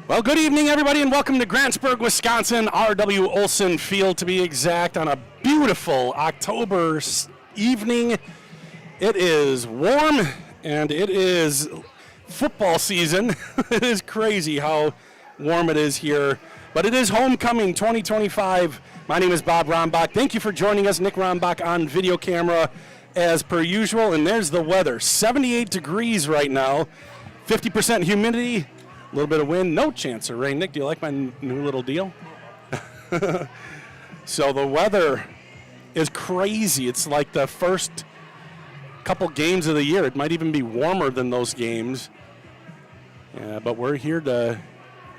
Well, good evening, everybody, and welcome to Grantsburg, Wisconsin, R.W. Olson Field, to be exact, on a beautiful October evening. It is warm, and it is football season. It is crazy how warm it is here, but it is homecoming 2025. My name is Bob Rombach. Thank you for joining us. Nick Rombach on video camera as per usual, and there's the weather. 78 degrees right now, 50% humidity. A little bit of wind, no chance of rain. Nick, do you like my new little deal? So the weather is crazy. It's like the first couple games of the year. It might even be warmer than those games. Yeah, but we're here to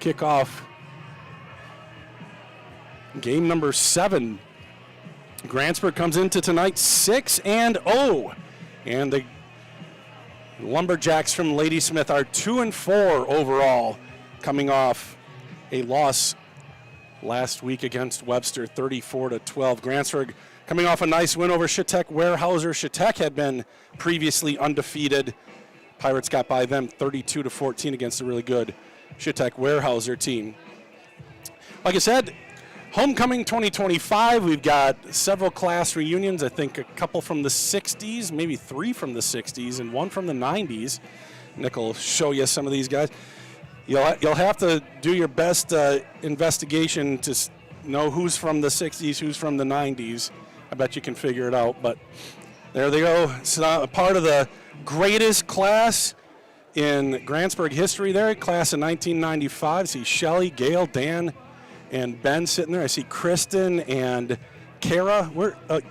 kick off game number 7. Grantsburg comes into tonight 6-0, and the Lumberjacks from Ladysmith are 2-4 overall, coming off a loss last week against Webster, 34-12. Grantsburg coming off a nice win over Shitek Weyerhaeuser. Shitek had been previously undefeated. Pirates got by them 32-14 against a really good Shitek Weyerhaeuser team. Like I said, homecoming 2025, we've got several class reunions. I think a couple from the 60s, maybe 3 from the 60s, and 1 from the 90s. Nick will show you some of these guys. You'll have to do your best investigation to know who's from the 60s, who's from the 90s. I bet you can figure it out, but there they go. It's a part of the greatest class in Grantsburg history there, class of 1995. See Shelly, Gail, Dan, and Ben sitting there. I see Kristen and Kara.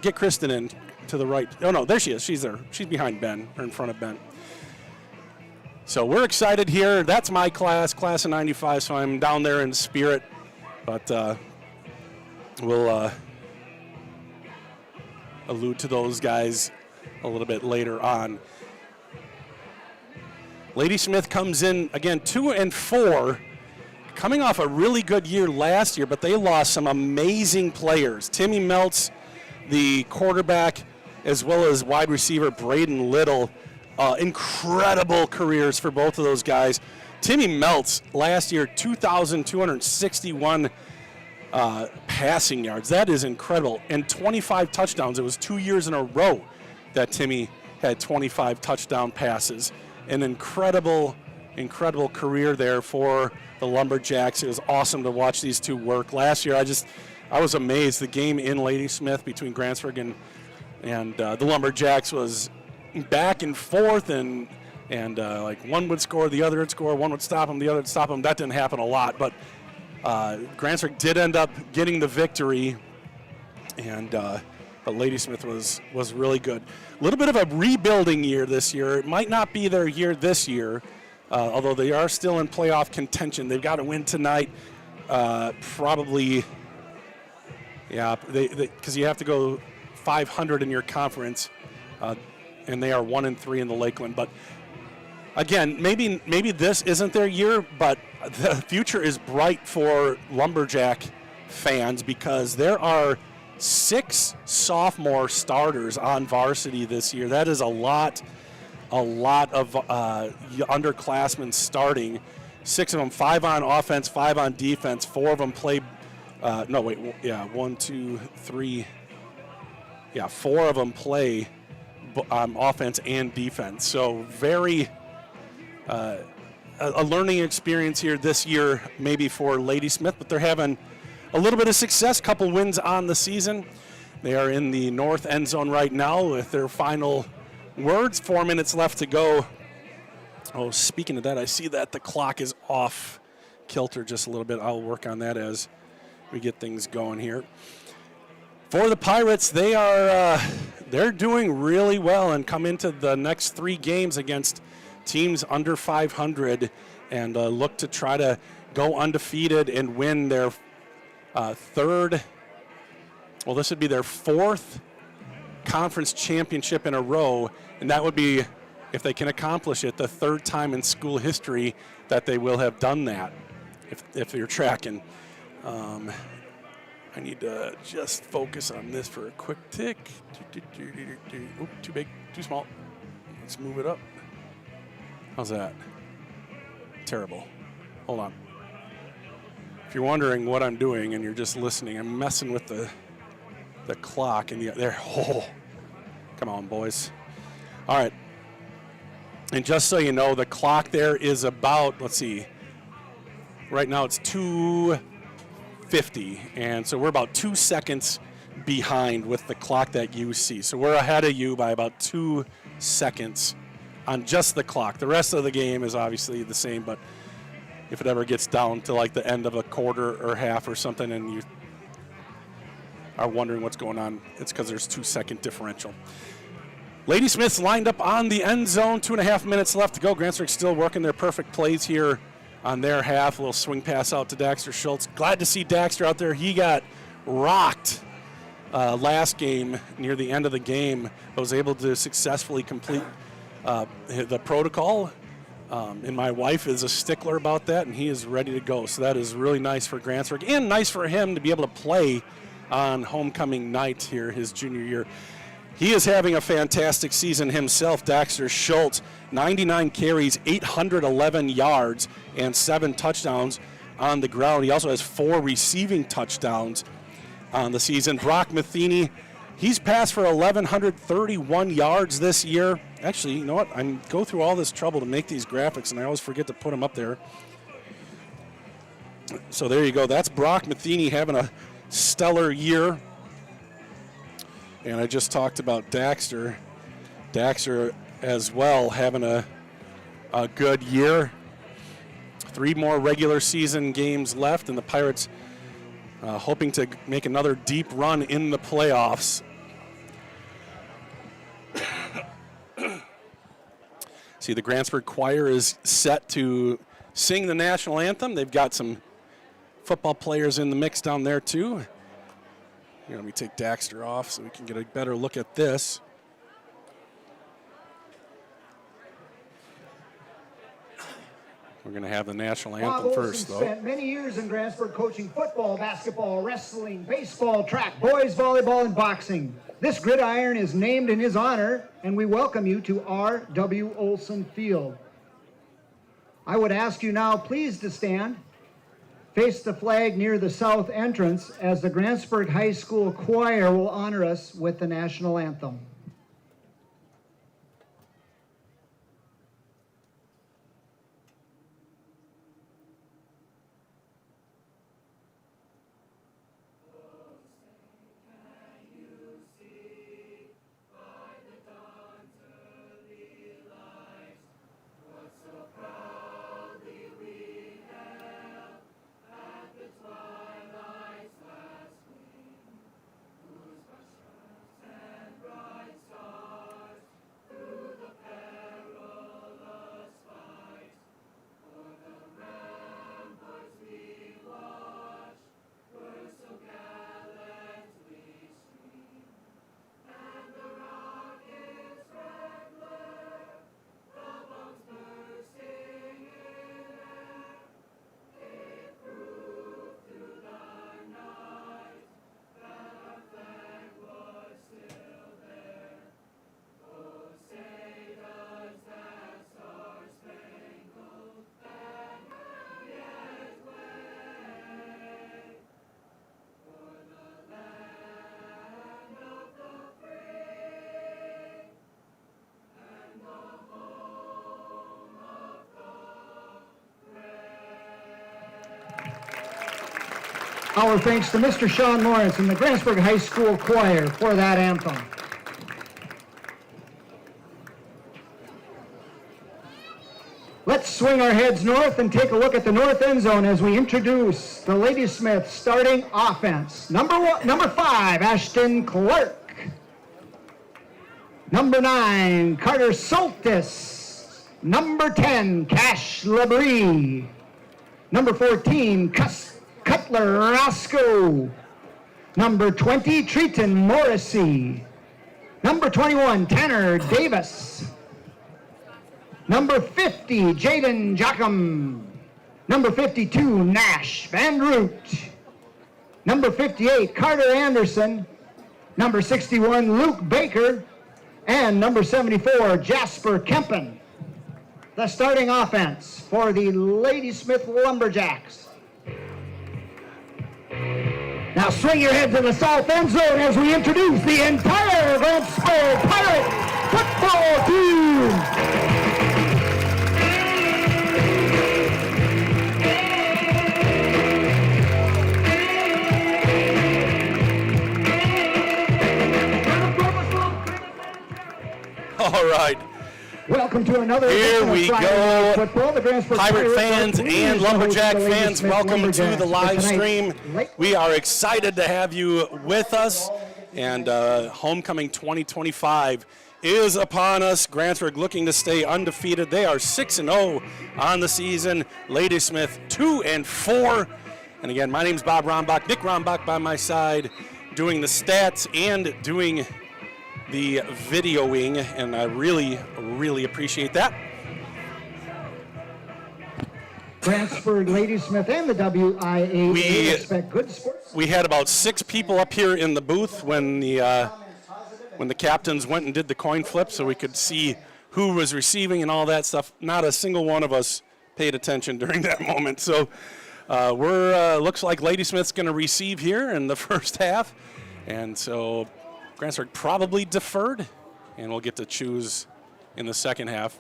Get Kristen in to the right. Oh, no, there she is. She's there. She's behind Ben, or in front of Ben. So we're excited here. That's my class of 95, so I'm down there in spirit. But we'll allude to those guys a little bit later on. Ladysmith comes in, again, 2-4. Coming off a really good year last year, but they lost some amazing players. Timmy Meltz, the quarterback, as well as wide receiver Braden Little. Incredible careers for both of those guys. Timmy Meltz last year, 2,261 passing yards. That is incredible. And 25 touchdowns. It was 2 years in a row that Timmy had 25 touchdown passes. An incredible career there for the Lumberjacks. It was awesome to watch these two work. Last year, I was amazed. The game in Ladysmith between Grantsburg and the Lumberjacks was back and forth, and like one would score, the other would score, one would stop them, the other would stop them. That didn't happen a lot, but Grantsburg did end up getting the victory, and but Ladysmith was really good. A little bit of a rebuilding year this year. It might not be their year this year, although they are still in playoff contention. They've got to win tonight, probably. Yeah, because you have to go 500 in your conference, and they are 1-3 in the Lakeland. But again, maybe this isn't their year, but the future is bright for Lumberjack fans because there are 6 sophomore starters on varsity this year. That is a lot of underclassmen starting. 6 of them, 5 on offense, 5 on defense. 4 of them play. 1, 2, 3. Yeah, 4 of them play offense and defense. So very a learning experience here this year, maybe for Ladysmith, but they're having a little bit of success. Couple wins on the season. They are in the north end zone right now with their final words. 4 minutes left to go. Oh, speaking of that, I see that the clock is off kilter just a little bit. I'll work on that as we get things going here. For the Pirates, they're doing really well and come into the next 3 games against teams under 500 and look to try to go undefeated and win their this would be their 4th conference championship in a row, and that would be, if they can accomplish it, the 3rd time in school history that they will have done that, if you're tracking. I need to just focus on this for a quick tick. Oop, too big, too small. Let's move it up. How's that? Terrible. Hold on. you're wondering what I'm doing and you're just listening, I'm messing with the clock and there. Oh, come on, boys. All right. And just so you know, the clock there is about, let's see, right now it's 2:50, and so we're about 2 seconds behind with the clock that you see. So we're ahead of you by about 2 seconds on just the clock. The rest of the game is obviously the same, but if it ever gets down to like the end of a quarter or half or something and you are wondering what's going on, it's because there's 2 second differential. Ladysmith's lined up on the end zone, 2.5 minutes left to go. Grantsburg still working their perfect plays here on their half. A little swing pass out to Daxter Schultz. Glad to see Daxter out there. He got rocked last game near the end of the game. Was able to successfully complete the protocol. And my wife is a stickler about that, and he is ready to go. So that is really nice for Grantsburg and nice for him to be able to play on homecoming night here, his junior year. He is having a fantastic season himself, Daxter Schultz. 99 carries, 811 yards, and 7 touchdowns on the ground. He also has 4 receiving touchdowns on the season. Brock Matheny, he's passed for 1,131 yards this year. Actually, you know what? I go through all this trouble to make these graphics, and I always forget to put them up there. So there you go. That's Brock Matheny having a stellar year. And I just talked about Daxter. Daxter as well having a good year. 3 more regular season games left, and the Pirates hoping to make another deep run in the playoffs. See, the Grantsburg Choir is set to sing the national anthem. They've got some football players in the mix down there too. Let me take Daxter off so we can get a better look at this. We're going to have the national anthem first, though. Spent many years in Grantsburg coaching football, basketball, wrestling, baseball, track, boys volleyball, and boxing. This gridiron is named in his honor, and we welcome you to R.W. Olson Field. I would ask you now, please, to stand. Face the flag near the south entrance as the Grantsburg High School Choir will honor us with the national anthem. Our thanks to Mr. Sean Lawrence and the Grantsburg High School Choir for that anthem. Let's swing our heads north and take a look at the north end zone as we introduce the Ladysmith starting offense. Number 5, Ashton Clark. Number 9, Carter Soltis. Number 10, Cash Labrie. Number 14, Cutler Roscoe. Number 20, Treaton Morrissey. Number 21, Tanner Davis. Number 50, Jaden Jockum. Number 52, Nash Van Root. Number 58, Carter Anderson. Number 61, Luke Baker. And number 74, Jasper Kempen. The starting offense for the Ladysmith Lumberjacks. Now swing your head to the south end zone as we introduce the entire Grantsburg Pirate football team. All right. Welcome to another Here we go. Football. The Grantsburg Pirate Pirates fans and Lumberjack fans, welcome to the live stream. We are excited to have you with us. And Homecoming 2025 is upon us. Grantsburg looking to stay undefeated. They are 6-0 on the season. Ladysmith 2-4. And again, my name's Bob Rombach. Nick Rombach by my side, doing the stats and doing the videoing, and I really, really appreciate that. Grantsburg, Ladysmith, and the WIA expect good sports. We had about 6 people up here in the booth when the captains went and did the coin flip, so we could see who was receiving and all that stuff. Not a single one of us paid attention during that moment. So looks like Ladysmith's going to receive here in the first half, and so Grantsburg probably deferred, and we'll get to choose in the second half.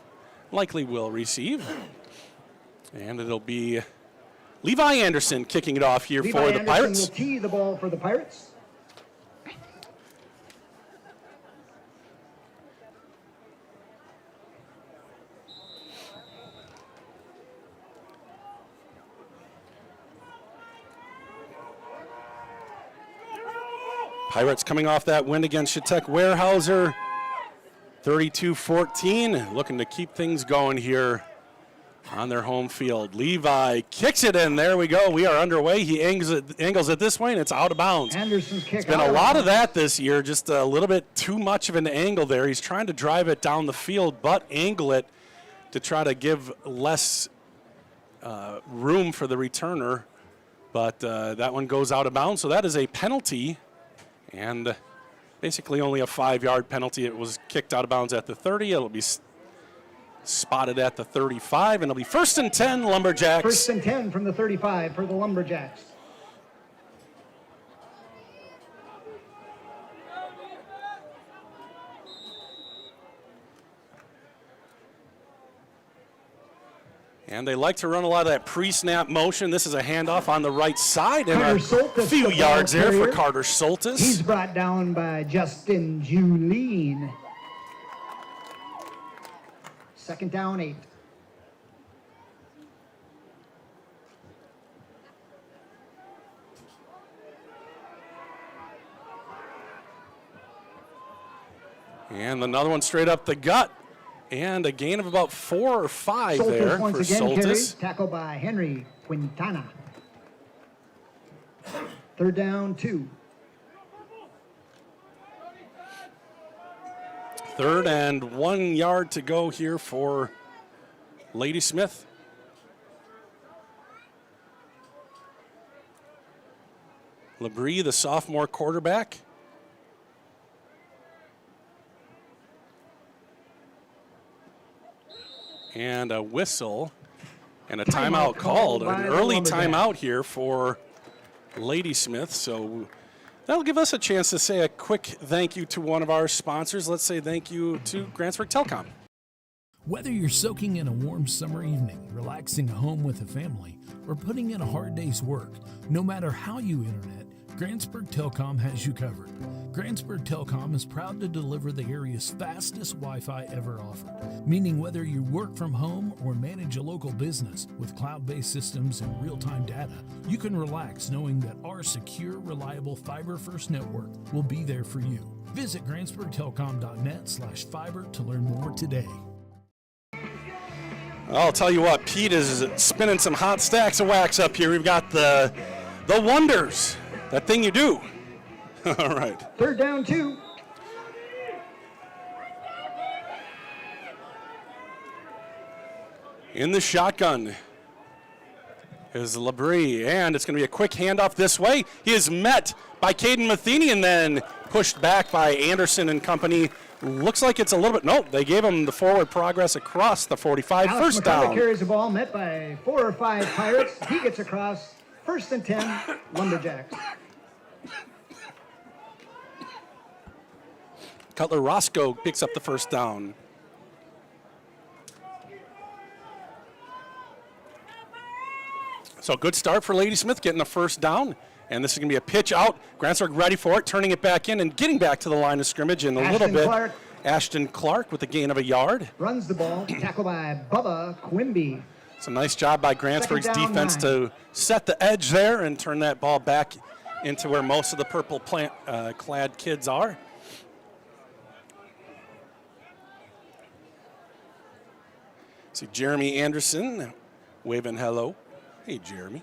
Likely will receive. And it'll be Levi Anderson kicking it off here for the Pirates. Levi Anderson will tee the ball for the Pirates. Pirates coming off that win against Shatek Weyerhaeuser, 32-14, looking to keep things going here on their home field. Levi kicks it in. There we go. We are underway. He angles it this way, and it's out of bounds. Anderson's kick. It's been a lot of that this year, just a little bit too much of an angle there. He's trying to drive it down the field, but angle it to try to give less room for the returner. But that one goes out of bounds, so that is a penalty. And basically only a 5-yard penalty. It was kicked out of bounds at the 30. It'll be spotted at the 35, and it'll be 1st and 10, Lumberjacks. 1st and 10 from the 35 for the Lumberjacks. And they like to run a lot of that pre-snap motion. This is a handoff on the right side, and Carter a Soltis, few the yards ball there for carrier. Carter Soltis. He's brought down by Justin Julien. 2nd down, 8. And another one straight up the gut. And a gain of about 4 or 5 Soltis there once for again Soltis. carries, tackled by Henry Quintana. 3rd down, 2. 3rd and 1 yard to go here for Ladysmith. Labrie, the sophomore quarterback. And a whistle and a timeout called. An early timeout here for Ladysmith. So that'll give us a chance to say a quick thank you to one of our sponsors. Let's say thank you to Grantsburg Telecom. Whether you're soaking in a warm summer evening, relaxing at home with a family, or putting in a hard day's work, no matter how you internet, Grantsburg Telecom has you covered. Grantsburg Telecom is proud to deliver the area's fastest Wi-Fi ever offered, meaning whether you work from home or manage a local business with cloud-based systems and real-time data, you can relax knowing that our secure, reliable fiber-first network will be there for you. Visit grantsburgtelecom.net/fiber to learn more today. I'll tell you what, Pete is spinning some hot stacks of wax up here. We've got the Wonders, that thing you do. All right. 3rd down, 2. In the shotgun is Labrie, and it's going to be a quick handoff this way. He is met by Caden Matheny and then pushed back by Anderson and company. Looks like it's a little bit, nope, they gave him the forward progress across the 45. Alex 1st McCullough down. carries the ball, met by 4 or 5 Pirates. He gets across. 1st and 10, Lumberjacks. Cutler Roscoe picks up the first down. So good start for Ladysmith, getting the first down. And this is going to be a pitch out. Grantsburg ready for it, turning it back in and getting back to the line of scrimmage in a little bit. Clark Ashton Clark with a gain of a yard. runs the ball, tackled by Bubba Quimby. It's a nice job by Grantsburg's Second down, defense 9. to set the edge there and turn that ball back into where most of the purple clad kids are. See Jeremy Anderson waving hello. Hey, Jeremy.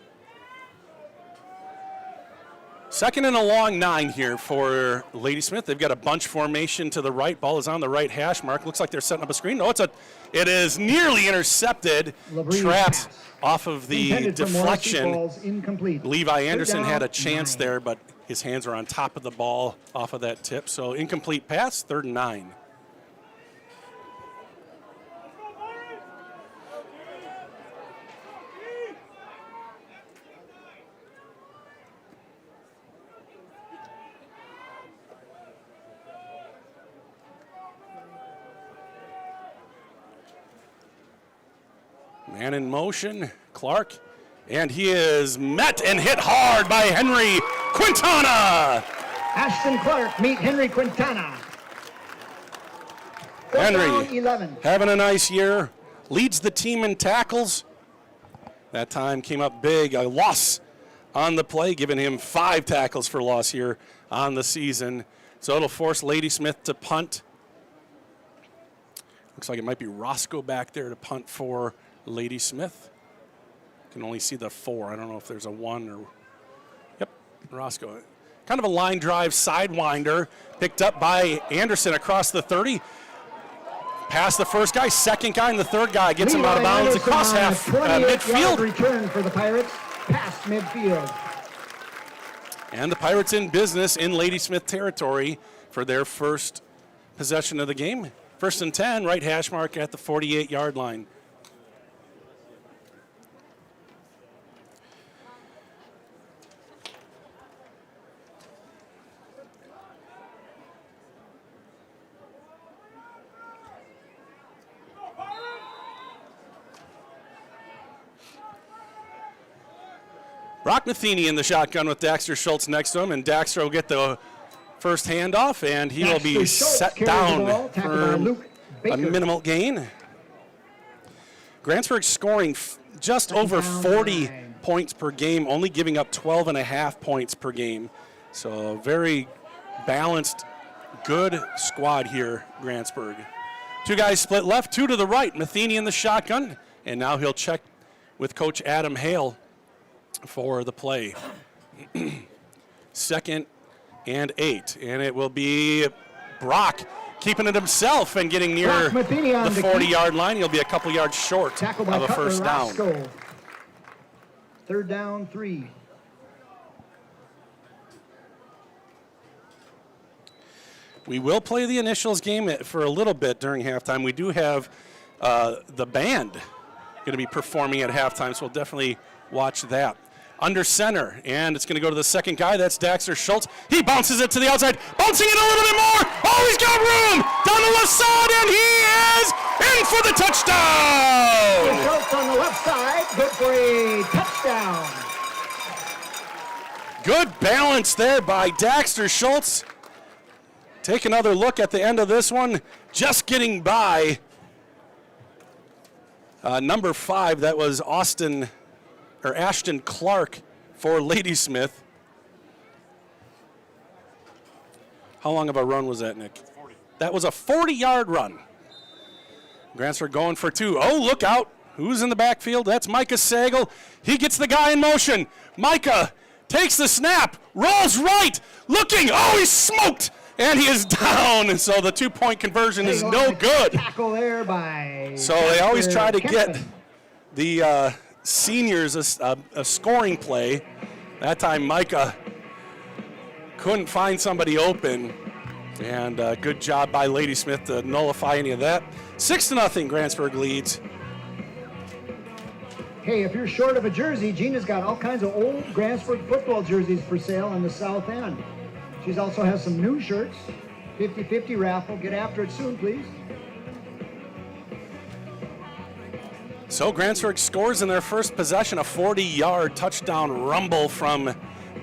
Second and a long 9 here for Ladysmith. They've got a bunch formation to the right. Ball is on the right hash mark. Looks like they're setting up a screen. No, it is nearly intercepted. Labrie Trapped pass. off of the Intended for Morrissey, deflection. ball's incomplete. Levi Third Anderson down, had a chance 9. there, but his hands are on top of the ball off of that tip. So incomplete pass, 3rd and 9. Man in motion, Clark, and he is met and hit hard by Henry Quintana. Ashton Clark meet Henry Quintana. Fourth Henry down, 11. having a nice year, leads the team in tackles. That time came up big, a loss on the play, giving him 5 tackles for loss here on the season. So it'll force Ladysmith to punt. Looks like it might be Roscoe back there to punt for Ladysmith. Can only see the 4. I don't know if there's a 1 or. Yep, Roscoe. Kind of a line drive sidewinder, picked up by Anderson across the 30. Past the first guy, second guy, and the third guy gets him out of bounds across half midfield. Return for the Pirates, past midfield. And the Pirates in business in Ladysmith territory for their first possession of the game. 1st and 10, right hash mark at the 48-yard line. Brock Matheny in the shotgun with Daxter Schultz next to him, and Daxter will get the first handoff, and he will be set down for a minimal gain. Grantsburg scoring just over 40 points per game, only giving up 12.5 points per game. So a very balanced, good squad here, Grantsburg. 2 guys split left, 2 to the right. Matheny in the shotgun, and now he'll check with Coach Adam Hale for the play. 2nd and 8, and it will be Brock keeping it himself and getting near the 40-yard line. He'll be a couple yards short of a first down. 3rd down, 3. We will play the initials game for a little bit during halftime. We do have the band going to be performing at halftime, so we'll definitely watch that. Under center, and it's going to go to the second guy. That's Daxter Schultz. He bounces it to the outside, bouncing it a little bit more. Oh, he's got room down the left side, and he is in for the touchdown. Schultz on the left side, good for a touchdown. Good balance there by Daxter Schultz. Take another look at the end of this one. Just getting by number 5. That was Ashton Clark for Ladysmith. How long of a run was that, Nick? 40. That was a 40-yard run. Grantsburg going for 2. Oh, look out. Who's in the backfield? That's Micah Sagal. He gets the guy in motion. Micah takes the snap, rolls right, looking. Oh, he's smoked, and he is down. And so the 2-point conversion is no good. Tackle there by so they always try to get the seniors a scoring play. That time Micah couldn't find somebody open, and good job by Ladysmith to nullify any of that. 6-0, Grantsburg leads. Hey, if you're short of a jersey, Gina's got all kinds of old Grantsburg football jerseys for sale on the south end. She also has some new shirts 50-50 raffle. Get after it soon, please. So Grantsburg scores in their first possession, a 40-yard touchdown rumble from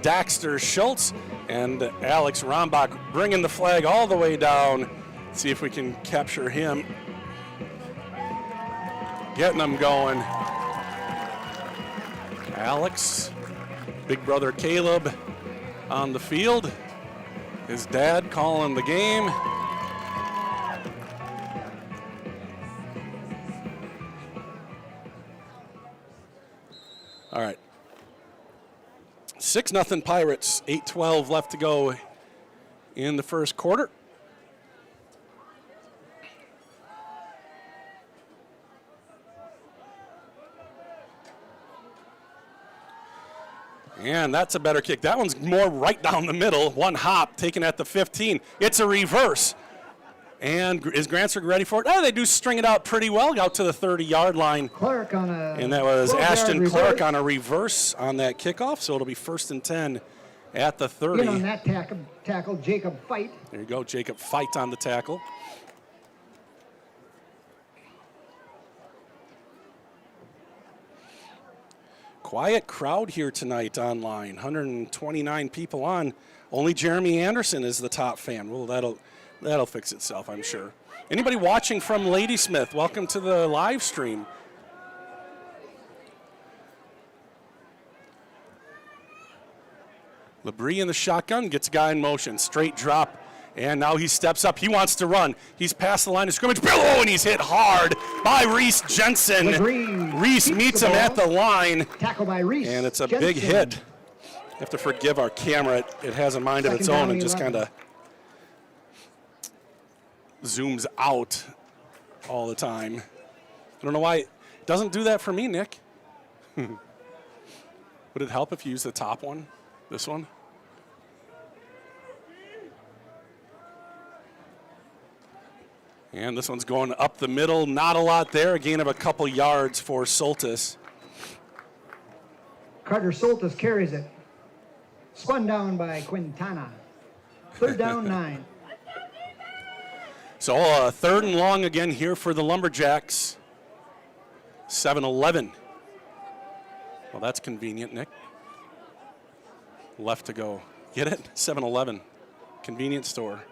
Daxter Schultz, and Alex Rombach bringing the flag all the way down. See if we can capture him. Getting them going. Alex, big brother Caleb on the field. His dad calling the game. All right. 6-0 Pirates, 8:12 left to go in the first quarter. And that's a better kick. That one's more right down the middle. One hop taken at the 15. It's a reverse. And is Grantsburg ready for it? Oh, they do string it out pretty well, out to the 30-yard line. Clark on a and that was 12-yard Ashton reverse. Clark on a reverse on that kickoff, so it'll be 1st and 10 at the 30. In on that tackle, Jacob Fight. There you go, Jacob Fight on the tackle. Quiet crowd here tonight online, 129 people on. Only Jeremy Anderson is the top fan. Well, that'll fix itself, I'm sure. Anybody watching from Ladysmith, welcome to the live stream. Labrie in the shotgun, gets a guy in motion, straight drop, and now he steps up. He wants to run. He's past the line of scrimmage. Oh, and he's hit hard by Reese Jensen. Reese meets him at the line. Tackle by Reese. And it's a Jensen. big hit. You have to forgive our camera. It has a mind of its own and just kind of zooms out all the time. I don't know why it doesn't do that for me, Nick. Would it help if you use the top one? This one? And this one's going up the middle. Not a lot there. A gain of a couple yards for Soltis. Carter Soltis carries it. Spun down by Quintana. 3rd down, 9. So 3rd and long again here for the Lumberjacks. 7-11. Well, that's convenient, Nick. Left to go. Get it? 7-Eleven. Convenience store.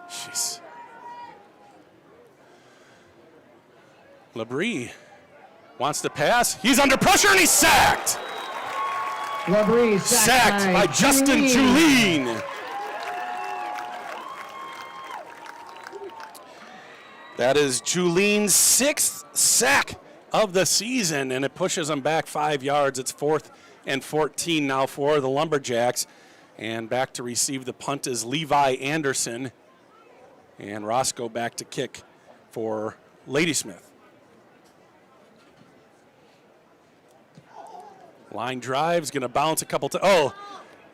Jeez. Labrie wants to pass. He's under pressure and he's sacked. Labrie Sacked by Justin Julien. That is Julien's 6th sack of the season, and it pushes him back 5 yards. It's 4th and 14 now for the Lumberjacks. And back to receive the punt is Levi Anderson. And Roscoe back to kick for Ladysmith. Line drive's going to bounce a couple times.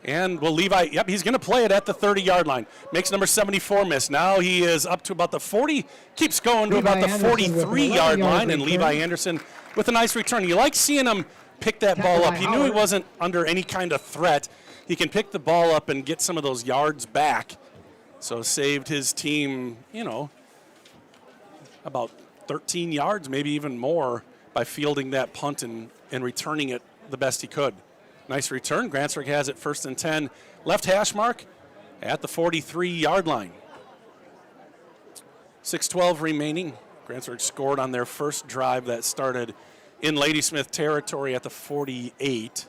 And will Levi, yep, he's going to play it at the 30-yard line. Makes number 74 miss. Now he is up to about the 40, keeps going to about the 43-yard line, and Levi Anderson with a nice return. You like seeing him pick that ball up. He knew he wasn't under any kind of threat. He can pick the ball up and get some of those yards back. So saved his team, about 13 yards, maybe even more, by fielding that punt and returning it the best he could. Nice return. Grantsburg has it 1st and 10. Left hash mark at the 43-yard line. 6:12 remaining. Grantsburg scored on their first drive that started in Ladysmith territory at the 48.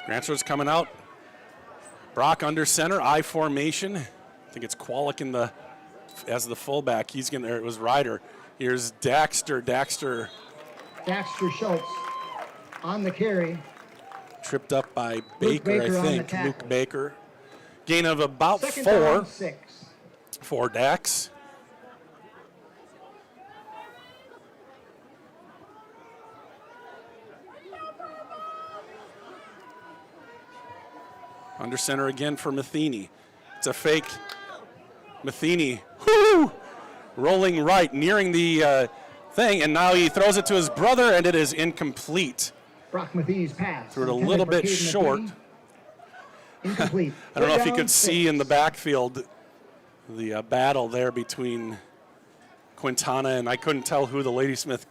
Grantsburg's coming out. Brock under center, I formation. I think it's Qualick as the fullback. It was Ryder. Here's Daxter. Daxter Schultz on the carry. Tripped up by Baker, I think. Luke Baker. Gain of about 4 down, 6. for Dax. Under center again for Matheny. It's a fake. Matheny, rolling right, nearing the thing, and now he throws it to his brother, and it is incomplete. Brock Matheny's pass. Threw it a intended little for bit Caden short. Matheny. Incomplete. I don't know if you Third could down, see 6. in the backfield the battle there between Quintana, and I couldn't tell who the Ladysmith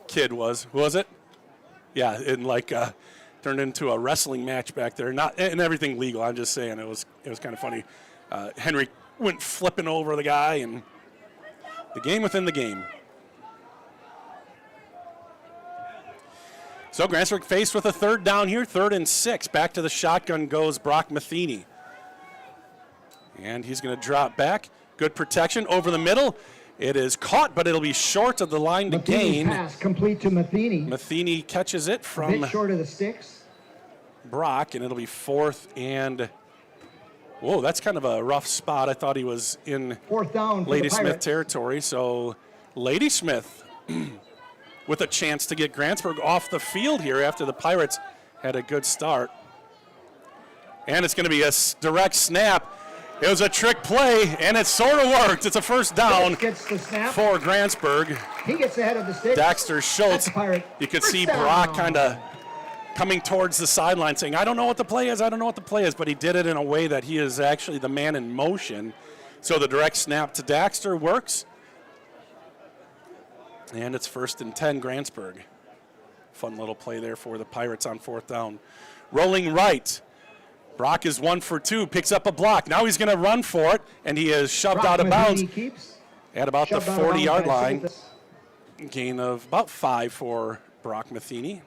kid was. Who was it? Yeah, it turned into a wrestling match back there. Not and everything legal. I'm just saying it was kind of funny. Henry went flipping over the guy, and the game within the game. So Grantsburg faced with a third down here, 3rd and 6. Back to the shotgun goes Brock Matheny. And he's going to drop back. Good protection over the middle. It is caught, but it'll be short of the line to gain. Pass complete to Matheny. Matheny catches it from A bit short of the sticks. Brock, and it'll be 4th and... Whoa, that's kind of a rough spot. I thought he was in 4th down for the Ladysmith Pirates. territory. So Ladysmith with a chance to get Grantsburg off the field here after the Pirates had a good start. And it's going to be a direct snap. It was a trick play, and it sort of worked. It's a first down Gets the snap. for Grantsburg. He gets ahead of the sticks. Daxter Schultz. That's the Pirate. You could First see down. Brock kind of coming towards the sideline saying, I don't know what the play is, I don't know what the play is, but he did it in a way that he is actually the man in motion. So the direct snap to Daxter works. And it's 1st and 10, Grantsburg. Fun little play there for the Pirates on 4th down. Rolling right. Brock is 1 for 2, picks up a block. Now he's going to run for it, and he is shoved Brock out of bounds Matheny keeps. at about the Shoved out of bounds 40-yard by line. Schultz. Gain of about 5 for Brock Matheny.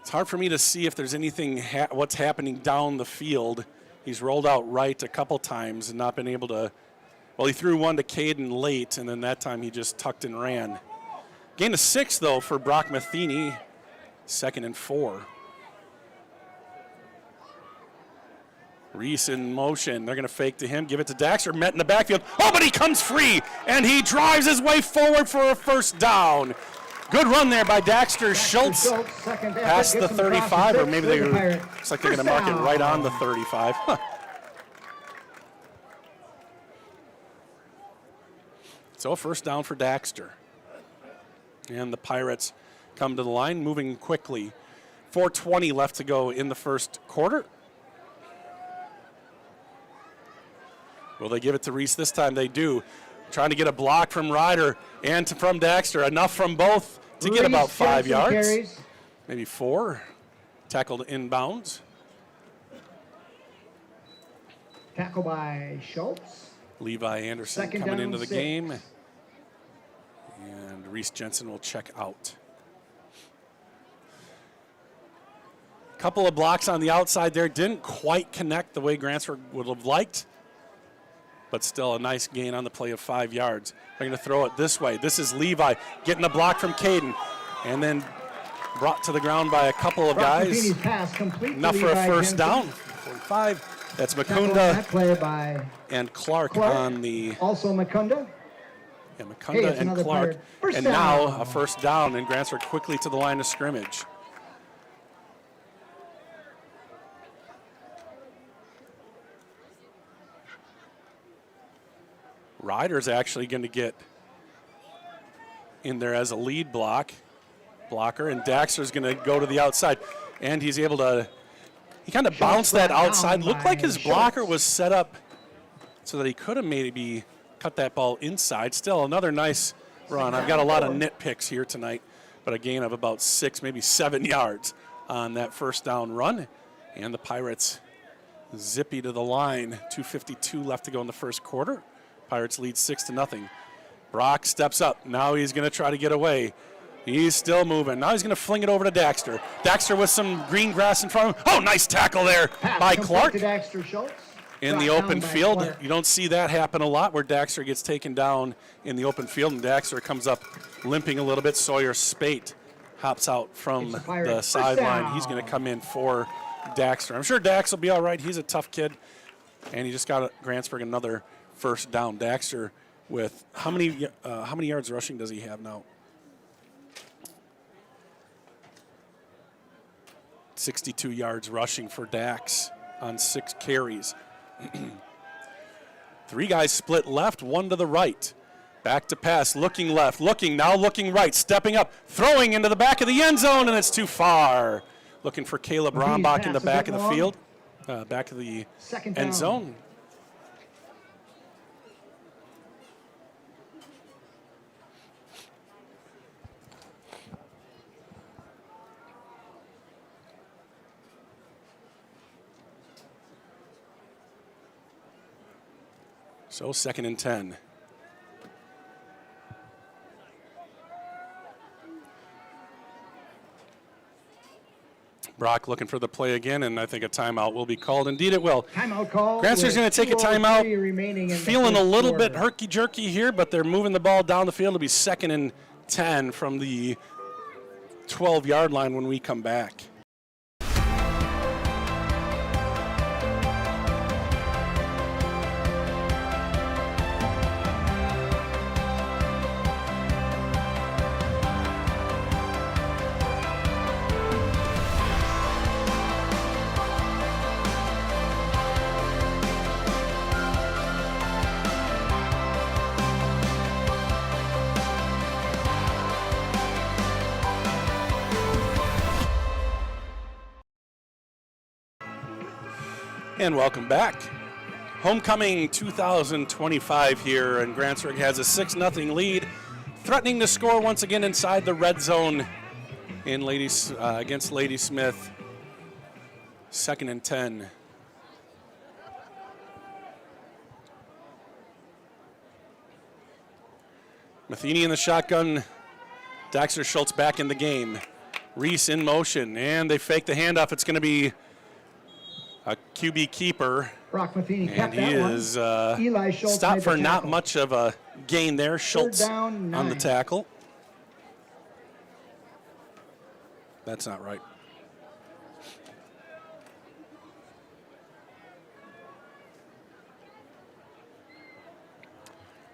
It's hard for me to see if there's anything, what's happening down the field. He's rolled out right a couple times and not been able to, well, he threw one to Caden late, and then that time he just tucked and ran. Gain of 6, though, for Brock Matheny. 2nd and 4. Reese in motion. They're going to fake to him, give it to Daxter. Met in the backfield. Oh, but he comes free, and he drives his way forward for a first down. Good run there by Daxter Schultz. Past the 35, or maybe looks like they're going to mark it right on the 35. Huh. So a first down for Daxter. And the Pirates come to the line, moving quickly. 4:20 left to go in the first quarter. Will they give it to Reese this time? They do. Trying to get a block from Ryder and from Daxter. Enough from both to get about 5 yards. Carries. Maybe 4. Tackled inbounds. Tackle by Schultz. Levi Anderson Second coming down, into the 6. game. And Reese Jensen will check out. Couple of blocks on the outside there. Didn't quite connect the way Grantsburg would have liked. But still a nice gain on the play of 5 yards. They're going to throw it this way. This is Levi getting a block from Caden. And then brought to the ground by a couple of guys. Pass complete Enough for a first down. 45. That's Makunda That play by and Clark on the... Also Makunda. Yeah, Makunda and Clark. And now a first down, and Grantsburg quickly to the line of scrimmage. Ryder's actually going to get in there as a lead blocker, and Daxter's going to go to the outside. And he's able to, he kind of bounced that outside. Looked like his blocker was set up so that he could have maybe cut that ball inside. Still another nice run. I've got a lot of nitpicks here tonight, but a gain of about 6, maybe 7 yards on that first down run. And the Pirates zippy to the line. 2:52 left to go in the first quarter. Pirates lead 6-0. Brock steps up. Now he's going to try to get away. He's still moving. Now he's going to fling it over to Daxter. Daxter with some green grass in front of him. Oh, nice tackle there by Clark. To Daxter Schultz. In the open field. You don't see that happen a lot where Daxter gets taken down in the open field, and Daxter comes up limping a little bit. Sawyer Spate hops out from the sideline. He's going to come in for Daxter. I'm sure Dax will be all right. He's a tough kid, and he just got Grantsburg another first down. Daxter with how many yards rushing does he have now? 62 yards rushing for Dax on 6 carries. 3 guys split left, 1 to the right. Back to pass, looking left, now looking right, stepping up, throwing into the back of the end zone, and it's too far. Looking for Caleb Rombach in the back of the field, back of the end zone. So 2nd and 10. Brock looking for the play again, and I think a timeout will be called. Indeed it will. Timeout call. Grantsburg's going to take a timeout. Feeling a little bit herky-jerky here, but they're moving the ball down the field. It'll be 2nd and 10 from the 12-yard line when we come back. And welcome back. Homecoming 2025 here, and Grantsburg has a 6-0 lead, threatening to score once again inside the red zone in against Ladysmith. 2nd and 10. Matheny in the shotgun. Daxter Schultz back in the game. Reese in motion, and they fake the handoff. It's going to be a QB keeper, Brock Matheny and he is stopped for not much of a gain there. Schultz on the tackle. That's not right.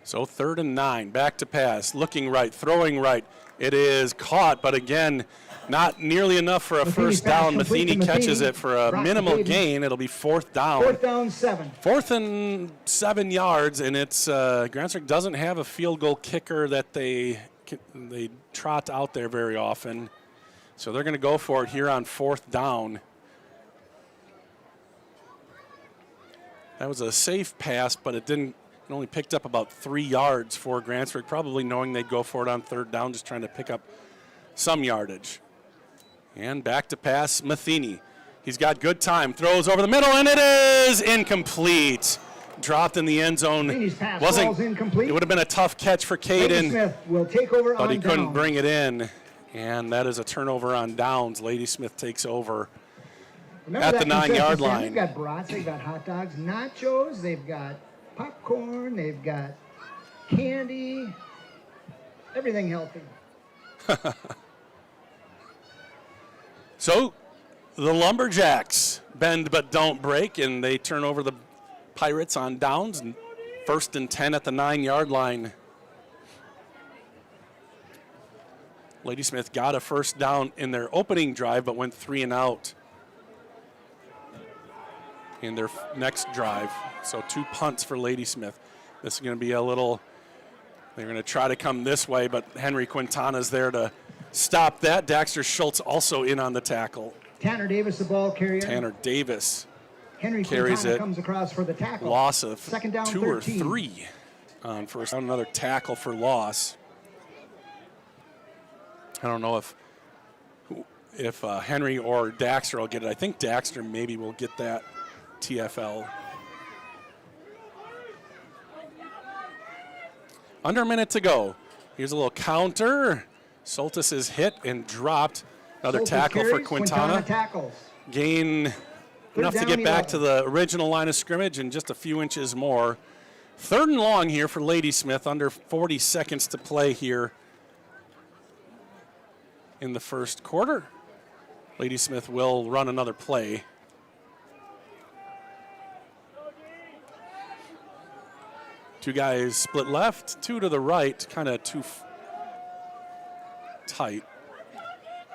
So 3rd and 9, back to pass, looking right, throwing right. It is caught, but again, not nearly enough for a first down. Matheny catches it for a minimal gain. It'll be 4th down. 4th down 7. 4th and 7 yards, and it's Grantsburg doesn't have a field goal kicker that they trot out there very often. So they're going to go for it here on 4th down. That was a safe pass, but it only picked up about 3 yards for Grantsburg, probably knowing they'd go for it on 3rd down, just trying to pick up some yardage. And back to pass, Matheny. He's got good time, throws over the middle, and it is incomplete. Dropped in the end zone. It would have been a tough catch for Caden, Ladysmith will take over but he couldn't down. bring it in. And that is a turnover on downs. Ladysmith takes over at the 9-yard line. They've got brats, they've got hot dogs, nachos, they've got popcorn, they've got candy, everything healthy. So the Lumberjacks bend but don't break, and they turn over the Pirates on downs, and 1st and 10 at the 9-yard line. Ladysmith got a first down in their opening drive, but went 3 and out in their next drive. So 2 punts for Ladysmith. This is going to be a little, they're going to try to come this way, but Henry Quintana's there to stop that. Daxter Schultz also in on the tackle. Tanner Davis, the ball carrier. Tanner Davis Henry carries Quintana it. Comes across for the tackle. Loss of 2nd down, 2 13. or 3 on first down. Another tackle for loss. I don't know if Henry or Daxter will get it. I think Daxter maybe will get that TFL. Under a minute to go. Here's a little counter. Soltis is hit and dropped. Another tackle for Quintana. Tackles. Gain enough to get back to the original line of scrimmage and just a few inches more. 3rd and long here for Ladysmith. Under 40 seconds to play here in the first quarter. Ladysmith will run another play. Two guys split left, 2 to the right, kind of too tight.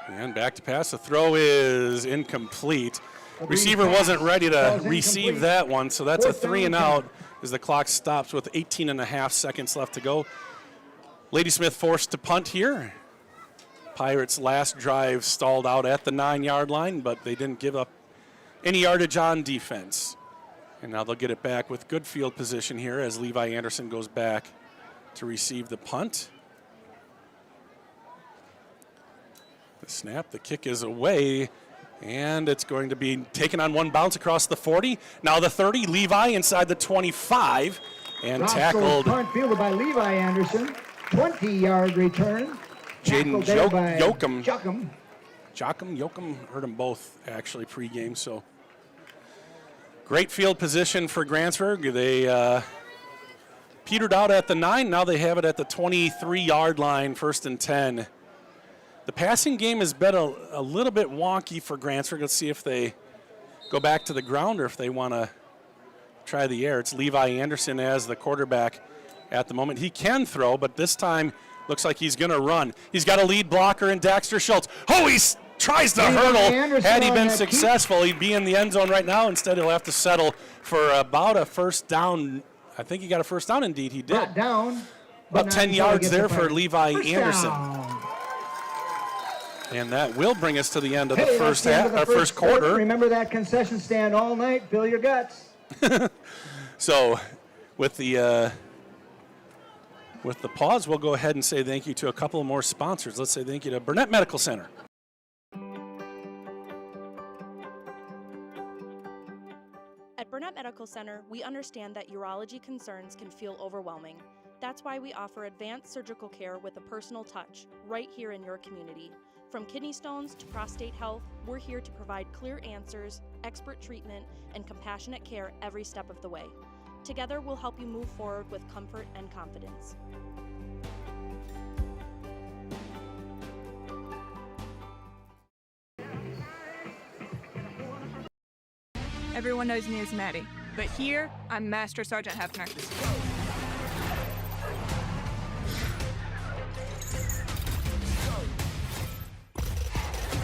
And back to pass. The throw is incomplete. Receiver wasn't ready to receive that one, so that's a 3 and out as the clock stops with 18 and a half seconds left to go. Ladysmith forced to punt here. Pirates' last drive stalled out at the 9-yard line, but they didn't give up any yardage on defense. And now they'll get it back with good field position here as Levi Anderson goes back to receive the punt. The snap, the kick is away, and it's going to be taken on one bounce across the 40. Now the 30, Levi inside the 25, and tackled. Punt fielded by Levi Anderson, 20-yard return. Jaden Jochum. Jochum, heard them both actually pregame, so. Great field position for Grantsburg. They petered out at the 9. Now they have it at the 23-yard line, 1st and 10. The passing game has been a little bit wonky for Grantsburg. Let's see if they go back to the ground or if they want to try the air. It's Levi Anderson as the quarterback at the moment. He can throw, but this time looks like he's going to run. He's got a lead blocker in Daxter Schultz. Oh, he tries the hurdle. Had he been successful, he'd be in the end zone right now. Instead, he'll have to settle for about a first down. I think he got a first down. Indeed, he did. Not down. About 10 yards there for Levi Anderson. And that will bring us to the end of the first quarter. Remember that concession stand all night. Fill your guts. So, with the pause, we'll go ahead and say thank you to a couple more sponsors. Let's say thank you to Burnett Medical Center. At Burnett Medical Center, we understand that urology concerns can feel overwhelming. That's why we offer advanced surgical care with a personal touch, right here in your community. From kidney stones to prostate health, we're here to provide clear answers, expert treatment, and compassionate care every step of the way. Together, we'll help you move forward with comfort and confidence. Everyone knows me as Maddie, but here, I'm Master Sergeant Hefner.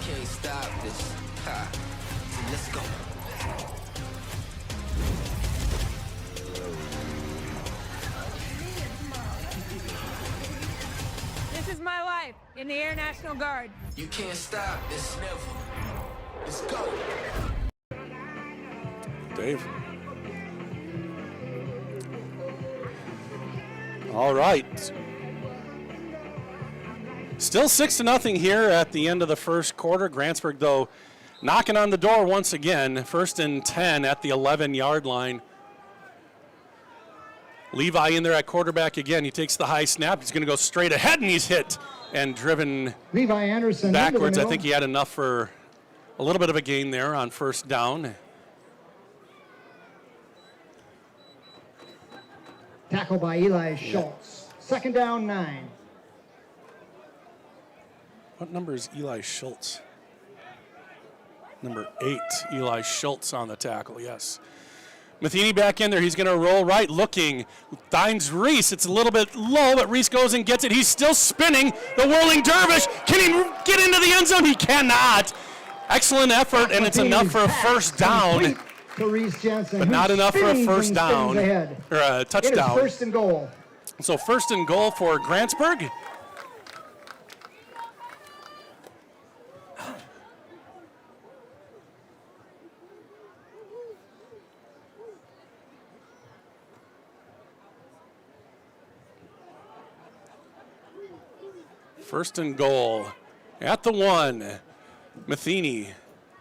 Can't stop this. Ha. So let's go. This is my life in the Air National Guard. You can't stop this. Never. Let's go. Dave. All right. Still 6-0 here at the end of the first quarter. Grantsburg, though, knocking on the door once again. 1st and 10 at the 11-yard line. Levi in there at quarterback again. He takes the high snap. He's going to go straight ahead, and he's hit and driven Levi Anderson backwards. I think he had enough for a little bit of a gain there on 1st down. Tackle by Eli Schultz. 2nd down, 9. What number is Eli Schultz? Number 8, Eli Schultz on the tackle, yes. Matheny back in there. He's going to roll right, looking. Finds Reese. It's a little bit low, but Reese goes and gets it. He's still spinning. The whirling dervish. Can he get into the end zone? He cannot. Excellent effort, and it's enough for a first down. But not enough for a first down or a touchdown. It is 1st and goal. So 1st and goal for Grantsburg. First and goal at the 1. Matheny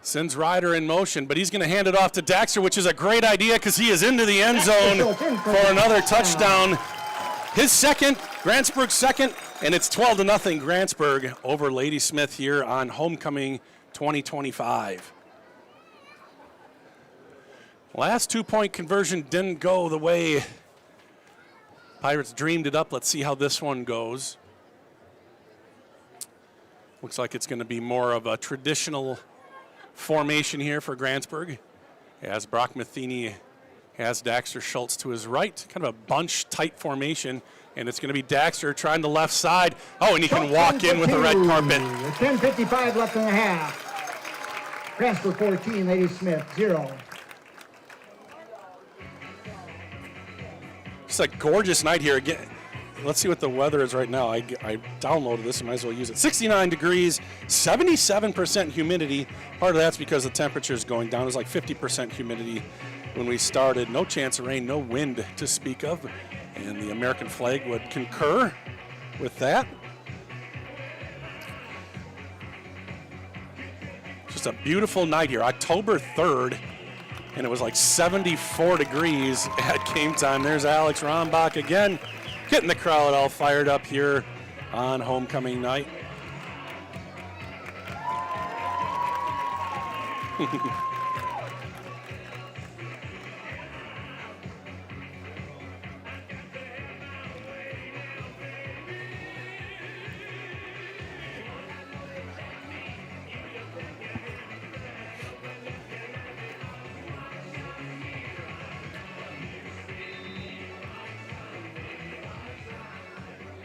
sends Ryder in motion, but he's going to hand it off to Daxter, which is a great idea because he is into the end zone for another touchdown. His second, Grantsburg's second, and it's 12-0 Grantsburg over Ladysmith here on Homecoming 2025. Last 2-point conversion didn't go the way Pirates dreamed it up. Let's see how this one goes. Looks like it's going to be more of a traditional formation here for Grantsburg, as Brock Matheny has Daxter Schultz to his right. Kind of a bunch tight formation, and it's going to be Daxter trying the left side. Oh, and he can walk in with the red carpet. 10:55 left in the half. Grantsburg 14, Ladysmith 0. It's a gorgeous night here. Again, let's see what the weather is right now. I downloaded this, and might as well use it. 69 degrees, 77% humidity. Part of that's because the temperature is going down. It was like 50% humidity when we started. No chance of rain, no wind to speak of. And the American flag would concur with that. Just a beautiful night here, October 3rd. And it was like 74 degrees at game time. There's Alex Rombach again, getting the crowd all fired up here on homecoming night.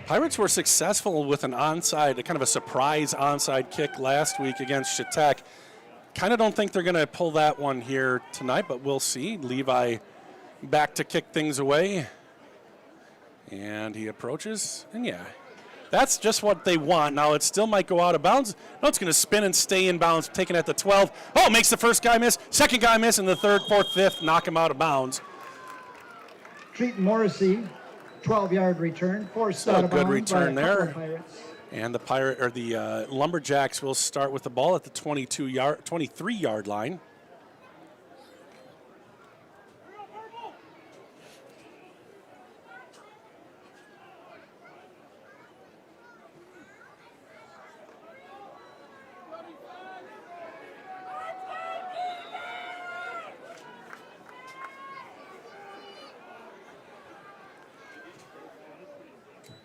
Pirates were successful with an onside, kind of a surprise onside kick last week against Chautauqua. Kind of don't think they're going to pull that one here tonight, but we'll see. Levi back to kick things away. And he approaches, and yeah, that's just what they want. Now it still might go out of bounds. No, it's going to spin and stay in bounds, taken at the 12. Oh, makes the first guy miss, second guy miss, and the third, fourth, fifth knock him out of bounds. Treat Morrissey. 12-yard return, forced out of bounds. Good return there. Pirates. And the Lumberjacks will start with the ball at the 23-yard line.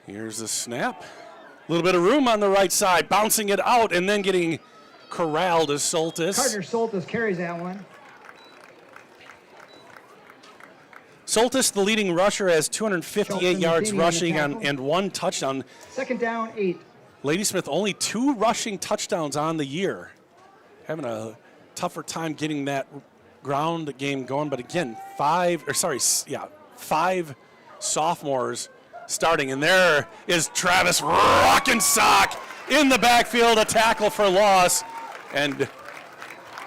Here's the snap. A little bit of room on the right side, bouncing it out and then getting corralled as Soltis. Carter Soltis carries that one. Soltis, the leading rusher, has 258 yards rushing and one touchdown. Second down, 8. Ladysmith only 2 rushing touchdowns on the year. Having a tougher time getting that ground game going, but again, 5 sophomores starting, and there is Travis Rockensock in the backfield, a tackle for loss. And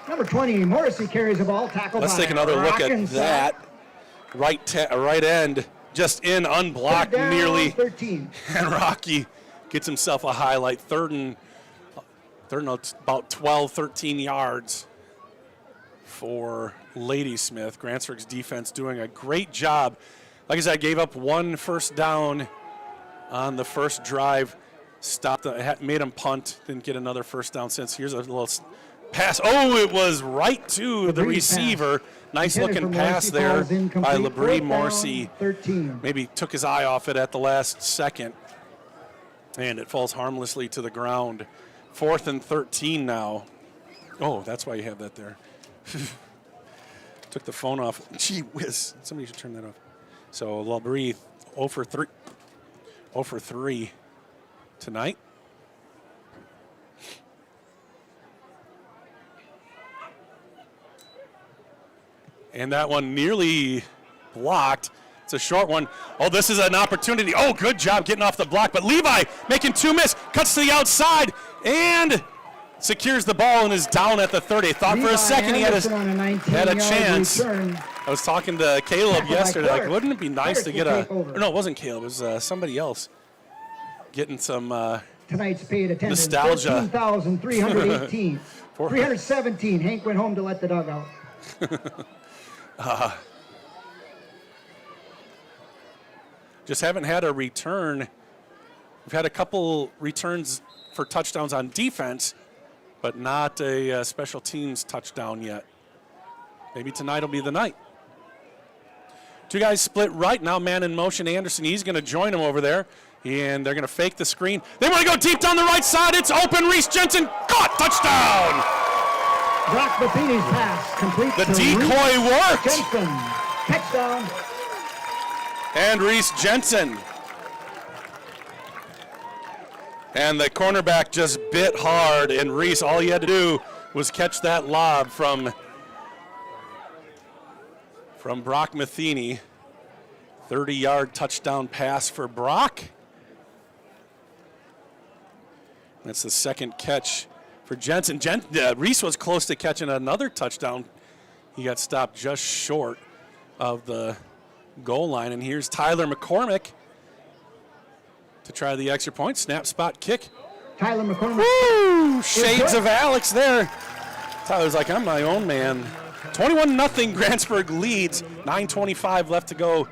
number 20, Morrissey carries the ball, tackle. Let's take another look at that. Right end, just in, unblocked nearly. 13. And Rocky gets himself a highlight. Third and about 12, 13 yards for Ladysmith. Grantsburg's defense doing a great job. Like I said, gave up 1 first down on the first drive. Made him punt. Didn't get another first down since. Here's a little pass. Oh, it was right to the receiver. Pass. Nice looking pass there by Labrie. Morrissey 13. maybe took his eye off it at the last second. And it falls harmlessly to the ground. 4th and 13 now. Oh, that's why you have that there. Took the phone off. Gee whiz. Somebody should turn that off. So Labrie 0 for 3 tonight. And that one nearly blocked. It's a short one. Oh, this is an opportunity. Oh, good job getting off the block. But Levi making 2 miss, cuts to the outside, and secures the ball and is down at the 30. Thought for a second he had a chance. Return. I was talking to Caleb yesterday, like, wouldn't it be nice to get no, it wasn't Caleb, it was somebody else getting some tonight's paid attendance, nostalgia. 13,318. 317, Hank went home to let the dog out. Just haven't had a return. We've had a couple returns for touchdowns on defense, but not a special teams touchdown yet. Maybe tonight will be the night. 2 guys split right now, man in motion. Anderson, he's going to join him over there, and they're going to fake the screen. They want to go deep down the right side. It's open. Reese Jensen caught. Touchdown. Brock Buffini's pass complete. The decoy worked. Jensen, touchdown. And Reese Jensen. And the cornerback just bit hard, and Reese, all he had to do was catch that lob from Brock Matheny. 30-yard touchdown pass for Brock. That's the second catch for Jensen. Reese was close to catching another touchdown. He got stopped just short of the goal line. And here's Tyler McCormick to try the extra point. Snap, spot, kick. Tyler McCormick. Woo! Shades of Alex there. Tyler's like, I'm my own man. 21-0 Grantsburg leads. 9:25 left to go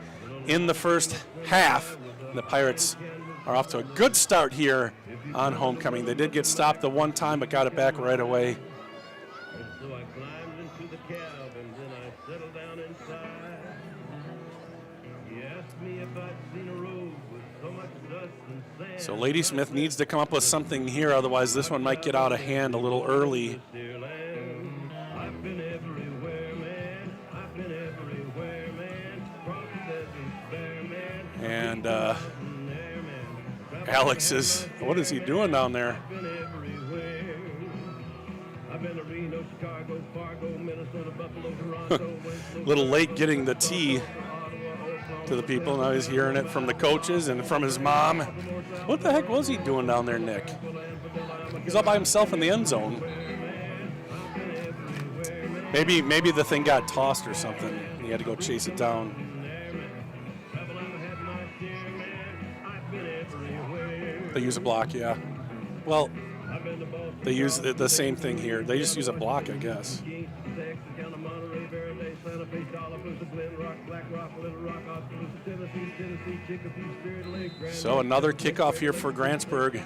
in the first half. And the Pirates are off to a good start here on homecoming. They did get stopped the one time, but got it back right away. So Ladysmith needs to come up with something here, otherwise this one might get out of hand a little early. And Alex is, what is he doing down there? A little late getting the tea to the people. Now he's hearing it from the coaches and from his mom. What the heck was he doing down there, Nick? He's all by himself in the end zone. Maybe the thing got tossed or something. He had to go chase it down. They use a block, yeah. Well, they use the same thing here. They just use a block, I guess. So another kickoff here for Grantsburg.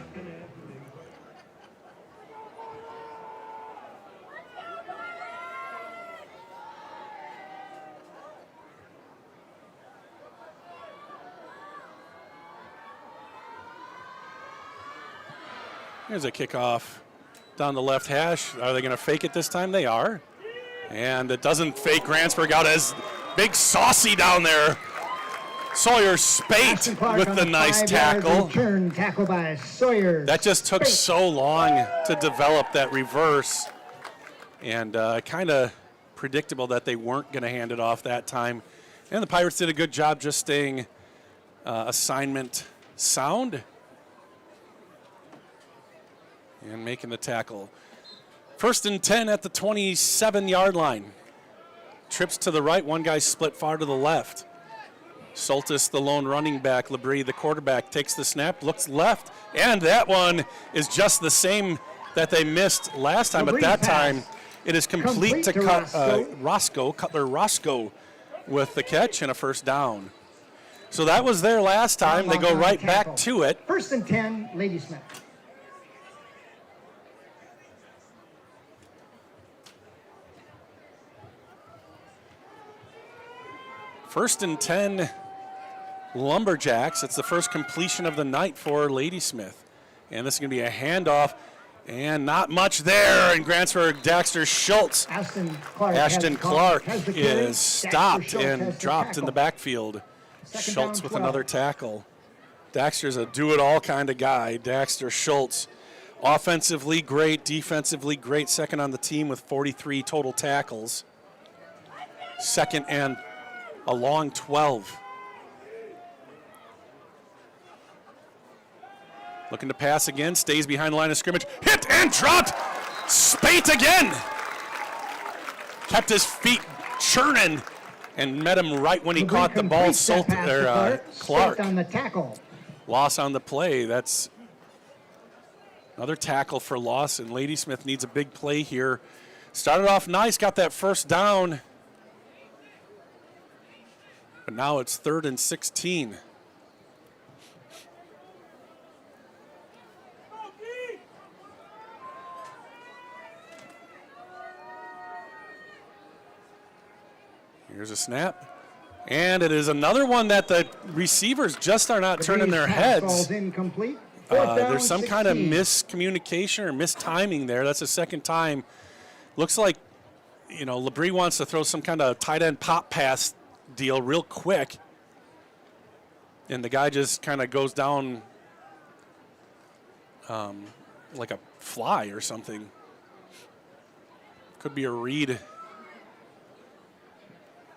Here's a kickoff down the left hash. Are they going to fake it this time? They are. And it doesn't fake Grantsburg out as big Saucy down there. Sawyer Spate with the nice tackle. Return tackle by Sawyer. That just took so long to develop that reverse. And kind of predictable that they weren't going to hand it off that time. And the Pirates did a good job just staying assignment sound and making the tackle. 1st and 10 at the 27-yard line. Trips to the right, one guy split far to the left. Soltis, the lone running back. Labrie, the quarterback, takes the snap, looks left, and that one is just the same that they missed last time, but that time it is complete to Cutler Roscoe with the catch and a first down. So that was there last time. They go right back to it. 1st and 10, Ladysmith. First and 10, Lumberjacks. It's the first completion of the night for Ladysmith. And this is going to be a handoff, and not much there. And Grantsburg, Daxter Schultz. Ashton Clark is stopped and dropped in the backfield. Schultz with another tackle. Daxter's a do-it-all kind of guy. Daxter Schultz, offensively great, defensively great, second on the team with 43 total tackles. Second and a long 12. Looking to pass again, stays behind the line of scrimmage. Hit and dropped. Spate again. Kept his feet churning and met him right when he caught the ball. Clark on the tackle. Loss on the play. That's another tackle for loss, and Ladysmith needs a big play here. Started off nice, got that first down. But now it's 3rd and 16. Here's a snap. And it is another one that the receivers just are not turning their heads. Incomplete. There's some kind of miscommunication or mistiming there. That's the second time. Looks like, Labrie wants to throw some kind of tight end pop pass deal real quick, and the guy just kind of goes down like a fly or something. Could be a read.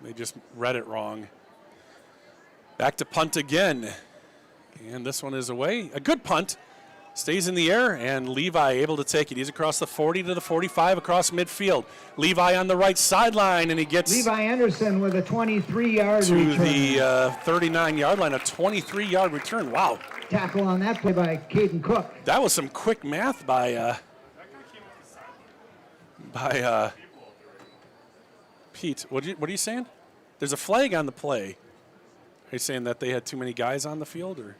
They just read it wrong. Back to punt again. And this one is away. A good punt. Stays in the air, and Levi able to take it. He's across the 40 to the 45 across midfield. Levi on the right sideline, and he gets Levi Anderson with a 23-yard to return. the 39-yard line, a 23-yard return. Wow. Tackle on that play by Caden Cook. That was some quick math by Pete. What are you saying? There's a flag on the play. Are you saying that they had too many guys on the field, or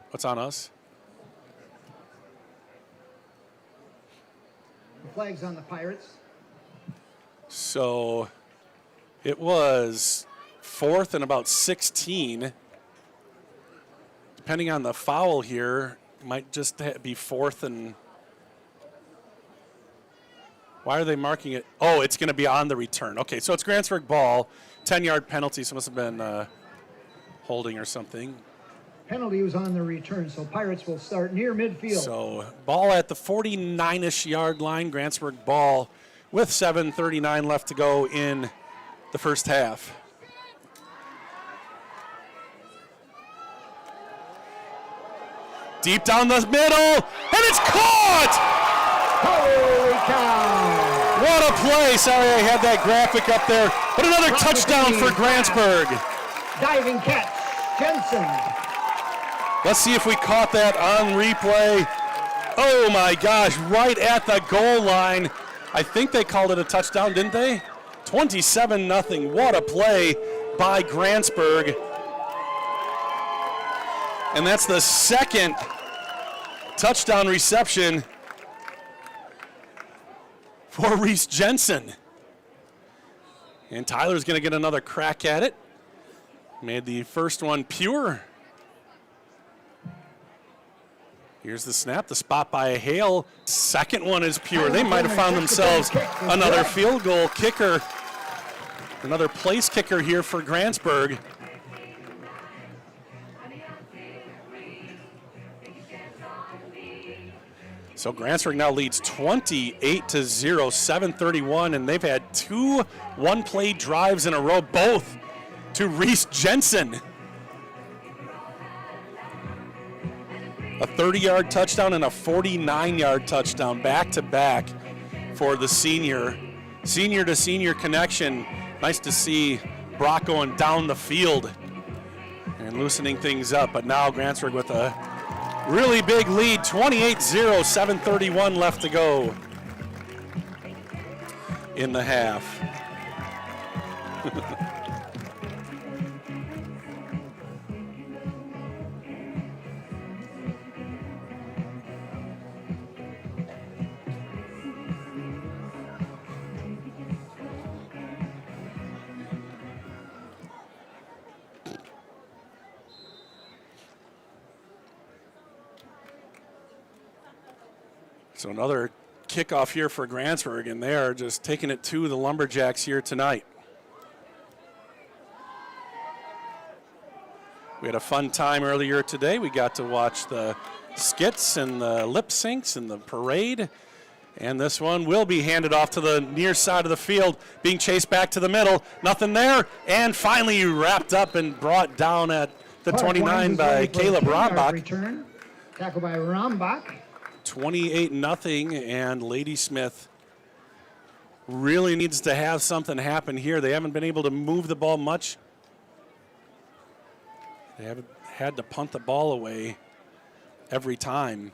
what's on us? The flag's on the Pirates. So it was 4th and about 16. Depending on the foul here, might just be 4th and... Why are they marking it? Oh, it's going to be on the return. Okay, so it's Grantsburg ball. 10-yard penalty, so must have been holding or something. Penalty was on the return, so Pirates will start near midfield. So ball at the 49-ish yard line. Grantsburg ball with 7:39 left to go in the first half. Deep down the middle, and it's caught! Holy cow! What a play. Sorry I had that graphic up there. But another touchdown for Grantsburg. Diving catch, Jensen. Let's see if we caught that on replay. Oh my gosh, right at the goal line. I think they called it a touchdown, didn't they? 27-0. What a play by Grantsburg. And that's the second touchdown reception for Reese Jensen. And Tyler's going to get another crack at it. Made the first one pure. Here's the snap, the spot by Hale. Second one is pure. They might have found themselves another field goal kicker. Another place kicker here for Grantsburg. So Grantsburg now leads 28-0, 7:31, and they've had 2 one-play drives in a row, both to Reese Jensen. A 30-yard touchdown and a 49-yard touchdown back-to-back for the senior. Senior-to-senior connection. Nice to see Brock going down the field and loosening things up. But now Grantsburg with a really big lead, 28-0, 7:31 left to go in the half. So another kickoff here for Grantsburg, and they are just taking it to the Lumberjacks here tonight. We had a fun time earlier today. We got to watch the skits and the lip syncs and the parade. And this one will be handed off to the near side of the field, being chased back to the middle. Nothing there. And finally wrapped up and brought down at the 29 by Caleb Rombach. Return. Tackle by Rombach. 28-0, and Ladysmith really needs to have something happen here. They haven't been able to move the ball much. They haven't had to punt the ball away every time.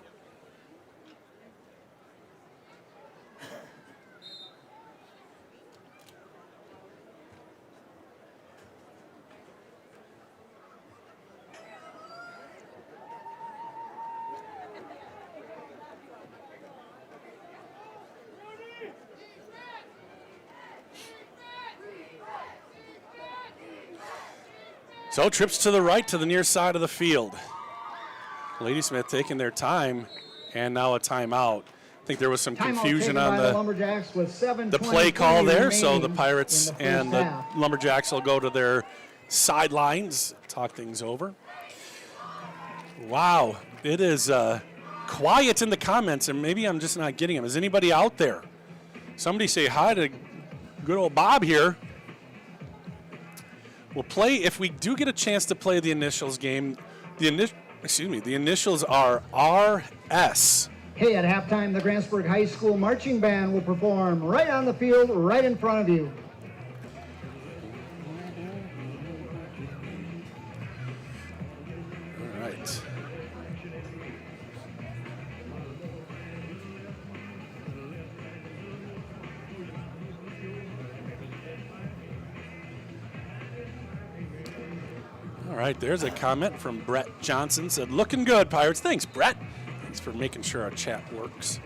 So trips to the right to the near side of the field. Ladysmith taking their time, and now a timeout. I think there was some confusion on the play call there, so the Pirates and the Lumberjacks will go to their sidelines, talk things over. Wow, it is quiet in the comments, and maybe I'm just not getting them. Is anybody out there? Somebody say hi to good old Bob here. we'll play, if we do get a chance to play the initials game, the initials are RS. Hey, at halftime, the Grantsburg High School Marching Band will perform right on the field, right in front of you. All right. All right, there's a comment from Brett Johnson. Said, looking good, Pirates. Thanks, Brett. Thanks for making sure our chat works.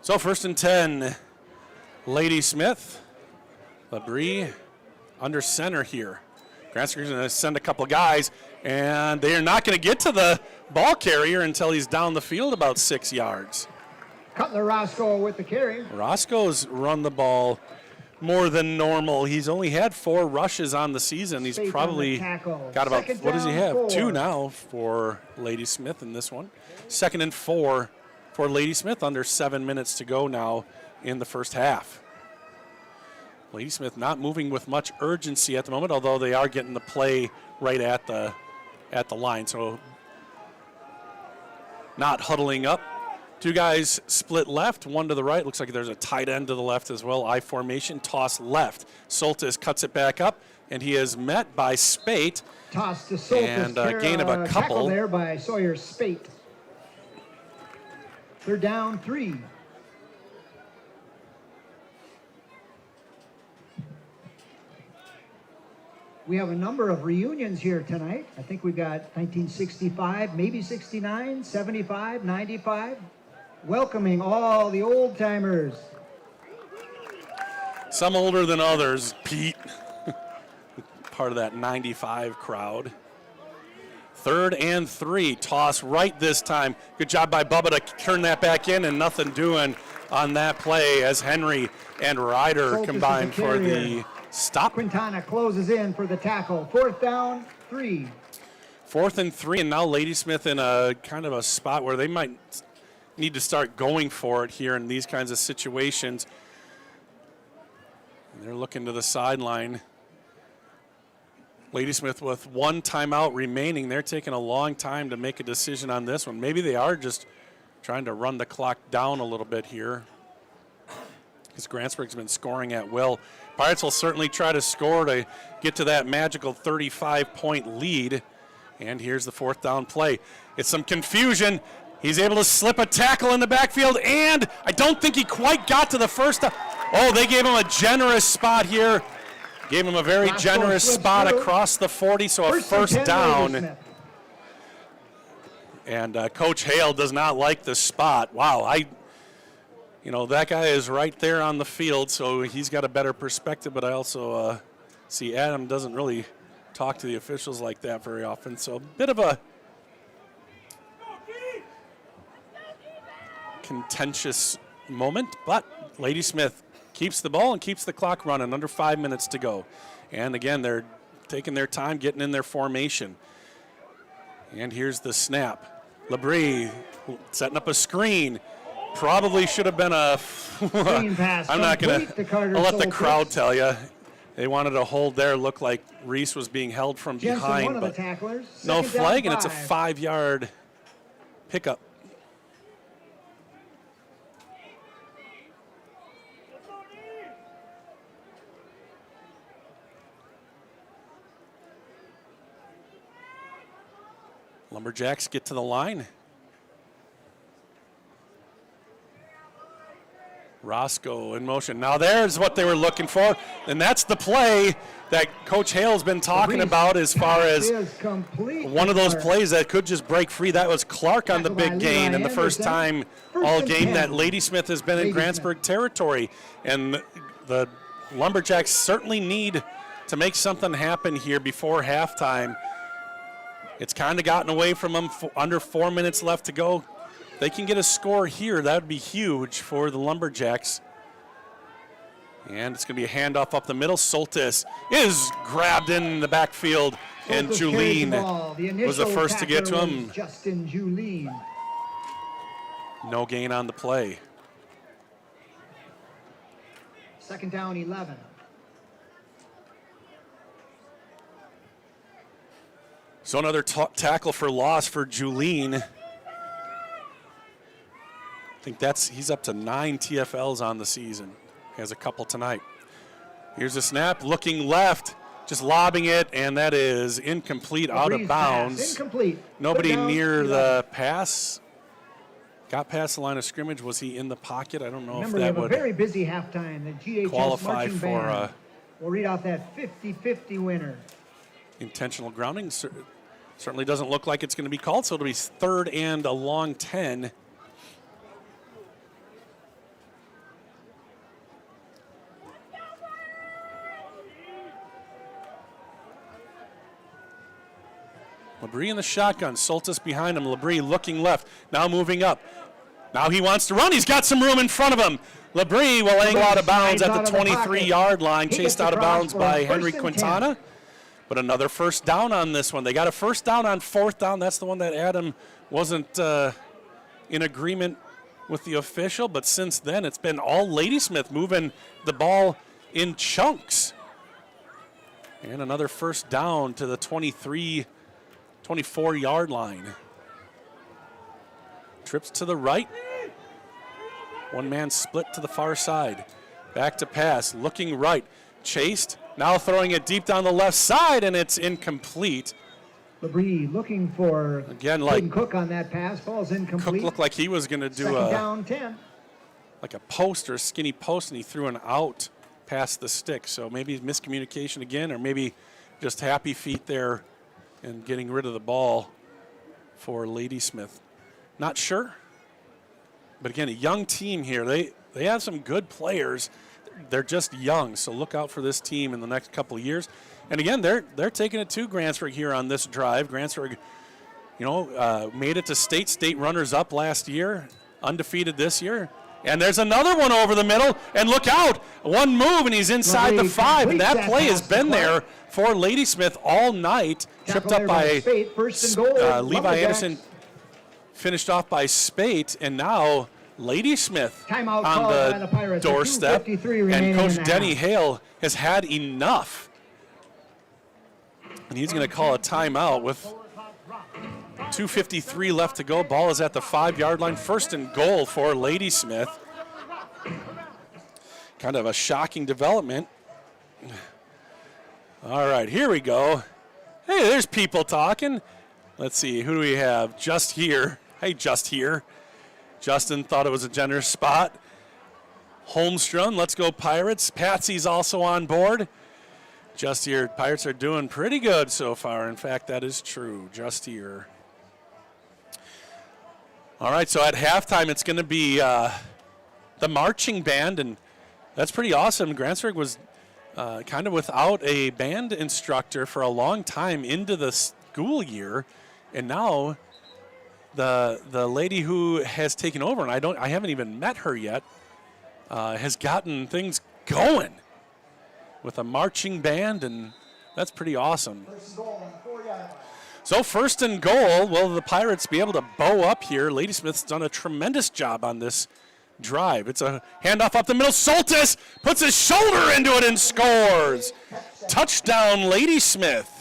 So 1st and 10, Ladysmith. Labrie under center here. Grantsburg's going to send a couple guys, and they are not going to get to the ball carrier until he's down the field about 6 yards. Cutler Roscoe with the carry. Roscoe's run the ball more than normal. He's only had 4 rushes on the season. He's Spate probably on the tackle. got about, Second what does he down, have? 4. 2 now for Ladysmith in this one. 2nd and 4 for Ladysmith, under 7 minutes to go now in the first half. Ladysmith not moving with much urgency at the moment, although they are getting the play right at the line. So not huddling up. 2 guys split left, 1 to the right. Looks like there's a tight end to the left as well. I formation, toss left. Soltis cuts it back up, and he is met by Spate. Toss to Soltis. And a gain of a couple. Tackle there by Sawyer Spate. 3rd down, 3. We have a number of reunions here tonight. I think we've got 1965, maybe 69, 75, 95. Welcoming all the old timers. Some older than others, Pete. Part of that 95 crowd. 3rd and 3, toss right this time. Good job by Bubba to turn that back in, and nothing doing on that play as Henry and Ryder combined for the stop. Quintana closes in for the tackle. 4th down, 3. 4th and 3, and now Ladysmith in a kind of a spot where they might need to start going for it here in these kinds of situations. And they're looking to the sideline. Ladysmith with 1 timeout remaining. They're taking a long time to make a decision on this one. Maybe they are just trying to run the clock down a little bit here, because Grantsburg's been scoring at will. Pirates will certainly try to score to get to that magical 35-point lead. And here's the 4th down play. It's some confusion. He's able to slip a tackle in the backfield, and I don't think he quite got to the first. Oh, they gave him a generous spot here. Gave him a very generous spot across the 40, so a first down. And Coach Hale does not like the spot. Wow, that guy is right there on the field, so he's got a better perspective, but I also see Adam doesn't really talk to the officials like that very often, so a bit of a contentious moment, but Ladysmith keeps the ball and keeps the clock running, under 5 minutes to go. And again, they're taking their time, getting in their formation. And here's the snap. Labrie setting up a screen. Probably should have been a Screen pass. I'm not going to, I'll let the crowd tell you. They wanted to hold there. Looked like Reese was being held from Jensen, behind, one of the but tacklers. no Second down, flag, and it's a 5. 5-yard pickup. Lumberjacks get to the line. Roscoe in motion. Now there's what they were looking for, and that's the play that Coach Hale's been talking about as far as one of those plays that could just break free. That was Clark on the big gain, and the first time all game that Ladysmith has been in Grantsburg territory. And the Lumberjacks certainly need to make something happen here before halftime. It's kind of gotten away from them. Under 4 minutes left to go. They can get a score here. That would be huge for the Lumberjacks. And it's going to be a handoff up the middle. Soltis is grabbed in the backfield, and Soltis carries the Julien ball. was the first to get to tackler him. was Justin Julien. No gain on the play. Second down, 11. So another tackle for loss for Julien. I think he's up to 9 TFLs on the season. He has a couple tonight. Here's a snap, looking left, just lobbing it, and that is incomplete, out of bounds. Pass, incomplete. Nobody Down, near 11. the pass. Got past the line of scrimmage. Was he in the pocket? I don't know Remember, if we that have a would very busy halftime. The GHS qualify marching for band will read out that 50-50 winner. intentional grounding. Certainly doesn't look like it's going to be called, so it'll be 3rd and a long 10. Labrie in the shotgun. Soltis behind him. Labrie looking left. Now moving up. Now he wants to run. He's got some room in front of him. Labrie will angle out of bounds at the 23-yard line. Chased out of bounds by Henry Quintana. But another first down on this one. They got a first down on 4th down. That's the one that Adam wasn't in agreement with the official. But since then, it's been all Ladysmith moving the ball in chunks. And another first down to the 24-yard line. Trips to the right. One man split to the far side. Back to pass, looking right. Chased, now throwing it deep down the left side, and it's incomplete. Labrie looking for Again, like Cook on that pass. Ball's incomplete. Cook looked like he was going to do Second down, 10. like a post or a skinny post, and he threw an out past the stick. So maybe miscommunication again, or maybe just happy feet there and getting rid of the ball for Ladysmith. Not sure. But again, a young team here. They have some good players. They're just young, so look out for this team in the next couple of years. And again, they're taking it to Grantsburg here on this drive. Grantsburg, made it to state. State runners-up last year, undefeated this year. And there's another one over the middle, and look out. One move, and he's inside the 5, and that play has been there for Ladysmith all night. Tripped up by Levi Anderson, finished off by Spate, and now Ladysmith Timeout on called by the the Pirates. doorstep. 2:53 And remaining in Coach the Denny half. Hale has had enough. And he's going to call a timeout with 2:53 left to go. Ball is at the 5-yard line. 1st and goal for Ladysmith. Kind of a shocking development. All right, here we go. Hey, there's people talking. Let's see, who do we have? Just here. Hey, just here. Justin thought it was a generous spot. Holmstrom, let's go Pirates. Patsy's also on board. Just here, Pirates are doing pretty good so far. In fact, that is true. Just here. All right, so at halftime, it's going to be the marching band, and that's pretty awesome. Grantsburg was kind of without a band instructor for a long time into the school year, and now the lady who has taken over, and I haven't even met her yet, has gotten things going with a marching band, and that's pretty awesome. So 1st and goal, will the Pirates be able to bow up here? Ladysmith's done a tremendous job on this drive. It's a handoff up the middle. Soltis puts his shoulder into it and scores. Touchdown, Ladysmith.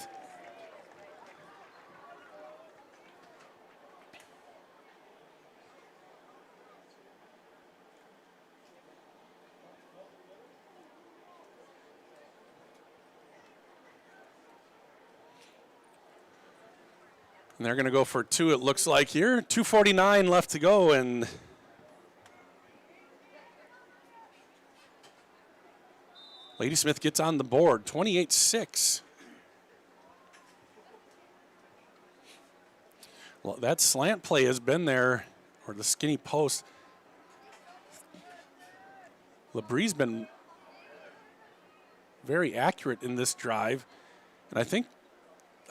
And they're going to go for 2, it looks like here. 2:49 left to go, and Ladysmith gets on the board, 28-6. Well, that slant play has been there, or the skinny post. Labrie's been very accurate in this drive, and I think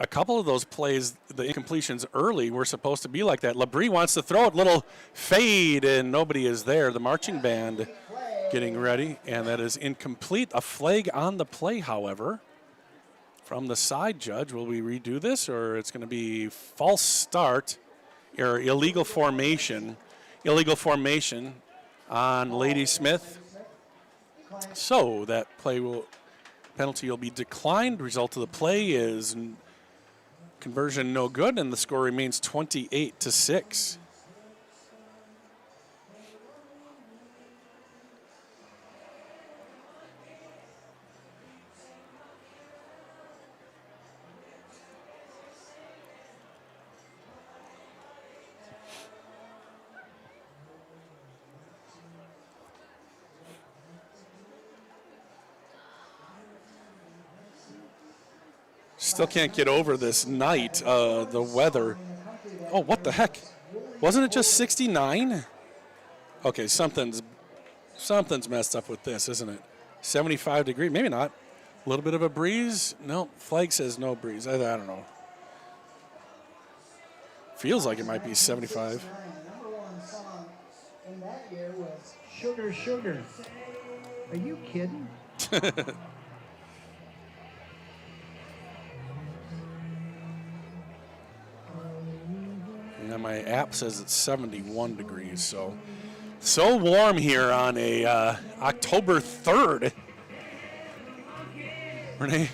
a couple of those plays, the incompletions early, were supposed to be like that. Labrie wants to throw it, little fade, and nobody is there. The marching band getting ready, and that is incomplete. A flag on the play, however, from the side judge. Will we redo this, or it's going to be false start or illegal formation? Illegal formation on Ladysmith. So that penalty will be declined. Result of the play is conversion no good, and the score remains 28-6. Still can't get over this night, the weather. Oh, what the heck? Wasn't it just 69? Okay, something's messed up with this, isn't it? 75 degree, maybe not. A little bit of a breeze? No, flag says no breeze. I don't know. Feels like it might be 75. Number one song in that year was Sugar, Sugar. Are you kidding? Yeah, my app says it's 71 degrees, so warm here on a October 3rd. Renee,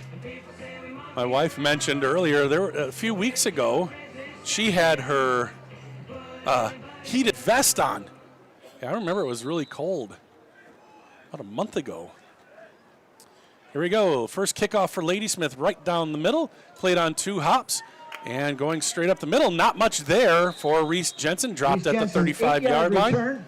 my wife mentioned earlier, a few weeks ago, she had her heated vest on. Yeah, I remember it was really cold about a month ago. Here we go. First kickoff for Ladysmith right down the middle. Played on 2 hops. And going straight up the middle, not much there for Reese Jensen. Dropped at the 35-yard line.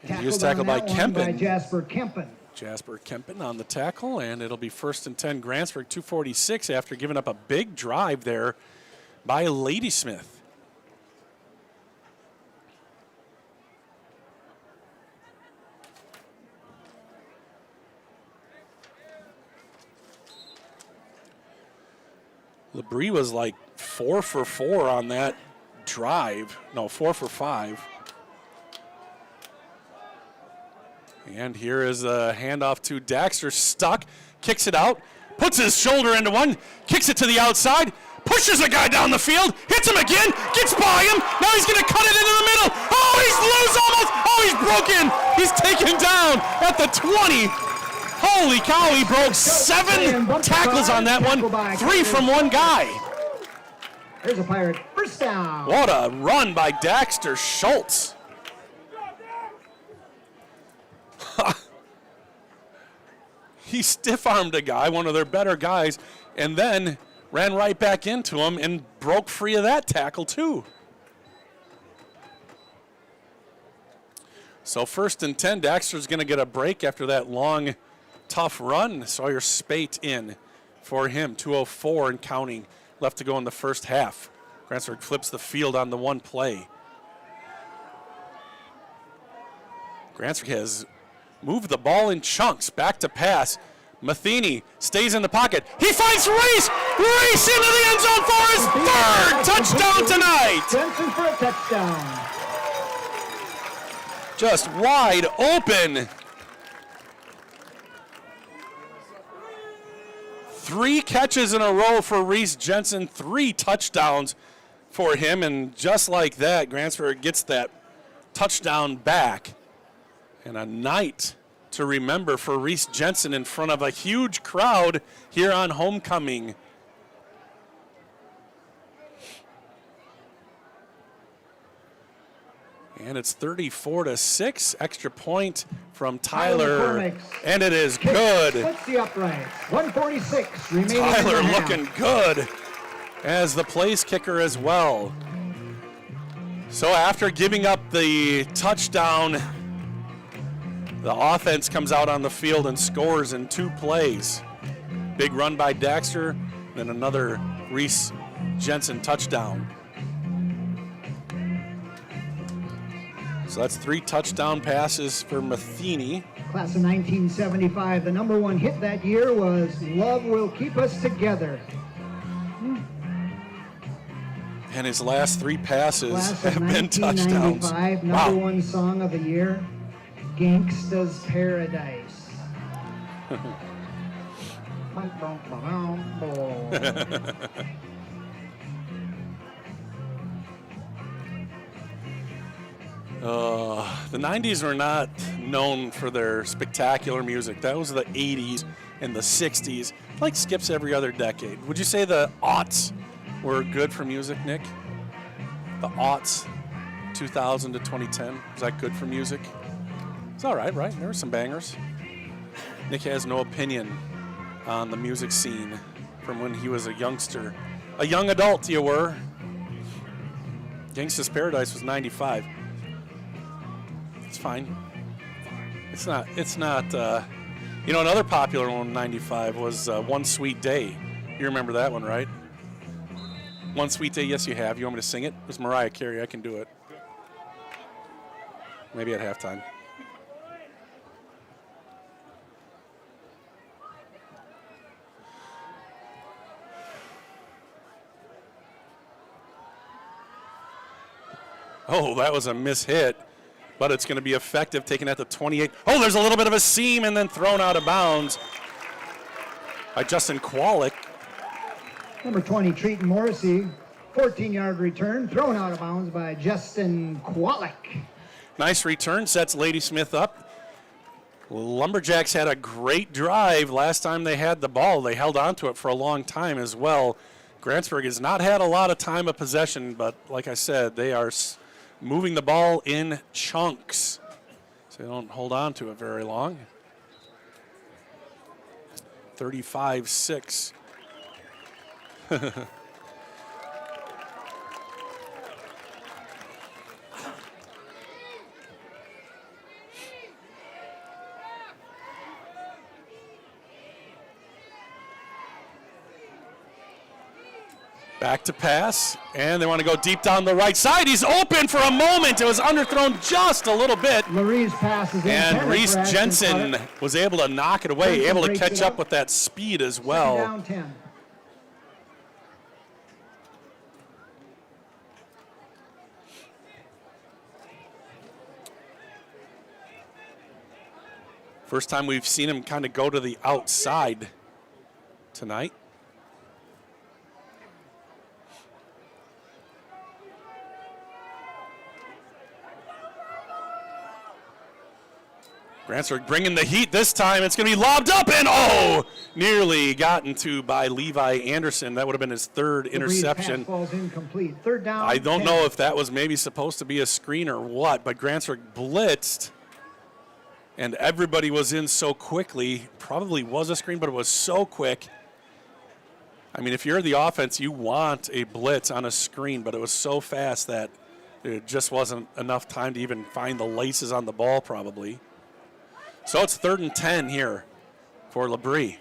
He was tackled by Kempen. Jasper Kempen. Jasper Kempen on the tackle, and it'll be 1st and 10 Grantsburg, 2:46 after giving up a big drive there by Ladysmith. Labrie was like 4 for 4 on that drive. No, 4 for 5. And here is a handoff to Daxter. Stuck, kicks it out, puts his shoulder into one, kicks it to the outside, pushes a guy down the field, hits him again, gets by him. Now he's going to cut it into the middle. Oh, he's loose almost. Oh, he's broken. He's taken down at the 20. Holy cow, he broke 7 tackles on that one, 3 from one guy. There's a Pirate first down. What a run by Daxter Schultz. He stiff-armed a guy, one of their better guys, and then ran right back into him and broke free of that tackle too. So 1st and 10, Daxter's going to get a break after that long, tough run. Sawyer Spate in for him, 2:04 and counting left to go in the first half. Grantsburg flips the field on the one play. Grantsburg has moved the ball in chunks, back to pass. Matheny stays in the pocket. He finds Reese! Reese into the end zone for his 3rd touchdown tonight! Jensen for a touchdown. Just wide open. 3 catches in a row for Reese Jensen, 3 touchdowns for him, and just like that, Grantsburg gets that touchdown back. And a night to remember for Reese Jensen in front of a huge crowd here on homecoming. And it's 34-6, extra point from Tyler, and it is good. Splits the uprights. 1:46 remaining. Tyler looking good as the place kicker as well. So after giving up the touchdown, the offense comes out on the field and scores in 2 plays. Big run by Daxter, then another Reese Jensen touchdown. So that's 3 touchdown passes for Matheny. Class of 1975, the number 1 hit that year was Love Will Keep Us Together. And his last 3 passes Class have of been touchdowns. 1995, number 1 song of the year. Gangsta's Paradise. The 90s were not known for their spectacular music. That was the 80s and the 60s. Like skips every other decade. Would you say the aughts were good for music, Nick? The aughts, 2000 to 2010, was that good for music? It's all right, right? There were some bangers. Nick has no opinion on the music scene from when he was a youngster. A young adult, you were. Gangsta's Paradise was 95. It's fine. It's not, you know, another popular one in 95 was One Sweet Day. You remember that one, right? One Sweet Day, yes you have. You want me to sing it? It was Mariah Carey, I can do it. Maybe at halftime. Oh, that was a mishit, but it's going to be effective, taken at the 28. Oh, there's a little bit of a seam and then thrown out of bounds by Justin Kwolek. Number 20, Treaton Morrissey, 14-yard return, thrown out of bounds by Justin Kwolek. Nice return, sets Ladysmith up. Lumberjacks had a great drive last time they had the ball. They held on to it for a long time as well. Grantsburg has not had a lot of time of possession, but like I said, they are moving the ball in chunks, so they don't hold on to it very long. 35-6. Back to pass, and they want to go deep down the right side. He's open for a moment. It was underthrown just a little bit. Marie's pass is and Reese Jensen was able to knock it away, Jensen able to catch up with that speed as well. Down 10. First time we've seen him kind of go to the outside tonight. Grantsburg bringing the heat this time. It's going to be lobbed up and nearly gotten to by Levi Anderson. That would have been his third interception. Pass falls incomplete. Third down. I don't 10. know if that was maybe supposed to be a screen or what, but Grantsburg blitzed and everybody was in so quickly. Probably was a screen, but it was so quick. I mean, if you're the offense, you want a blitz on a screen, but it was so fast that it just wasn't enough time to even find the laces on the ball probably. So it's 3rd and 10 here for Labrie.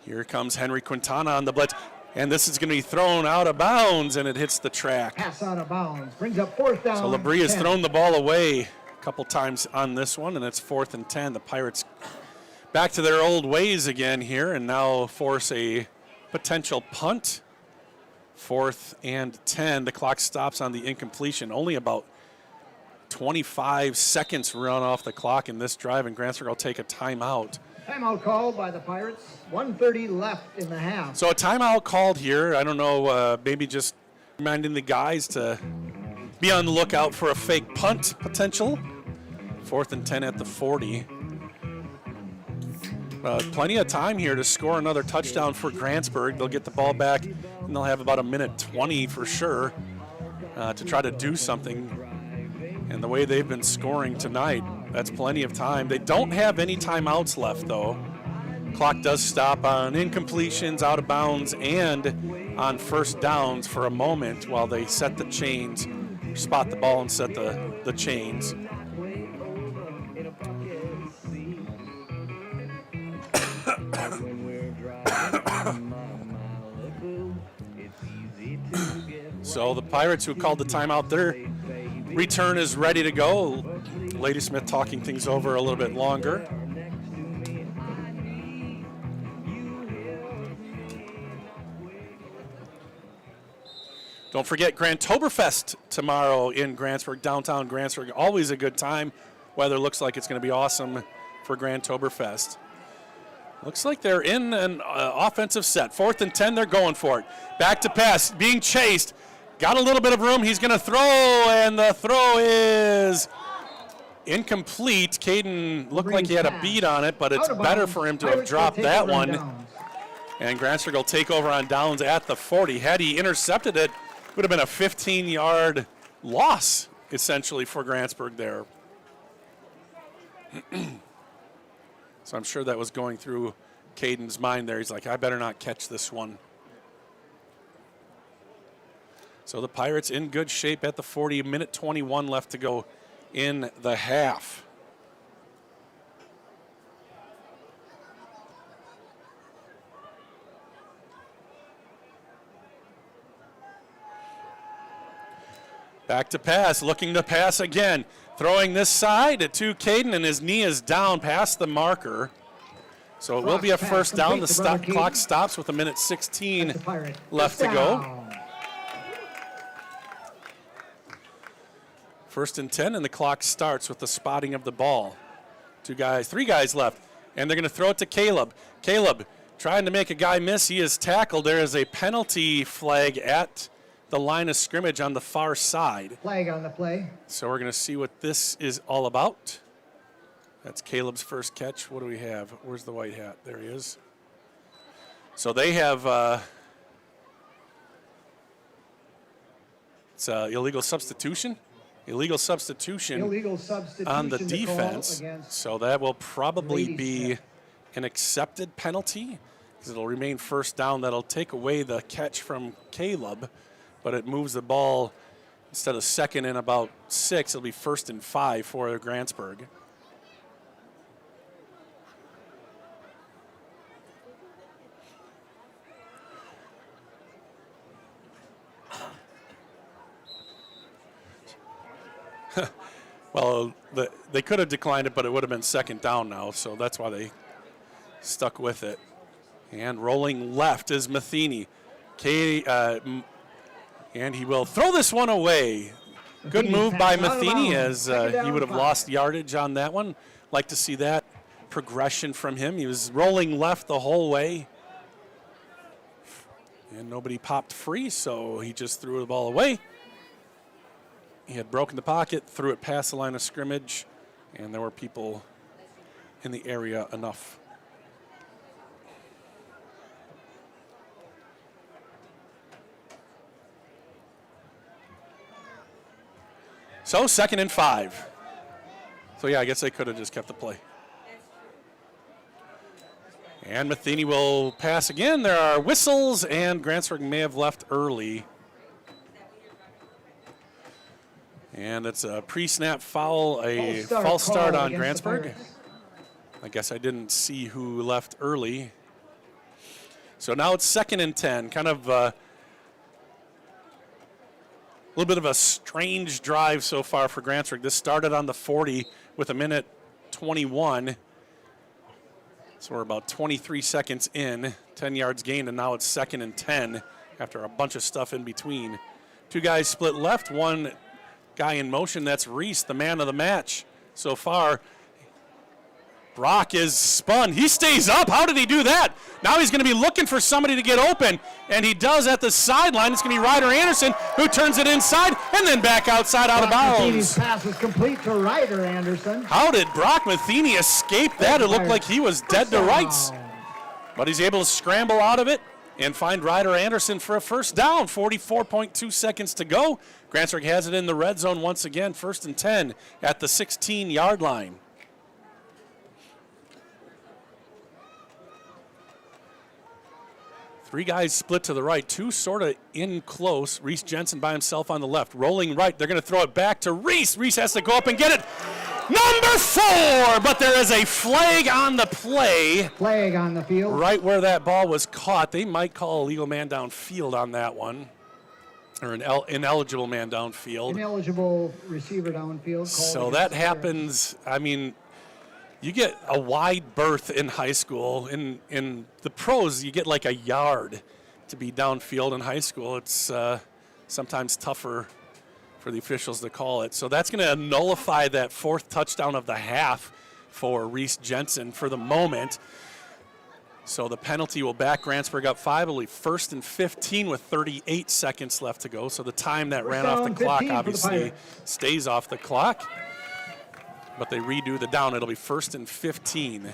Here comes Henry Quintana on the blitz. And this is going to be thrown out of bounds, and it hits the track. Pass out of bounds. Brings up 4th down. So Labrie has thrown the ball away a couple times on this one, and it's 4th and 10. The Pirates back to their old ways again here and now force a potential punt. 4th and 10. The clock stops on the incompletion. Only about 25 seconds run off the clock in this drive, and Grantsburg will take a timeout. Timeout called by the Pirates. 1:30 left in the half. So a timeout called here. I don't know, maybe just reminding the guys to be on the lookout for a fake punt potential. 4th and 10 at the 40. Plenty of time here to score another touchdown for Grantsburg. They'll get the ball back, and they'll have about a minute 20 for sure to try to do something. And the way they've been scoring tonight, that's plenty of time. They don't have any timeouts left, though. Clock does stop on incompletions, out of bounds, and on first downs for a moment while they set the chains, spot the ball and set the chains. So the Pirates, who called the timeout, their return is ready to go. Ladysmith talking things over a little bit longer. Don't forget Granttoberfest tomorrow in Grantsburg, downtown Grantsburg. Always a good time. Weather looks like it's going to be awesome for Granttoberfest. Looks like they're in an offensive set. 4th and 10, they're going for it. Back to pass, being chased. Got a little bit of room. He's going to throw, and the throw is incomplete. Caden looked like he had a beat on it, but it's better for him to have dropped that one. And Grantsburg will take over on downs at the 40. Had he intercepted it, it would have been a 15-yard loss, essentially, for Grantsburg there. So I'm sure that was going through Caden's mind there. He's like, I better not catch this one. So the Pirates in good shape at the 40, minute 21 left to go in the half. Back to pass, looking to pass again. Throwing this side to Caden, and his knee is down past the marker. So it will be a first down. The clock stops with a minute 16 left to go. 1st and 10, and the clock starts with the spotting of the ball. 3 guys left, and they're going to throw it to Caleb. Caleb trying to make a guy miss. He is tackled. There is a penalty flag at the line of scrimmage on the far side. Flag on the play. So we're going to see what this is all about. That's Caleb's first catch. What do we have? Where's the white hat? There he is. So they have it's illegal substitution. Illegal substitution on the defense. So that will probably be an accepted penalty because it'll remain first down. That'll take away the catch from Caleb, but it moves the ball. Instead of 2nd and about 6, it'll be 1st and 5 for Grantsburg. Well, they could have declined it, but it would have been 2nd down now, so that's why they stuck with it. And rolling left is Matheny. And he will throw this one away. Good move by Matheny, as he would have lost yardage on that one. Like to see that progression from him. He was rolling left the whole way. And nobody popped free, so he just threw the ball away. He had broken the pocket, threw it past the line of scrimmage, and there were people in the area enough. So 2nd and 5. So yeah, I guess they could have just kept the play. And Matheny will pass again. There are whistles, and Grantsburg may have left early. And it's a pre-snap foul, a false start on Grantsburg. I guess I didn't see who left early. So now it's 2nd and 10, kind of a little bit of a strange drive so far for Grantsburg. This started on the 40 with a minute 21. So we're about 23 seconds in, 10 yards gained, and now it's 2nd and 10 after a bunch of stuff in between. 2 guys split left, 1 guy in motion. That's Reese, the man of the match so far. Brock is spun. He stays up. How did he do that? Now he's going to be looking for somebody to get open, and he does at the sideline. It's going to be Ryder Anderson who turns it inside and then back outside out of bounds. Matheny's pass was complete to Ryder Anderson. How did Brock Matheny escape that? It looked like he was dead to rights. But he's able to scramble out of it and find Ryder Anderson for a first down. 44.2 seconds to go. Grantsburg has it in the red zone once again. 1st and 10 at the 16-yard line. Three guys split to the right, 2 sort of in close. Reese Jensen by himself on the left, rolling right. They're going to throw it back to Reese. Reese has to go up and get it. Number 4, but there is a flag on the play. Flag on the field. Right where that ball was caught. They might call a legal man downfield on that one, or an ineligible man downfield. Ineligible receiver downfield. So that happens, I mean, you get a wide berth in high school. In the pros, you get like a yard to be downfield in high school. It's sometimes tougher for the officials to call it. So that's going to nullify that 4th touchdown of the half for Reese Jensen for the moment. So the penalty will back Grantsburg up 5. It'll be 1st and 15 with 38 seconds left to go. So the time that ran off the clock obviously stays off the clock. But they redo the down. It'll be 1st and 15.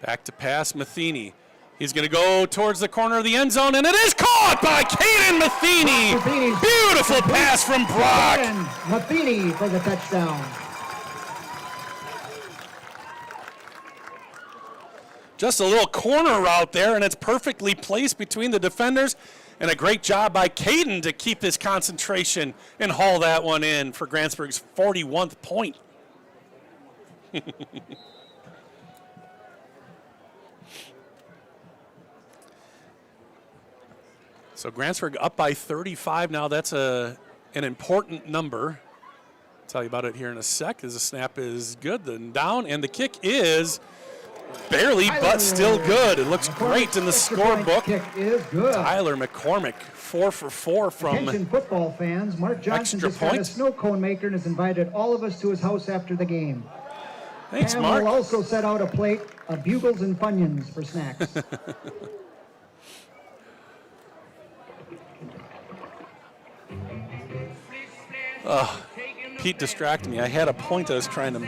Back to pass, Matheny. He's going to go towards the corner of the end zone, and it is caught by Caden Matheny. Beautiful pass from Brock. Matheny for the touchdown. Just a little corner route there, and it's perfectly placed between the defenders. And a great job by Caden to keep his concentration and haul that one in for Grantsburg's 41st point. So Grantsburg up by 35 now. That's an important number. I'll tell you about it here in a sec as the snap is good. Then down, and the kick is barely, but still good. It looks great in the scorebook. Kick is good. Tyler McCormick, 4 for 4 from Attention football fans, Mark Johnson extra just got a point. snow cone maker and has invited all of us to his house after the game. Thanks, and Mark. we'll also set out a plate of Bugles and Funyuns for snacks. Pete distracted me. I had a point I was trying to.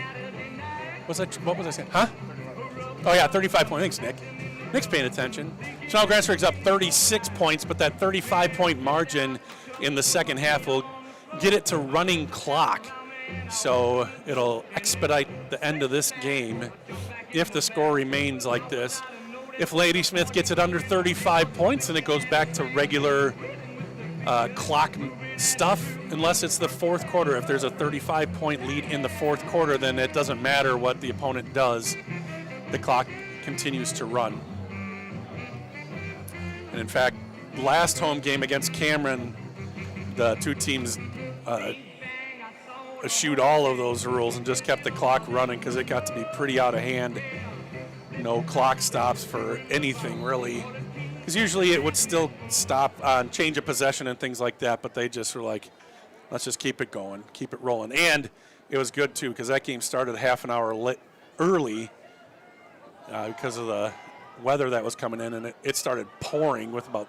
What was I saying? Huh? Oh, yeah, 35 points. Thanks, Nick. Nick's paying attention. So now Grantsburg's up 36 points, but that 35-point margin in the second half will get it to running clock. So it'll expedite the end of this game if the score remains like this. If Ladysmith gets it under 35 points, then it goes back to regular clock stuff, unless it's the fourth quarter. If there's a 35-point lead in the fourth quarter, then it doesn't matter what the opponent does. The clock continues to run. And in fact, last home game against Cameron, the two teams eschewed all of those rules and just kept the clock running because it got to be pretty out of hand. No clock stops for anything, really. Because usually it would still stop on change of possession and things like that, but they just were like, let's just keep it going, keep it rolling. And it was good, too, because that game started half an hour early because of the weather that was coming in, and it started pouring with about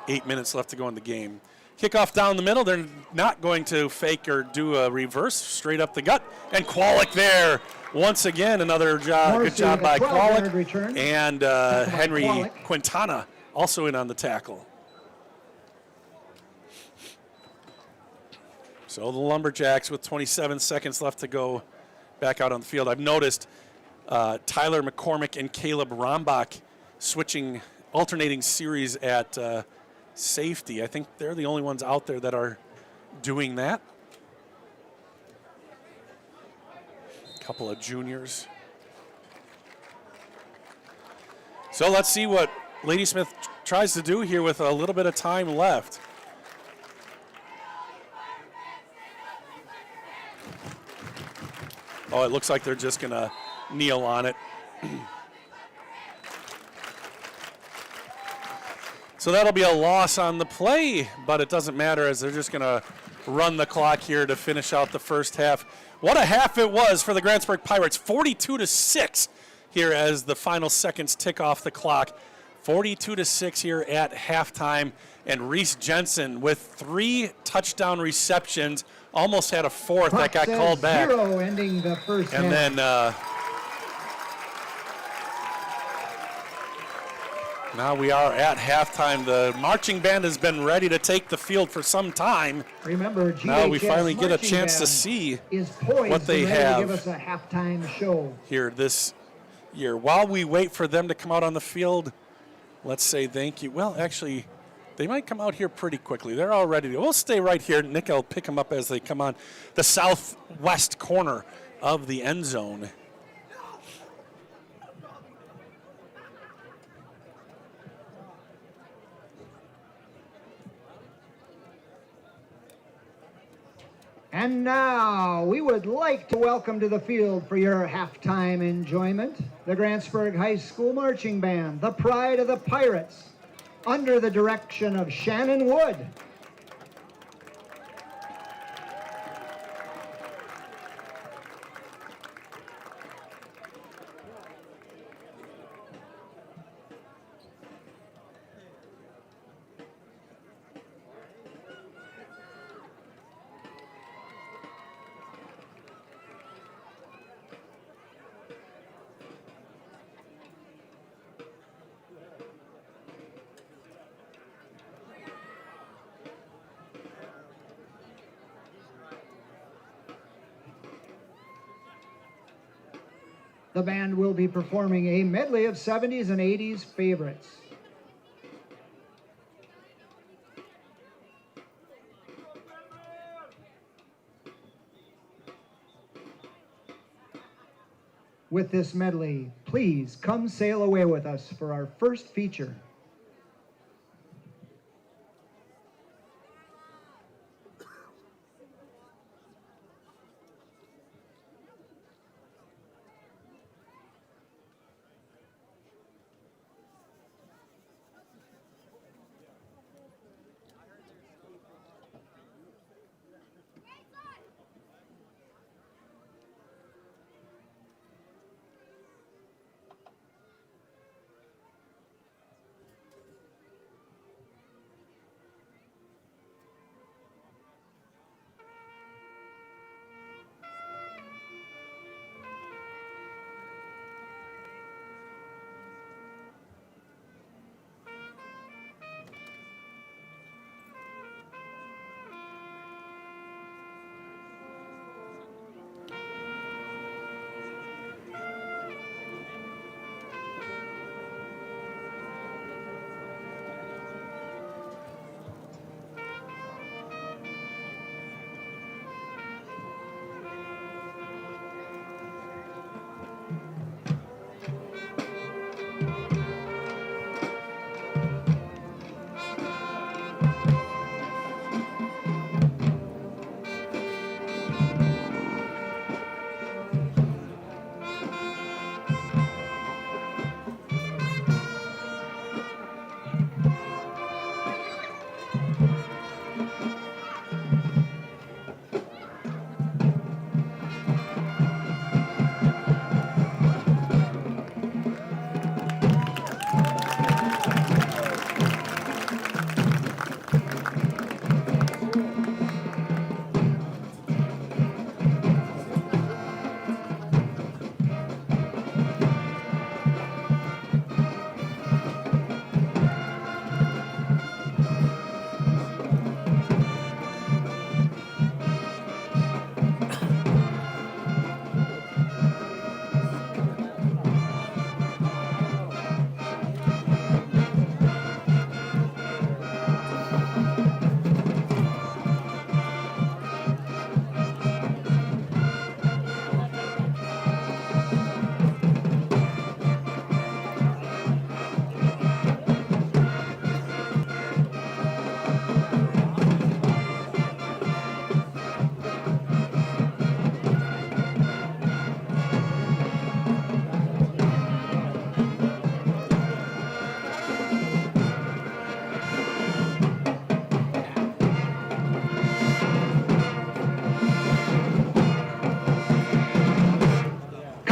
8 minutes left to go in the game. Kickoff down the middle. They're not going to fake or do a reverse, straight up the gut. And Kwolek there. Once again, another good job by Kwolek. And Henry Quintana also in on the tackle. So the Lumberjacks with 27 seconds left to go back out on the field. I've noticed Tyler McCormick and Caleb Rombach switching, alternating series at safety. I think they're the only ones out there that are doing that. A couple of juniors. So let's see what Ladysmith tries to do here with a little bit of time left. Oh, it looks like they're just going to kneel on it. So that'll be a loss on the play, but it doesn't matter as they're just going to run the clock here to finish out the first half. What a half it was for the Grantsburg Pirates. 42-6 here as the final seconds tick off the clock. 42-6 here at halftime. And Reese Jensen with 3 touchdown receptions, almost had a fourth that got called back. 0 ending the first half. And then now we are at halftime. The marching band has been ready to take the field for some time. Remember, now we GHS finally get a marching chance to band see is poised what they and ready have to give us a halftime show here this year. While we wait for them to come out on the field, let's say thank you. Well, actually, they might come out here pretty quickly. They're all ready to go. We'll stay right here. Nick will pick them up as they come on the southwest corner of the end zone. And now we would like to welcome to the field for your halftime enjoyment the Grantsburg High School Marching Band, the pride of the Pirates, under the direction of Shannon Wood. The band will be performing a medley of 70s and 80s favorites. With this medley, please come sail away with us for our first feature.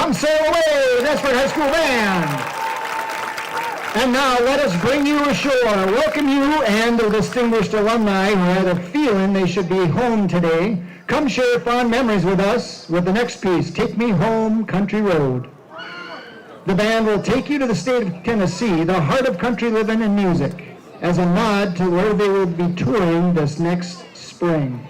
Come sail away, Grantsburg High School Band. And now let us bring you ashore, welcome you and the distinguished alumni who had a feeling they should be home today. Come share fond memories with us with the next piece, Take Me Home, Country Road. The band will take you to the state of Tennessee, the heart of country living and music, as a nod to where they will be touring this next spring.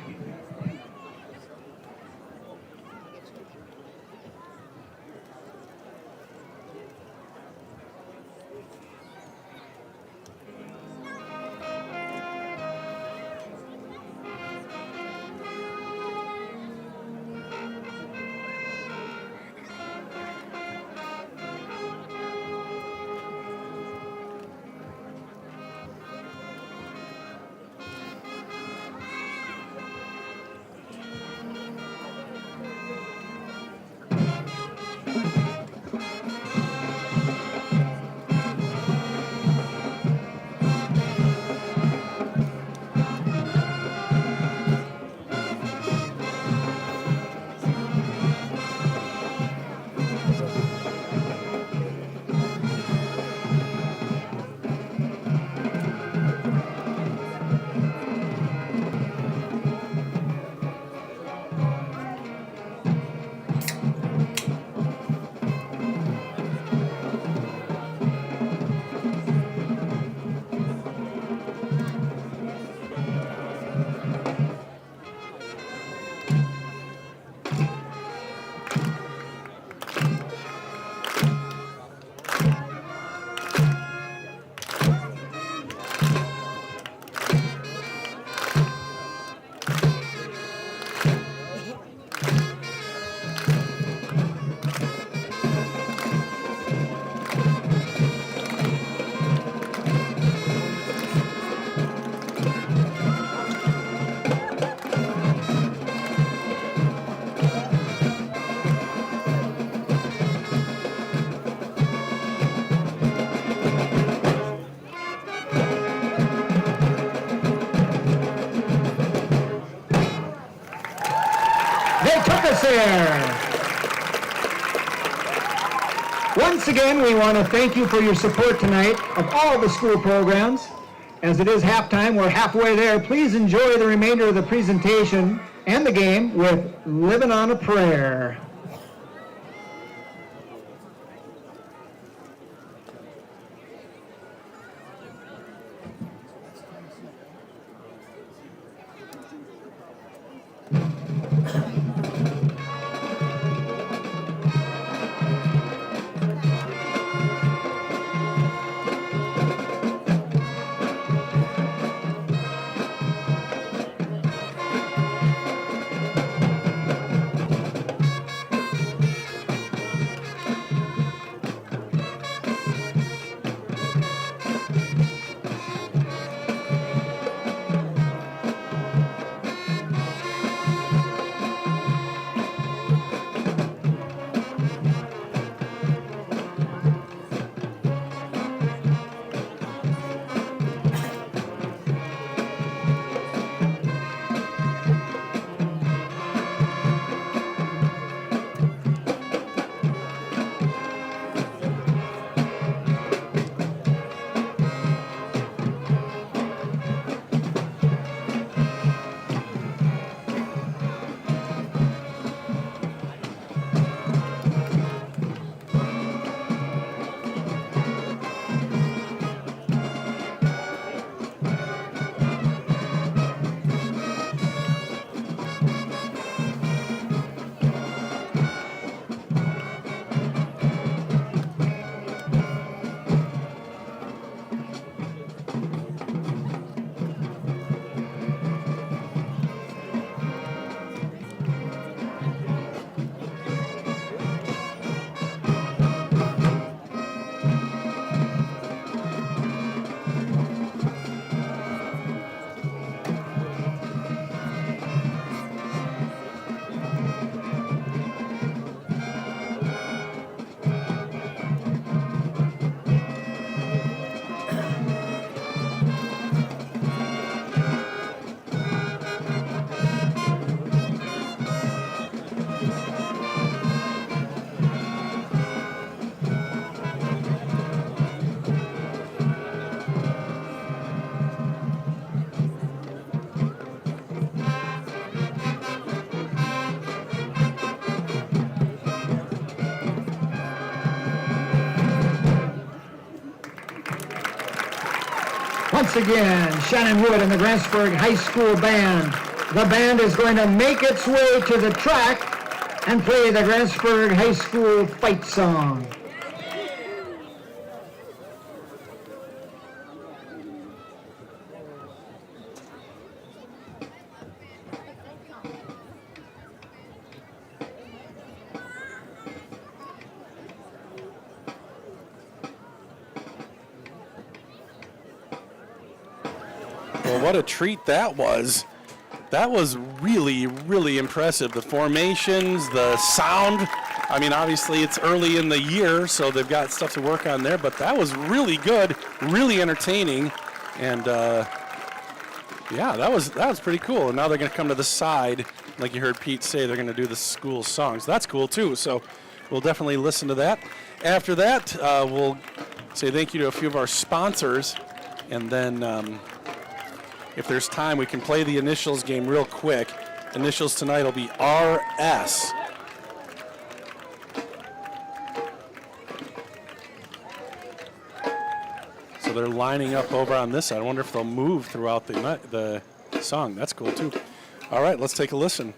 prayer. Once again, we want to thank you for your support tonight of all the school programs. As it is halftime, we're halfway there. Please enjoy the remainder of the presentation and the game with Living on a Prayer. Once again, Shannon Wood and the Grantsburg High School Band. The band is going to make its way to the track and play the Grantsburg High School fight song. Well, what a treat that was. That was really, really impressive. The formations, the sound. I mean, obviously it's early in the year, so they've got stuff to work on there, but that was really good, really entertaining. And yeah, that was pretty cool. And now they're going to come to the side, like you heard Pete say, they're going to do the school songs. That's cool too, so we'll definitely listen to that. After that, we'll say thank you to a few of our sponsors, and then if there's time, we can play the initials game real quick. Initials tonight will be RS. So they're lining up over on this side. I wonder if they'll move throughout the song. That's cool too. All right, let's take a listen.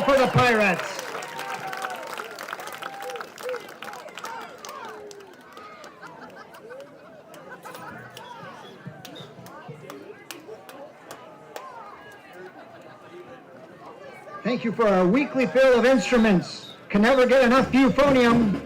for the Pirates. Thank you for our weekly fill of instruments. Can never get enough euphonium.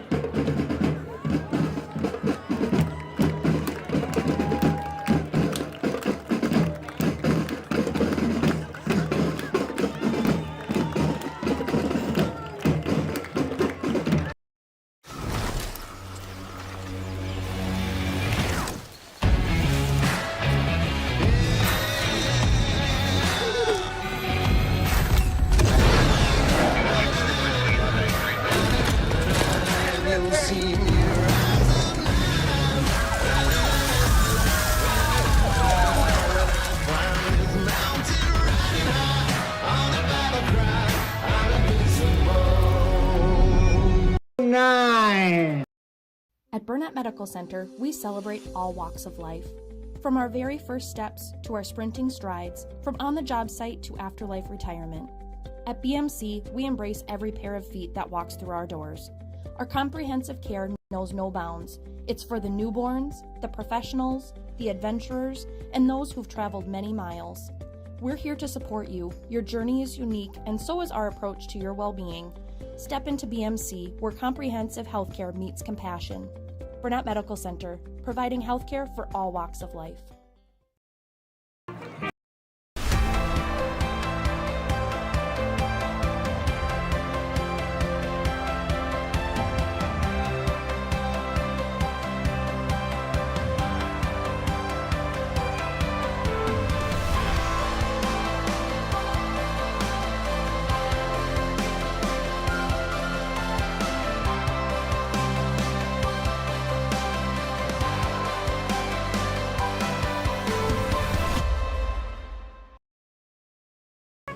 At Burnett Medical Center, we celebrate all walks of life. From our very first steps to our sprinting strides, from on-the-job site to afterlife retirement. At BMC, we embrace every pair of feet that walks through our doors. Our comprehensive care knows no bounds. It's for the newborns, the professionals, the adventurers, and those who've traveled many miles. We're here to support you. Your journey is unique, and so is our approach to your well-being. Step into BMC, where comprehensive healthcare meets compassion. Burnett Medical Center, providing healthcare for all walks of life.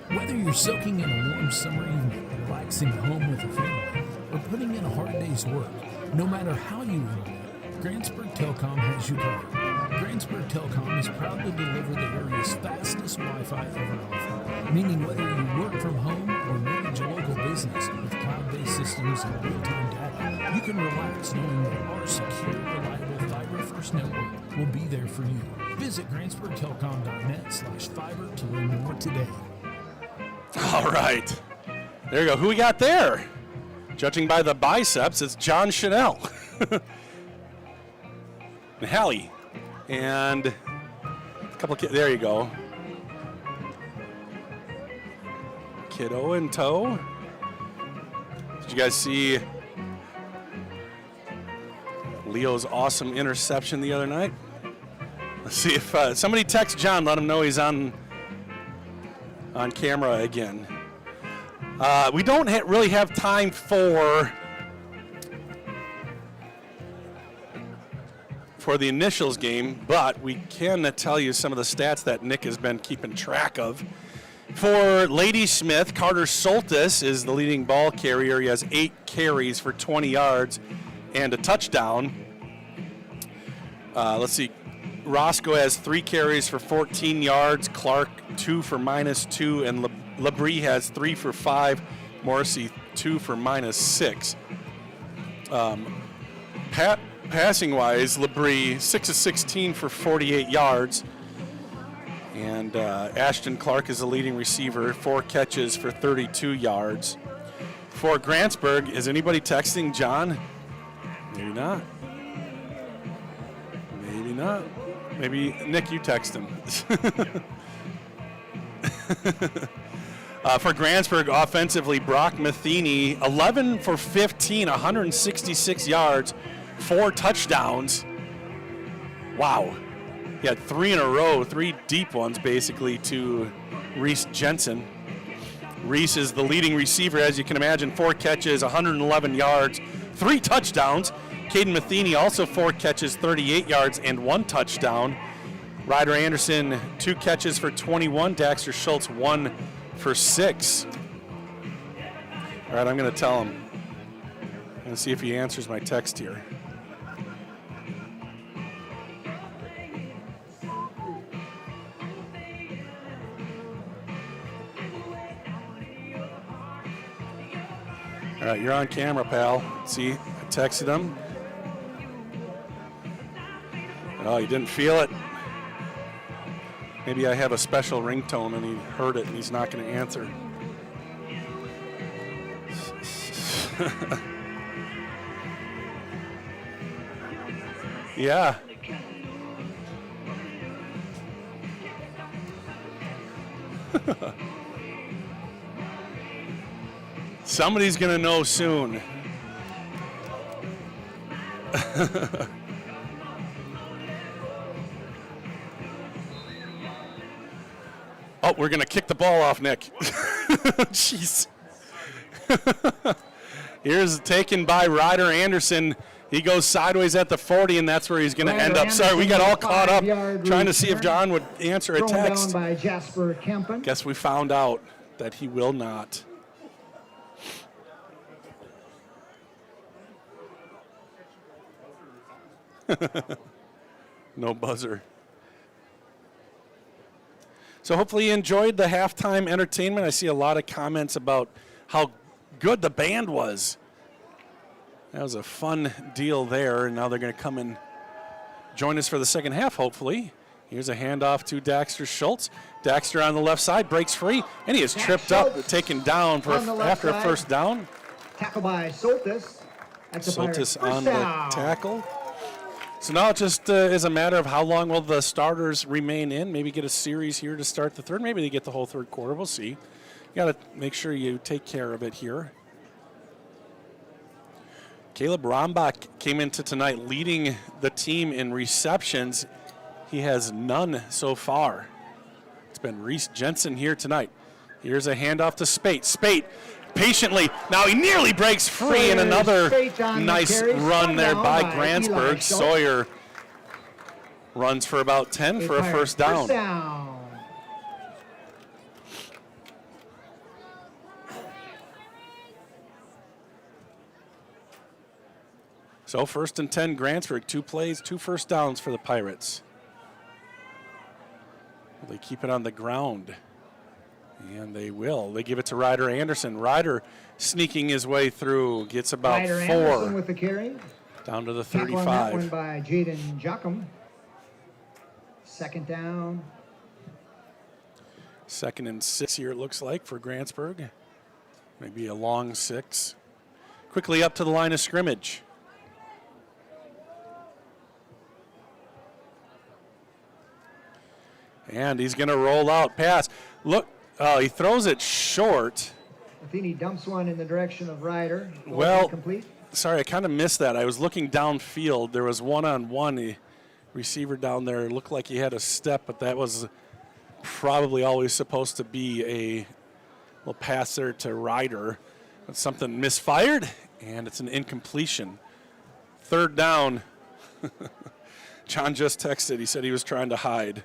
Whether you're soaking in a warm summer evening, relaxing at home with a family, or putting in a hard day's work, no matter how you internet, Grantsburg Telecom has you covered. Grantsburg Telecom is proud to deliver the area's fastest Wi-Fi ever offered, meaning whether you work from home or manage a local business with cloud-based systems and real-time data, you can relax knowing that our secure, reliable fiber-first network will be there for you. Visit GrantsburgTelecom.net/fiber to learn more today. All right. There you go. Who we got there? Judging by the biceps, it's John Chanel. And Hallie. And a couple of kids. There you go. Kiddo in tow. Did you guys see Leo's awesome interception the other night? Let's see if somebody text John, let him know he's on camera again. We don't really have time for the initials game, but we can tell you some of the stats that Nick has been keeping track of. For Ladysmith, Carter Soltis is the leading ball carrier. He has 8 carries for 20 yards and a touchdown. Let's see. Roscoe has 3 carries for 14 yards. Clark 2 for -2, and Labrie has 3 for 5. Morrissey 2 for -6. Passing-wise, Labrie 6 of 16 for 48 yards, and Ashton Clark is the leading receiver, 4 catches for 32 yards. For Grantsburg, is anybody texting John? Maybe not. Maybe not. Maybe, Nick, you text him. For Grantsburg, offensively, Brock Matheny, 11 for 15, 166 yards, 4 touchdowns. Wow. He had 3 in a row, 3 deep ones, basically, to Reese Jensen. Reese is the leading receiver, as you can imagine, 4 catches, 111 yards, 3 touchdowns. Caden Matheny also 4 catches, 38 yards, and 1 touchdown. Ryder Anderson, 2 catches for 21. Daxter Schultz, 1 for 6. All right, I'm going to tell him. I'm going to see if he answers my text here. All right, you're on camera, pal. See, I texted him. Oh, he didn't feel it. Maybe I have a special ringtone and he heard it and he's not going to answer. Yeah. Somebody's going to know soon. Oh, we're going to kick the ball off, Nick. Jeez. Here's taken by Ryder Anderson. He goes sideways at the 40, and that's where he's going to end up. Sorry, we got all caught up trying to see if John would answer a text. Down by Jasper Kempen. Guess we found out that he will not. No buzzer. So hopefully you enjoyed the halftime entertainment. I see a lot of comments about how good the band was. That was a fun deal there, and now they're going to come and join us for the second half, hopefully. Here's a handoff to Daxter Schultz. Daxter on the left side, breaks free, and he is tripped up, taken down for after a first down. Tackle by Soltis. Soltis on the tackle. So now it just is a matter of how long will the starters remain in. Maybe get a series here to start the third. Maybe they get the whole third quarter. We'll see. You got to make sure you take care of it here. Caleb Rombach came into tonight leading the team in receptions. He has none so far. It's been Reese Jensen here tonight. Here's a handoff to Spate. Spate patiently. Now he nearly breaks free, and another nice run there by Grantsburg. Sawyer runs for about 10 for a first down. So 1st and 10 Grantsburg, 2 plays, 2 first downs for the Pirates. They keep it on the ground. And they will. They give it to Ryder Anderson. Ryder sneaking his way through, gets about Ryder 4. Anderson with the carry. Down to the Tackle on that 35. one by Jaden Jockum. 2nd down. 2nd and 6 here, it looks like, for Grantsburg. Maybe a long 6. Quickly up to the line of scrimmage. And he's going to roll out pass. Look, he throws it short. Matheny dumps one in the direction of Ryder. Well, complete. Sorry, I kind of missed that. I was looking downfield. There was one-on-one. The receiver down there looked like he had a step, but that was probably always supposed to be a little pass there to Ryder. But something misfired, and it's an incompletion. 3rd down. John just texted. He said he was trying to hide.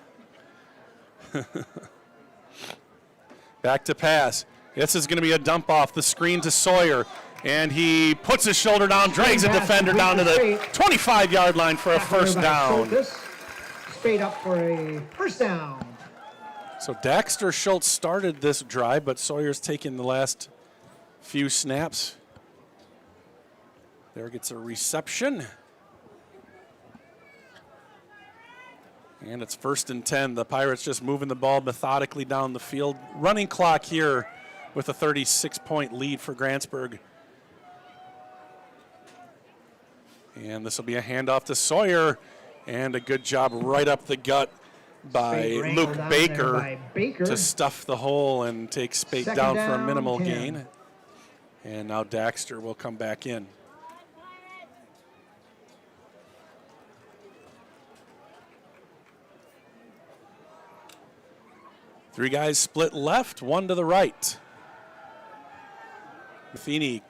Back to pass. This is going to be a dump off the screen to Sawyer. And he puts his shoulder down, drags a defender down to the 25-yard line for a first down. Spade up for a first down. So Daxter Schultz started this drive, but Sawyer's taken the last few snaps. There gets a reception. And it's 1st and 10. The Pirates just moving the ball methodically down the field. Running clock here with a 36-point lead for Grantsburg. And this will be a handoff to Sawyer. And a good job right up the gut by Luke Baker to stuff the hole and take Spate down for a minimal gain. And now Daxter will come back in. Three guys split left, one to the right. Matheny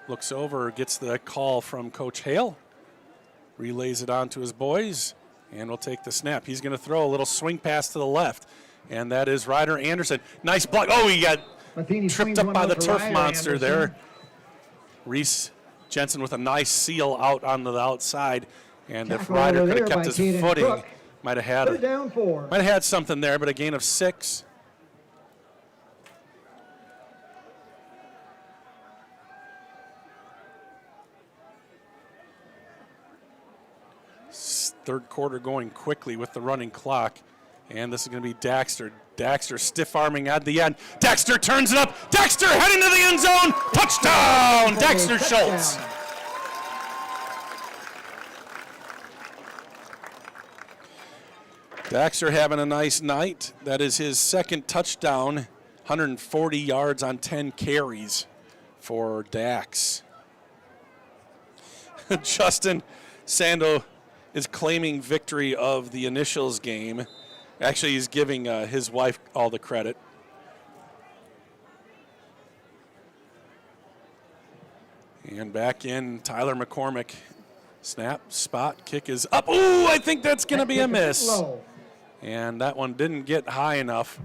looks over, gets the call from Coach Hale, relays it on to his boys, and will take the snap. He's going to throw a little swing pass to the left, and that is Ryder Anderson. Nice block. Oh, he got tripped up by the turf monster there. Reese Jensen with a nice seal out on the outside, and if Ryder could have kept his footing, might have had something there, but a gain of 6. Third quarter going quickly with the running clock. And this is going to be Daxter. Daxter stiff-arming at the end. Daxter turns it up. Daxter heading to the end zone. Touchdown, Daxter Schultz. Daxter having a nice night. That is his second touchdown. 140 yards on 10 carries for Dax. Justin Sando is claiming victory of the initials game. Actually, he's giving his wife all the credit. And back in, Tyler McCormick. Snap, spot, kick is up. Ooh, I think that's going to be a miss. And that one didn't get high enough.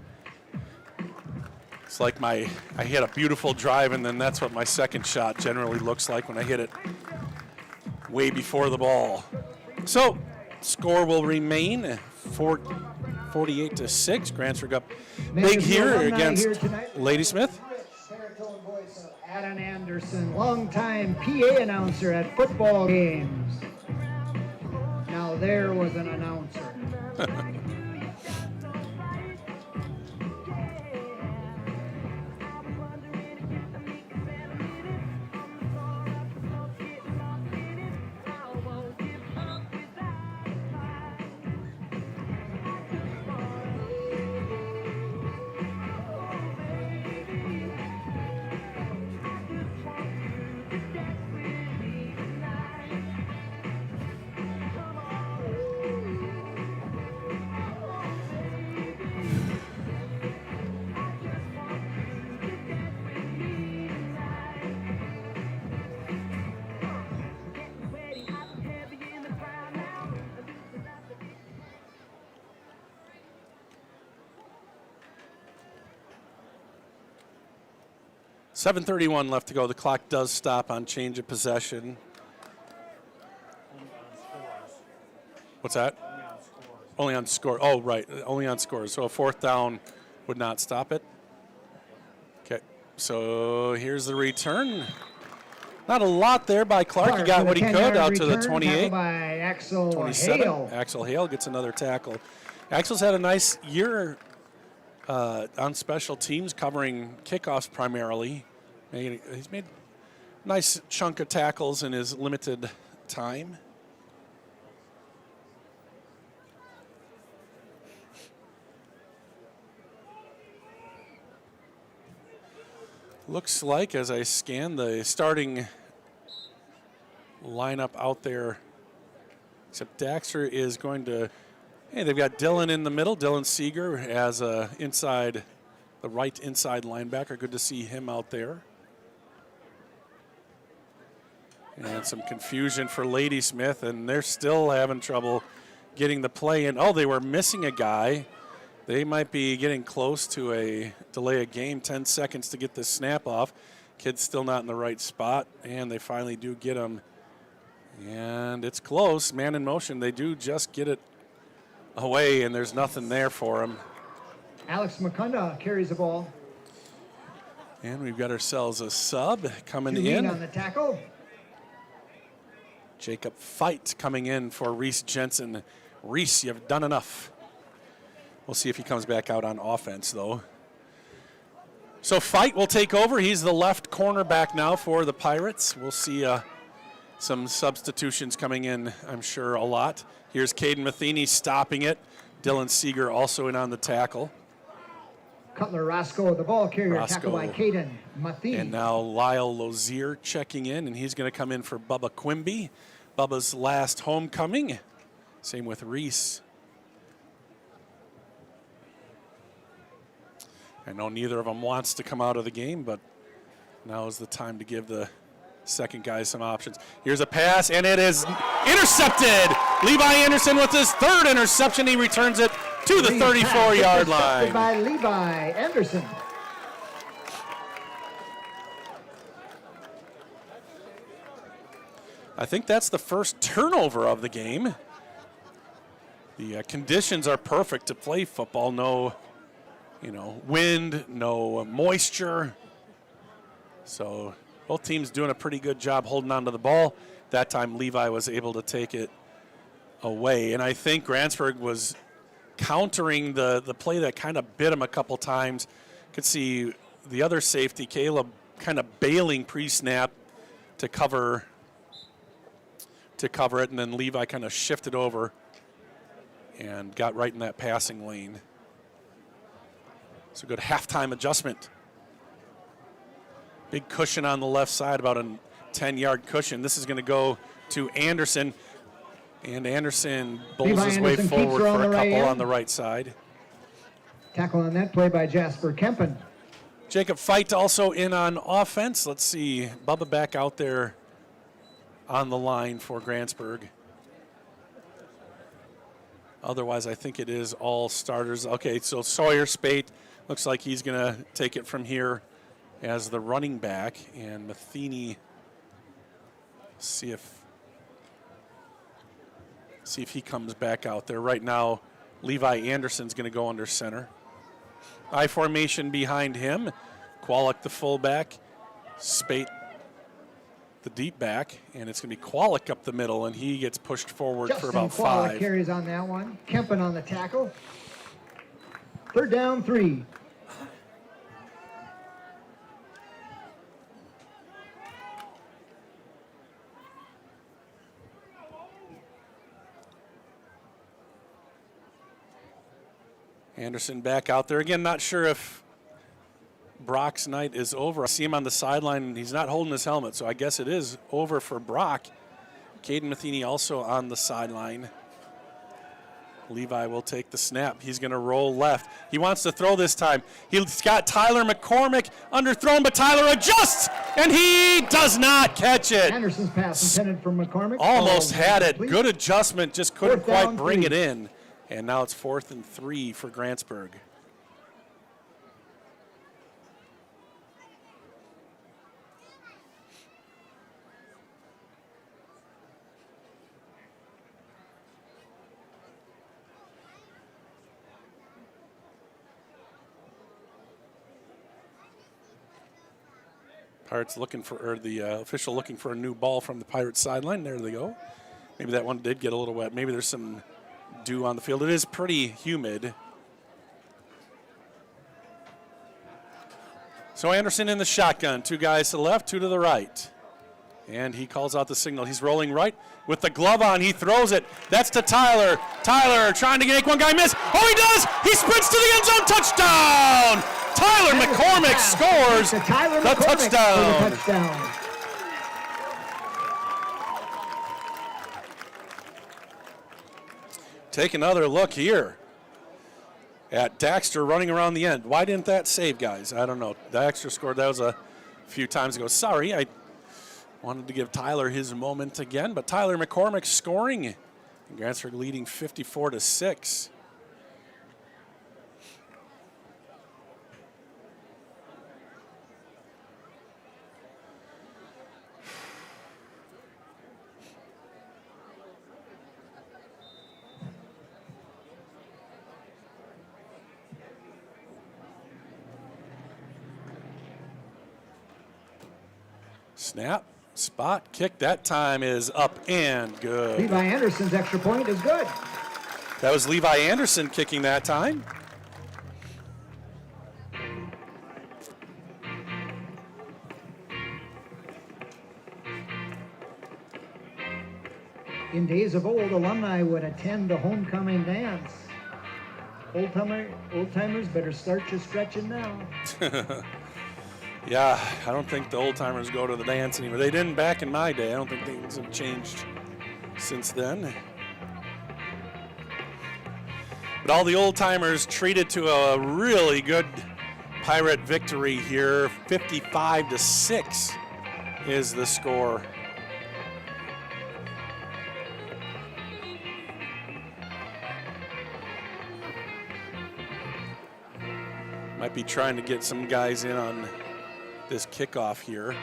It's like I hit a beautiful drive, and then that's what my second shot generally looks like when I hit it way before the ball. So, score will remain 48-6. Grantsburg up big here against Ladysmith. Adam Anderson, longtime PA announcer at football games. Now there was an announcer. .7:31 left to go. The clock does stop on change of possession. What's that? Only on score. Oh, right. Only on scores. So a fourth down would not stop it. Okay. So here's the return. Not a lot there by Clark. He got what he could out to the 28. By Axel 27. Hale. Axel Hale gets another tackle. Axel's had a nice year on special teams, covering kickoffs primarily. He's made a nice chunk of tackles in his limited time. Looks like, as I scan the starting lineup out there, except Daxter is going to, hey, they've got Dylan in the middle, Dylan Seeger as the right inside linebacker. Good to see him out there. And some confusion for Ladysmith, and they're still having trouble getting the play in. Oh, they were missing a guy. They might be getting close to a delay of game, 10 seconds to get this snap off. Kid's still not in the right spot, and they finally do get him. And it's close, man in motion. They do just get it away, and there's nothing there for him. Alex McCunda carries the ball. And we've got ourselves a sub coming Two in. on the tackle. Jacob Fight coming in for Reese Jensen. Reese, you've done enough. We'll see if he comes back out on offense, though. So Fight will take over. He's the left cornerback now for the Pirates. We'll see some substitutions coming in, I'm sure, a lot. Here's Caden Matheny stopping it. Dylan Seeger also in on the tackle. Cutler Roscoe, the ball carrier, tackled by Caden Matheny. And now Lyle Lozier checking in, and he's going to come in for Bubba Quimby. Bubba's last homecoming. Same with Reese. I know neither of them wants to come out of the game, but now is the time to give the second guy some options. Here's a pass, and it is intercepted. Levi Anderson with his third interception. He returns it to the 34-yard line. By Levi Anderson. I think that's the first turnover of the game. The conditions are perfect to play football. No, wind, no moisture. So both teams doing a pretty good job holding on to the ball. That time Levi was able to take it away. And I think Grantsburg was countering the play that kind of bit him a couple times. Could see the other safety, Caleb, kind of bailing pre-snap to cover it, and then Levi kind of shifted over and got right in that passing lane. So good halftime adjustment. Big cushion on the left side, about a 10-yard cushion. This is going to go to Anderson, and Anderson bowls his way forward for a couple on the right side. Tackle on that play by Jasper Kempen. Jacob Feit also in on offense. Let's see, Bubba back out there on the line for Grantsburg. Otherwise, I think it is all starters. Okay, so Sawyer Spate looks like he's going to take it from here as the running back, and Matheny, see if he comes back out there. Right now, Levi Anderson's going to go under center. I formation behind him. Kwolek the fullback, Spate the deep back, and it's going to be Kwolek up the middle, and he gets pushed forward Justin for about Kwolek 5. Carries on that one. Kempen on the tackle. 3rd down, 3. Anderson back out there. Again, not sure if Brock's night is over. I see him on the sideline, and he's not holding his helmet, so I guess it is over for Brock. Caden Matheny also on the sideline. Levi will take the snap. He's going to roll left. He wants to throw this time. He's got Tyler McCormick underthrown, but Tyler adjusts, and he does not catch it. Anderson's pass intended for McCormick. Almost had it. Complete. Good adjustment, just couldn't 4th down, quite bring 3. it in. And now it's 4th and 3 for Grantsburg. Pirates looking for, or the official looking for a new ball from the Pirates sideline. There they go. Maybe that one did get a little wet. Maybe there's some dew on the field. It is pretty humid. So Anderson in the shotgun. 2 guys to the left, 2 to the right. And he calls out the signal. He's rolling right with the glove on. He throws it. That's to Tyler. Tyler trying to make one guy miss. Oh, he does! He sprints to the end zone. Touchdown! Tyler McCormick scores the touchdown. Take another look here at Daxter running around the end. Why didn't that save, guys? I don't know. Daxter scored. That was a few times ago. Sorry, I wanted to give Tyler his moment again, but Tyler McCormick scoring. And Grantsburg leading 54-6. Snap, spot, kick. That time is up and good. Levi Anderson's extra point is good. That was Levi Anderson kicking that time. In days of old, alumni would attend the homecoming dance. Old-timers better start your stretching now. Yeah, I don't think the old-timers go to the dance anymore. They didn't back in my day. I don't think things have changed since then. But all the old-timers treated to a really good Pirate victory here. 55-6 is the score. Might be trying to get some guys in on this kickoff here.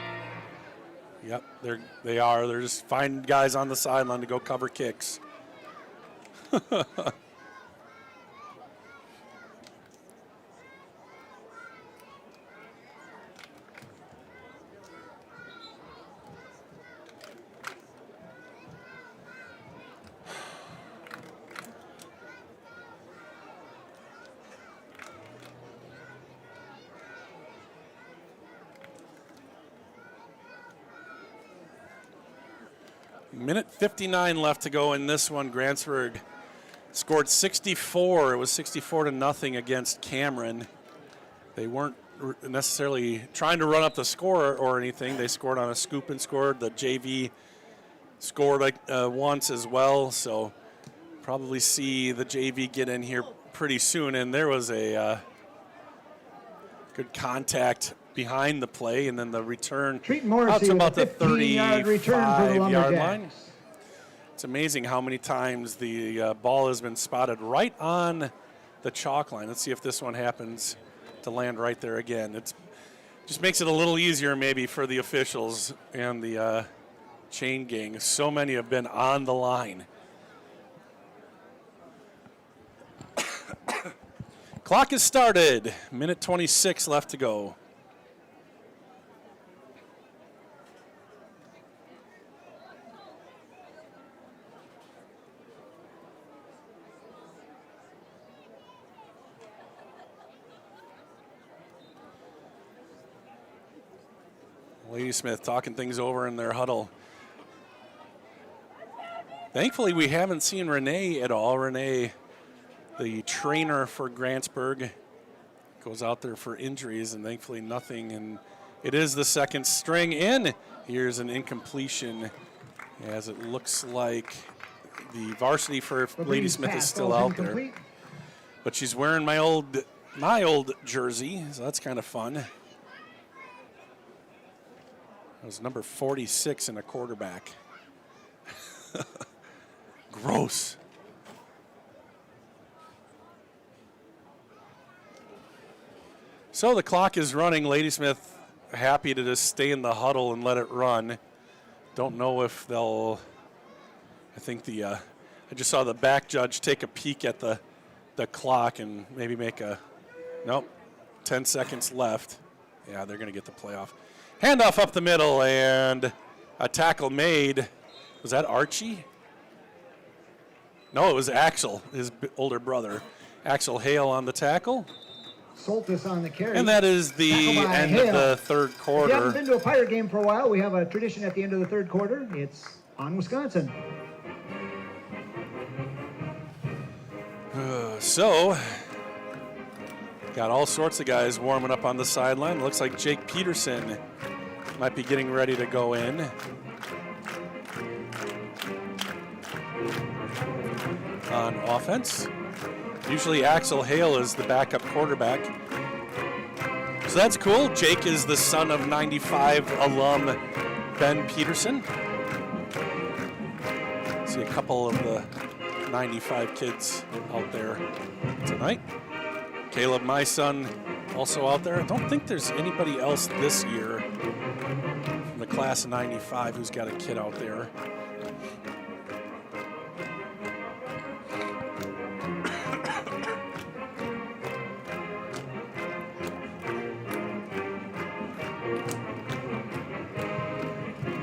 Yep, they are. They're just finding guys on the sideline to go cover kicks. Minute 59 left to go in this one. Grantsburg scored 64. It was 64-0 against Cameron. They weren't necessarily trying to run up the score or anything. They scored on a scoop and scored. The JV scored once as well, so probably see the JV get in here pretty soon. And there was a good contact behind the play, and then the return out to about the 35-yard line. It's amazing how many times the ball has been spotted right on the chalk line. Let's see if this one happens to land right there again. It just makes it a little easier maybe for the officials and the chain gang. So many have been on the line. Clock has started. Minute 26 left to go. Ladysmith talking things over in their huddle. Thankfully, we haven't seen Renee at all. Renee, the trainer for Grantsburg, goes out there for injuries, and thankfully nothing. And it is the second string in. Here's an incompletion, as it looks like the varsity for Ladysmith is still out there. But she's wearing my old jersey, so that's kind of fun. It was number 46 in a quarterback. Gross. So the clock is running. Ladysmith happy to just stay in the huddle and let it run. Don't know if they'll, I think I just saw the back judge take a peek at the clock and maybe make nope, 10 seconds left. Yeah, they're going to get the playoff. Handoff up the middle, and a tackle made. Was that Archie? No, it was Axel, his older brother. Axel Hale on the tackle. Soltis on the carry. And that is the end of the third quarter. If you haven't been to a Pirate game for a while, we have a tradition at the end of the third quarter. It's on Wisconsin. So, got all sorts of guys warming up on the sideline. Looks like Jake Peterson might be getting ready to go in. On offense. Usually Axel Hale is the backup quarterback. So that's cool. Jake is the son of 95 alum Ben Peterson. See a couple of the 95 kids out there tonight. Caleb, my son, also out there. I don't think there's anybody else this year from the class of 95 who's got a kid out there.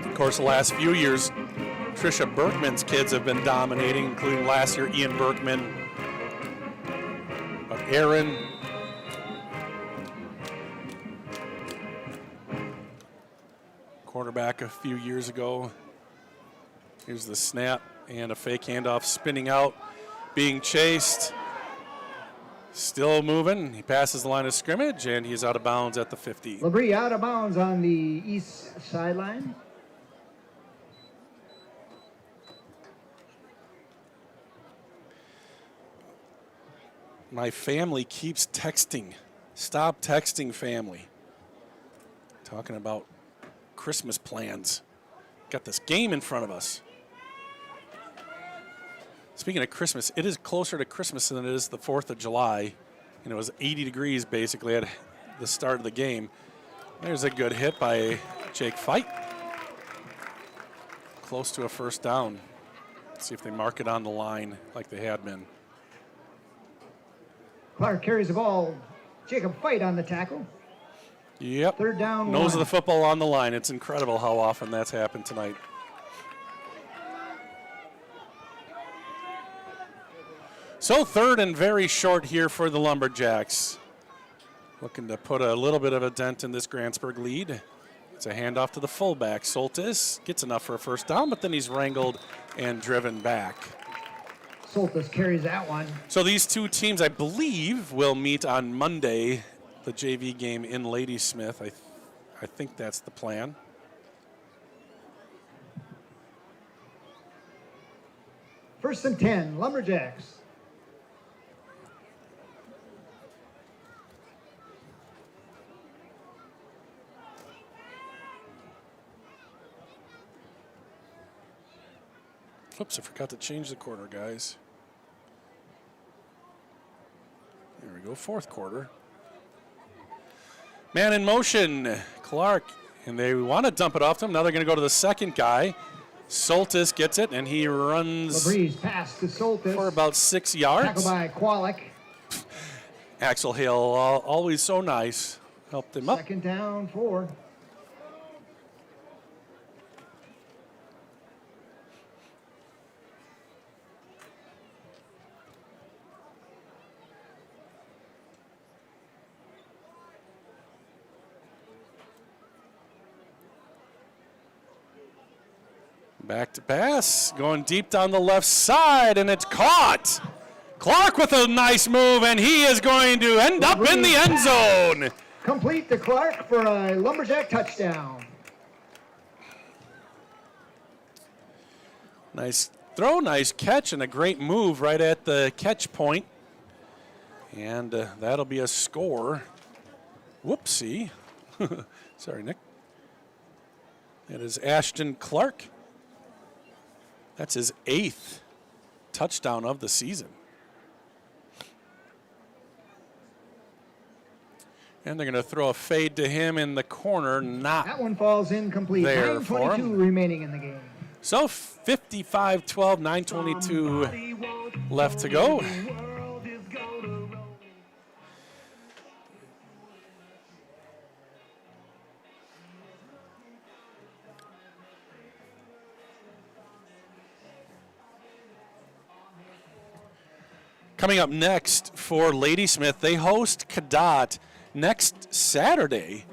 Of course, the last few years, Trisha Berkman's kids have been dominating, including last year Ian Berkman. But Aaron, quarterback a few years ago. Here's the snap and a fake handoff, spinning out, being chased. Still moving. He passes the line of scrimmage, and he's out of bounds at the 50. Labrie out of bounds on the east sideline. My family keeps texting. Stop texting, family. Talking about Christmas plans. Got this game in front of us. Speaking of Christmas, it is closer to Christmas than it is the 4th of July. And it was 80 degrees basically at the start of the game. There's a good hit by Jake Fight. Close to a first down. Let's see if they mark it on the line like they had been. Clark carries the ball. Jacob Fight on the tackle. Yep. Third down. Nose of the football on the line. It's incredible how often that's happened tonight. So third and very short here for the Lumberjacks. Looking to put a little bit of a dent in this Grantsburg lead. It's a handoff to the fullback. Soltis gets enough for a first down, but then he's wrangled and driven back. Soltis carries that one. So these two teams, I believe, will meet on Monday, the JV game in Ladysmith. I think that's the plan. First and 10, Lumberjacks. Oops, I forgot to change the quarter, guys. There we go, fourth quarter. Man in motion, Clark. And they want to dump it off to him. Now they're going to go to the second guy. Soltis gets it, and he runs LaBreeze pass to Soltis. for about 6 yards. Tackle by Kwalik. Axel Hale, always so nice. Helped him up. Second down, 4. Back to pass, going deep down the left side, and it's caught. Clark with a nice move, and he is going to end up in the end zone. Complete to Clark for a Lumberjack touchdown. Nice throw, nice catch, and a great move right at the catch point. And that'll be a score. Whoopsie. Sorry, Nick. It is Ashton Clark. That's his 8th touchdown of the season. And they're going to throw a fade to him in the corner. Not That one falls incomplete. there for 9:22 him. remaining in the game. So 55-12, 9:22 left to go. Coming up next for Ladysmith, they host Cadott next Saturday.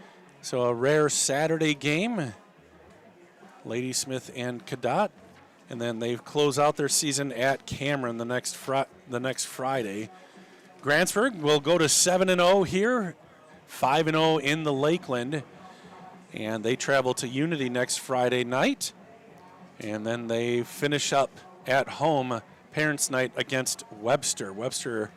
So a rare Saturday game, Ladysmith and Cadott. And then they close out their season at Cameron the next Friday. Grantsburg will go to 7-0 here, 5-0 in the Lakeland. And they travel to Unity next Friday night. And then they finish up at home Parents' Night against Webster. Webster,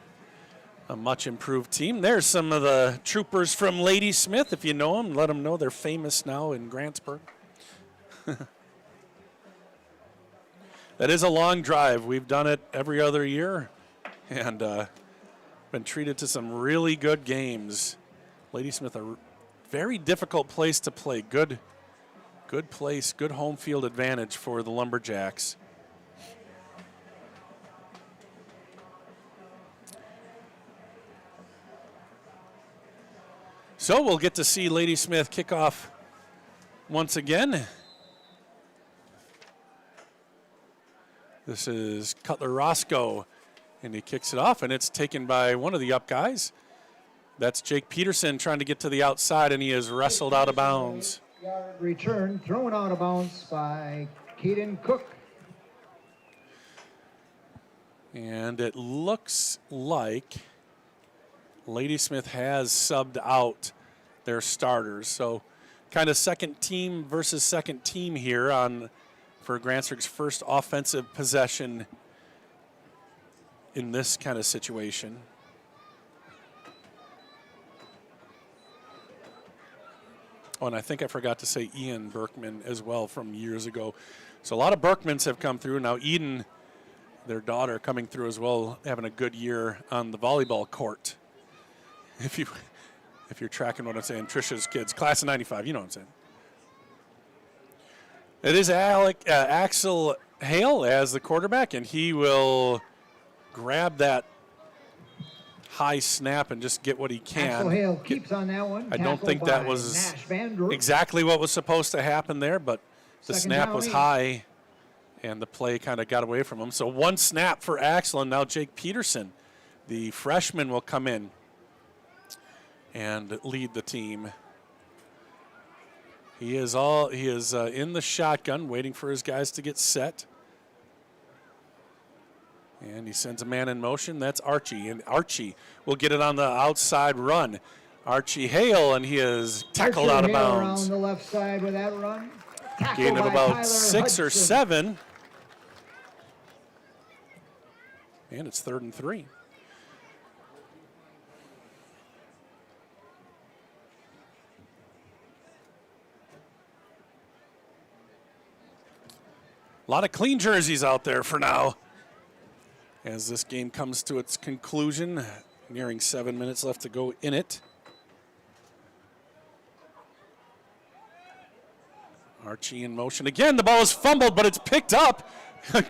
a much improved team. There's some of the troopers from Ladysmith. If you know them, let them know they're famous now in Grantsburg. That is a long drive. We've done it every other year and been treated to some really good games. Ladysmith, a very difficult place to play. Good place, good home field advantage for the Lumberjacks. So we'll get to see Ladysmith kick off once again. This is Cutler Roscoe, and he kicks it off, and it's taken by one of the up guys. That's Jake Peterson trying to get to the outside, and he is wrestled out of bounds. Return, thrown out of bounds by Caden Cook. And it looks like Ladysmith has subbed out their starters. So kind of second team versus second team here for Grantsburg's first offensive possession in this kind of situation. Oh, and I think I forgot to say Ian Berkman as well from years ago. So a lot of Berkmans have come through. Now Eden, their daughter, coming through as well, having a good year on the volleyball court. If you're tracking what I'm saying, Trisha's kids, class of 95, you know what I'm saying. It is Axel Hale as the quarterback, and he will grab that high snap and just get what he can. Axel Hale keeps on that one. I don't think that was exactly what was supposed to happen there, but the snap was high, and the play kind of got away from him. So one snap for Axel, and now Jake Peterson, the freshman, will come in and lead the team. He is in the shotgun, waiting for his guys to get set. And he sends a man in motion. That's Archie. And Archie will get it on the outside run. Archie Hale, and he is tackled out of bounds. Around the left side with that run. Gain of about 6 or 7. And it's 3rd and 3. A lot of clean jerseys out there for now. As this game comes to its conclusion, nearing 7 minutes left to go in it. Archie in motion again. The ball is fumbled, but it's picked up.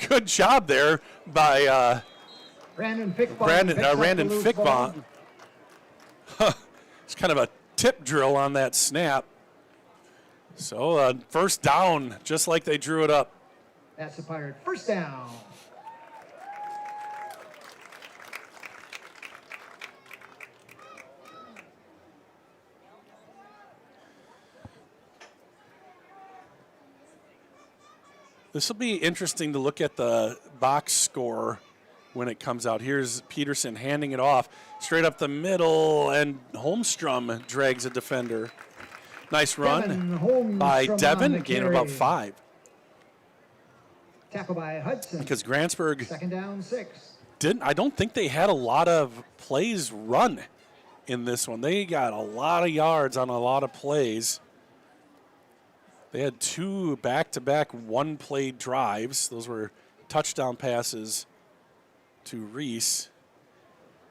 Good job there by Brandon Fickbaum. Brandon Fickbaum. It's kind of a tip drill on that snap. So first down, just like they drew it up. That's a Pirate first down. This will be interesting to look at the box score when it comes out. Here's Peterson handing it off straight up the middle, and Holmstrom drags a defender. Nice run by Devin, gain of about 5. Tackle by Hudson. Because Grantsburg, second down, 6. I don't think they had a lot of plays run in this one. They got a lot of yards on a lot of plays. They had 2 back-to-back one-play drives. Those were touchdown passes to Reese.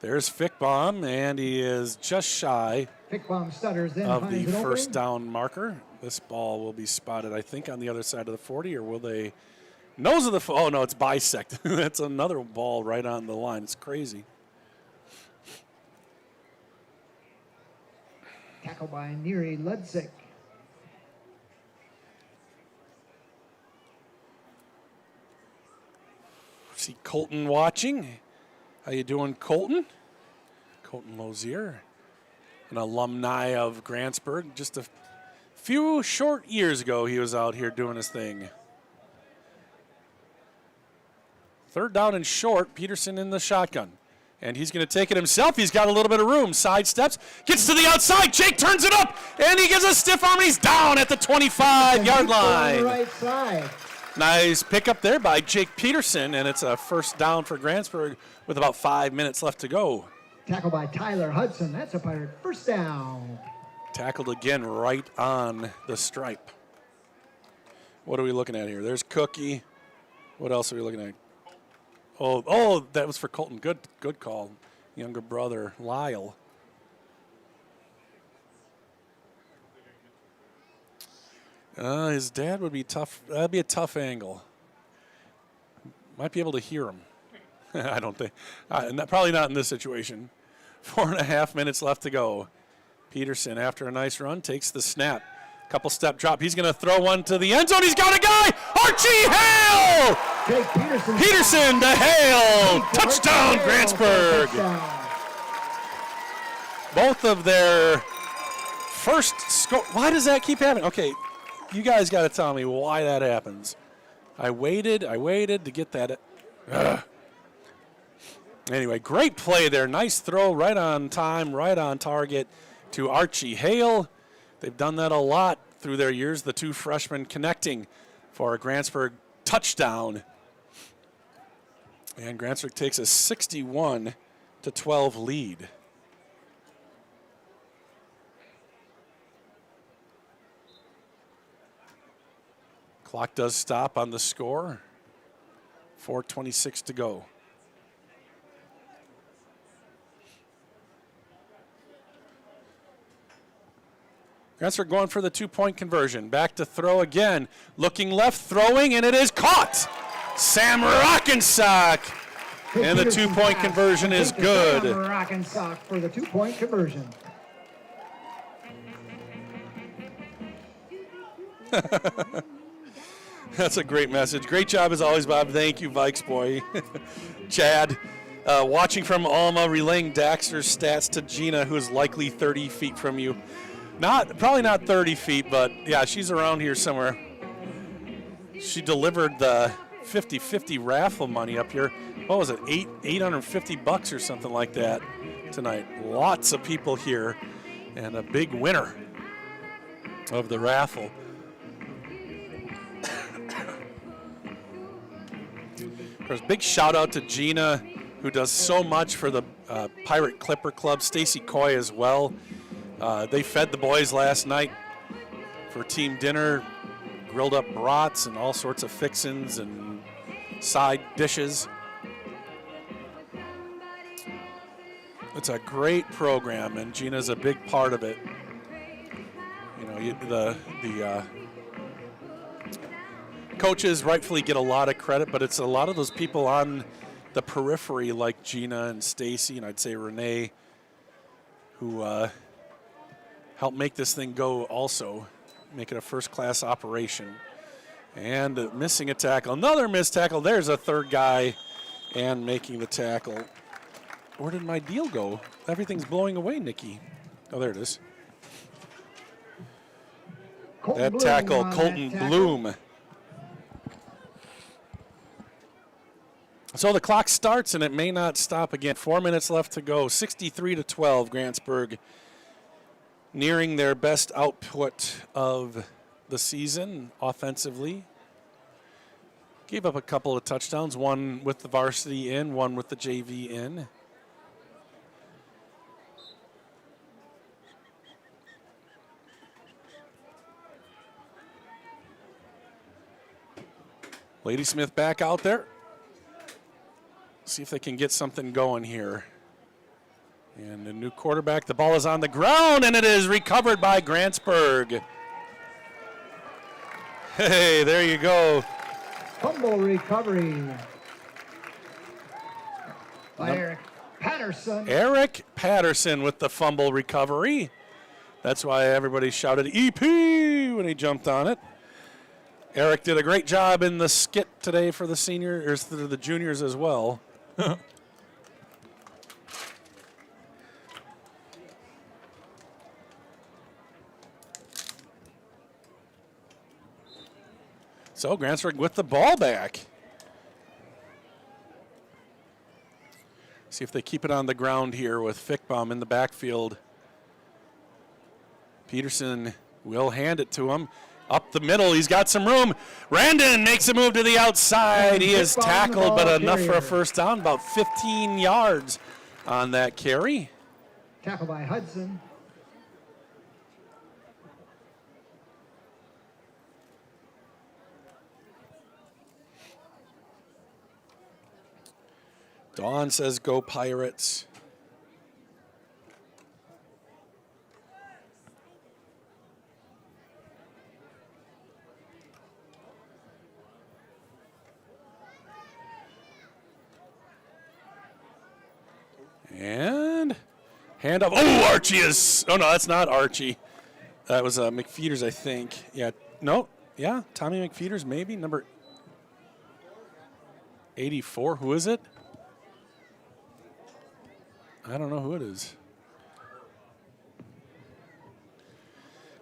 There's Fickbaum, and he is just shy Fickbaum stutters, then of the finds an first opening. down marker. This ball will be spotted, I think, on the other side of the 40, or will they? Nose of the, oh no, it's bisect. That's another ball right on the line. It's crazy. Tackle by Neri Ludzik. See Colton watching. How you doing, Colton? Colton Lozier, an alumni of Grantsburg. Just a few short years ago, he was out here doing his thing. 3rd down and short, Peterson in the shotgun. And he's going to take it himself. He's got a little bit of room. Side steps, gets to the outside. Jake turns it up, and he gives a stiff arm, and he's down at the 25-yard line. On the right side. Nice pickup there by Jake Peterson, and it's a first down for Grantsburg with about 5 minutes left to go. Tackle by Tyler Hudson. That's a Pirate first down. Tackled again right on the stripe. What are we looking at here? There's Cookie. What else are we looking at? Oh, that was for Colton. Good call. Younger brother, Lyle. His dad would be tough. That'd be a tough angle. Might be able to hear him. I don't think. Probably not in this situation. 4.5 minutes left to go. Peterson, after a nice run, takes the snap. Couple step drop. He's going to throw one to the end zone. He's got a guy. Archie Hale! Peterson to Hale. Touchdown, Grantsburg. Both of their first score. Why does that keep happening? Okay, you guys got to tell me why that happens. I waited to get that. Anyway, great play there. Nice throw, right on time, right on target to Archie Hale. They've done that a lot through their years, the 2 freshmen connecting for a Grantsburg touchdown. And Grantsburg takes a 61-12 lead. Clock does stop on the score. 4:26 to go. Grantsburg going for the 2-point conversion. Back to throw again. Looking left, throwing, and it is caught. Sam Rockensock. And the 2-point conversion is good. Sam Rockensock for the 2-point conversion. That's a great message. Great job as always, Bob. Thank you, Vikes boy. Chad, watching from Alma, relaying Daxter's stats to Gina, who is likely 30 feet from you. Probably not 30 feet, but yeah, she's around here somewhere. She delivered the 50-50 raffle money up here. What was it, $850 or something like that tonight. Lots of people here, and a big winner of the raffle. There's a big shout out to Gina, who does so much for the Pirate Clipper Club. Stacy Coy as well. They fed the boys last night for team dinner, grilled up brats and all sorts of fixins and side dishes. It's a great program, and Gina's a big part of it. You know, the coaches rightfully get a lot of credit, but it's a lot of those people on the periphery like Gina and Stacy, and I'd say Renee, who help make this thing go also, make it a first-class operation. And missing a tackle, another missed tackle. There's a third guy and making the tackle. Where did my deal go? Everything's blowing away, Nikki. Oh, there it is. That tackle, Colton Bloom. So the clock starts, and it may not stop again. 4 minutes left to go. 63-12, Grantsburg nearing their best output of the season offensively. Gave up a couple of touchdowns, one with the varsity in, one with the JV in. Ladysmith back out there. See if they can get something going here. And a new quarterback. The ball is on the ground, and it is recovered by Grantsburg. Hey, there you go. Fumble recovery by Eric Patterson. Eric Patterson with the fumble recovery. That's why everybody shouted EP when he jumped on it. Eric did a great job in the skit today for the seniors, or the juniors as well. So Grantsburg with the ball back. See if they keep it on the ground here with Fickbaum in the backfield. Peterson will hand it to him. Up the middle, he's got some room. Randon makes a move to the outside. He is tackled, but enough for a first down, about 15 yards on that carry. Tackle by Hudson. Dawn says, go Pirates. And hand up. Oh, Archie is. Oh, no, that's not Archie. That was McFeeters, I think. Yeah. No. Yeah. Tommy McFeeters, maybe. Number 84. Who is it? I don't know who it is.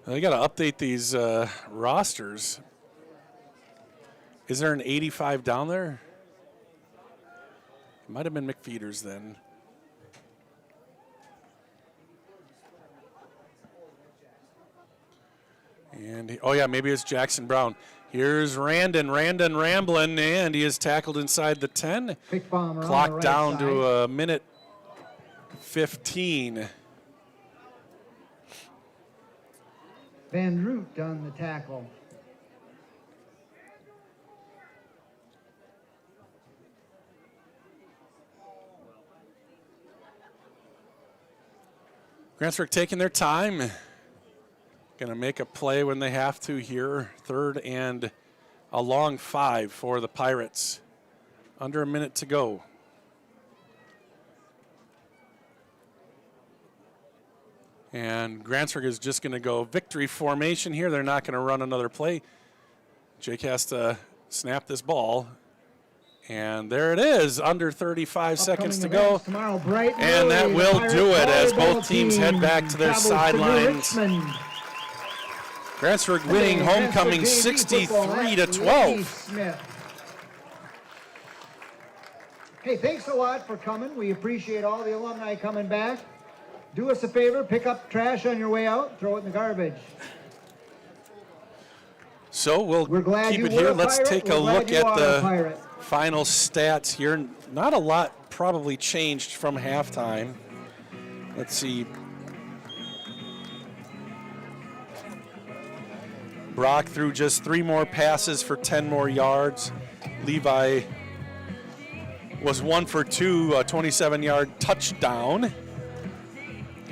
They got to update these rosters. Is there an 85 down there? It might have been McFeeters then. And oh yeah, maybe it's Jackson Brown. Here's Randon rambling, and he is tackled inside the 10. Clock down to a minute 15. Van Root on the tackle. Grantsburg taking their time. Going to make a play when they have to here. 3rd and a long 5 for the Pirates. Under a minute to go. And Grantsburg is just going to go victory formation here. They're not going to run another play. Jake has to snap this ball And there it is, under 35 seconds to Upcoming go. events tomorrow, bright and And that early, will the do it as Pirate both teams volleyball head team back to their travels New sidelines. Richmond. Grantsburg winning Okay, homecoming Grantsburg JV football 63 at to 12. Ladysmith. Hey, thanks a lot for coming. We appreciate all the alumni coming back. Do us a favor, pick up trash on your way out, throw it in the garbage. So We're glad keep you it were here. a Let's Pirate. take We're a glad look you at are a the Pirate. final stats here. Not a lot probably changed from halftime. Let's see. Brock threw just 3 more passes for 10 more yards. Levi was 1 for 2, a 27-yard touchdown.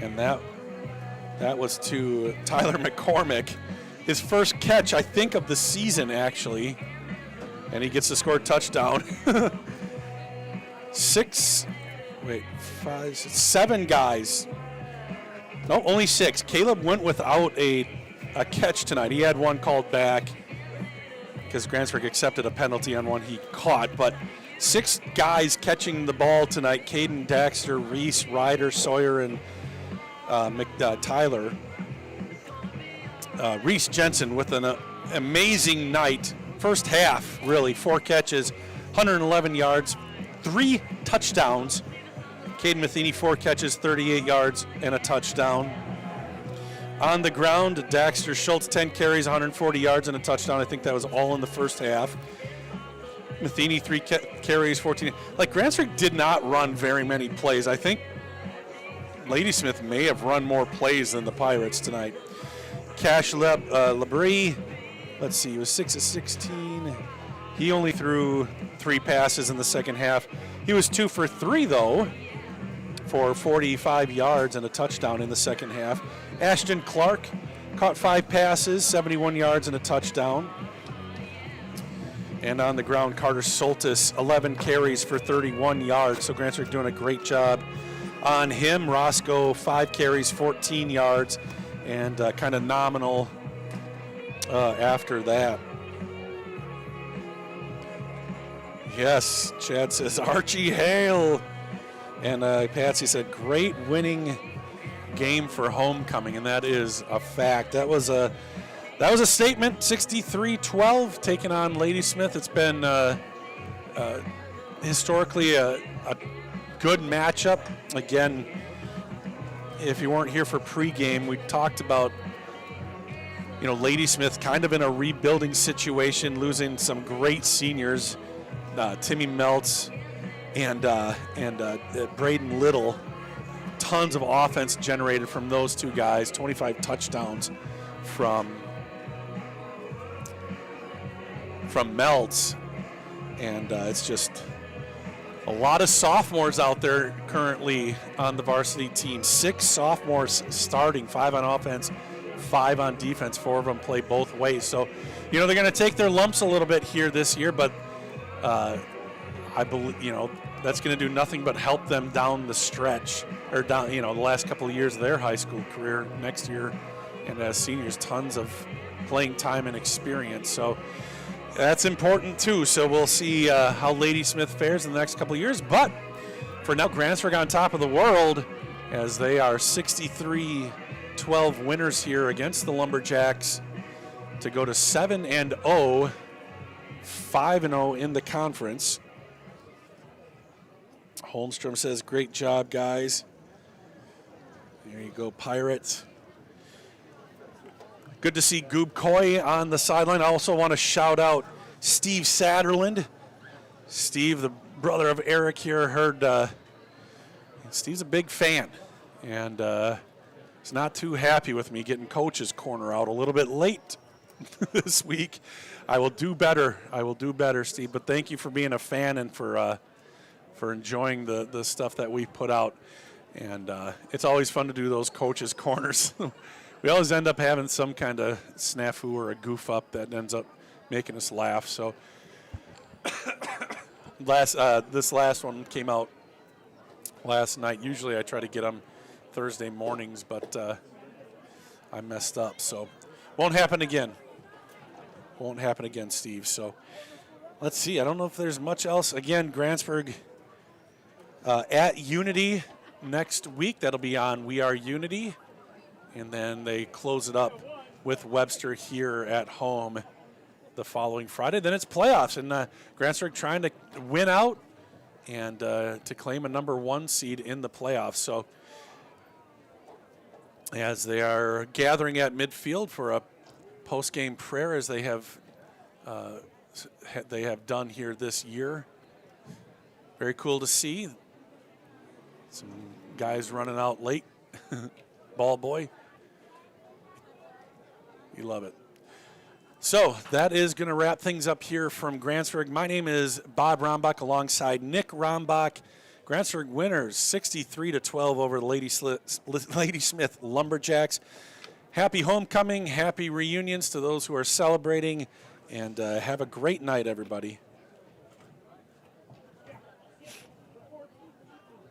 And that was to Tyler McCormick. His first catch, I think, of the season, actually. And he gets to score a touchdown. 7 guys. No, only 6. Caleb went without a catch tonight. He had one called back because Grantsburg accepted a penalty on one he caught. But 6 guys catching the ball tonight. Caden, Daxter, Reese, Ryder, Sawyer, and Tyler. Reese Jensen with an amazing night. First half, really, 4 catches, 111 yards, 3 touchdowns. Caden Matheny, 4 catches, 38 yards, and a touchdown. On the ground, Daxter Schultz, 10 carries, 140 yards, and a touchdown. I think that was all in the first half. Matheny, 3 carries, 14. Like, Grantsburg did not run very many plays. I think Ladysmith may have run more plays than the Pirates tonight. Cash Labrie, let's see, he was 6 of 16. He only threw 3 passes in the second half. He was 2 for 3, though, for 45 yards and a touchdown in the second half. Ashton Clark caught 5 passes, 71 yards and a touchdown. And on the ground, Carter Soltis, 11 carries for 31 yards. So Grantsburg doing a great job on him. Roscoe, 5 carries, 14 yards. And kind of nominal after that. Yes, Chad says Archie Hale. And Patsy said great winning game for homecoming, and that is a fact. That was a statement. 63-12 taking on Ladysmith. It's been historically a good matchup. Again, if you weren't here for pregame, we talked about, Ladysmith kind of in a rebuilding situation, losing some great seniors, Timmy Meltz and Braden Little. Tons of offense generated from those 2 guys, 25 touchdowns from Meltz. And it's just a lot of sophomores out there currently on the varsity team. 6 sophomores starting, 5 on offense, 5 on defense. 4 of them play both ways. So, they're going to take their lumps a little bit here this year, but I believe, that's going to do nothing but help them down the stretch, or down, the last couple of years of their high school career. Next year, and as seniors, tons of playing time and experience. So that's important too. So we'll see how Ladysmith fares in the next couple of years. But for now, Grantsburg on top of the world as they are 63-12 winners here against the Lumberjacks to go to 7-0, 5-0 in the conference. Holmstrom says, great job, guys. There you go, Pirates. Good to see Goob Coy on the sideline. I also want to shout out Steve Satterland. Steve, the brother of Eric here, heard Steve's a big fan. And he's not too happy with me getting Coach's Corner out a little bit late this week. I will do better. I will do better, Steve. But thank you for being a fan and for enjoying the stuff that we put out. And it's always fun to do those Coach's Corners. We always end up having some kind of snafu or a goof up that ends up making us laugh. So this last one came out last night. Usually I try to get them Thursday mornings, but I messed up. So won't happen again. Won't happen again, Steve. So let's see. I don't know if there's much else. Again, Grantsburg at Unity next week. That'll be on We Are Unity. And then they close it up with Webster here at home the following Friday. Then it's playoffs, and Grantsburg trying to win out and to claim a number 1 seed in the playoffs. So as they are gathering at midfield for a post-game prayer, as they have done here this year. Very cool to see. Some guys running out late. Ball boy. You love it. So that is going to wrap things up here from Grantsburg. My name is Bob Rombach alongside Nick Rombach. Grantsburg winners 63-12 over the Ladysmith Lumberjacks. Happy homecoming, happy reunions to those who are celebrating, and have a great night, everybody.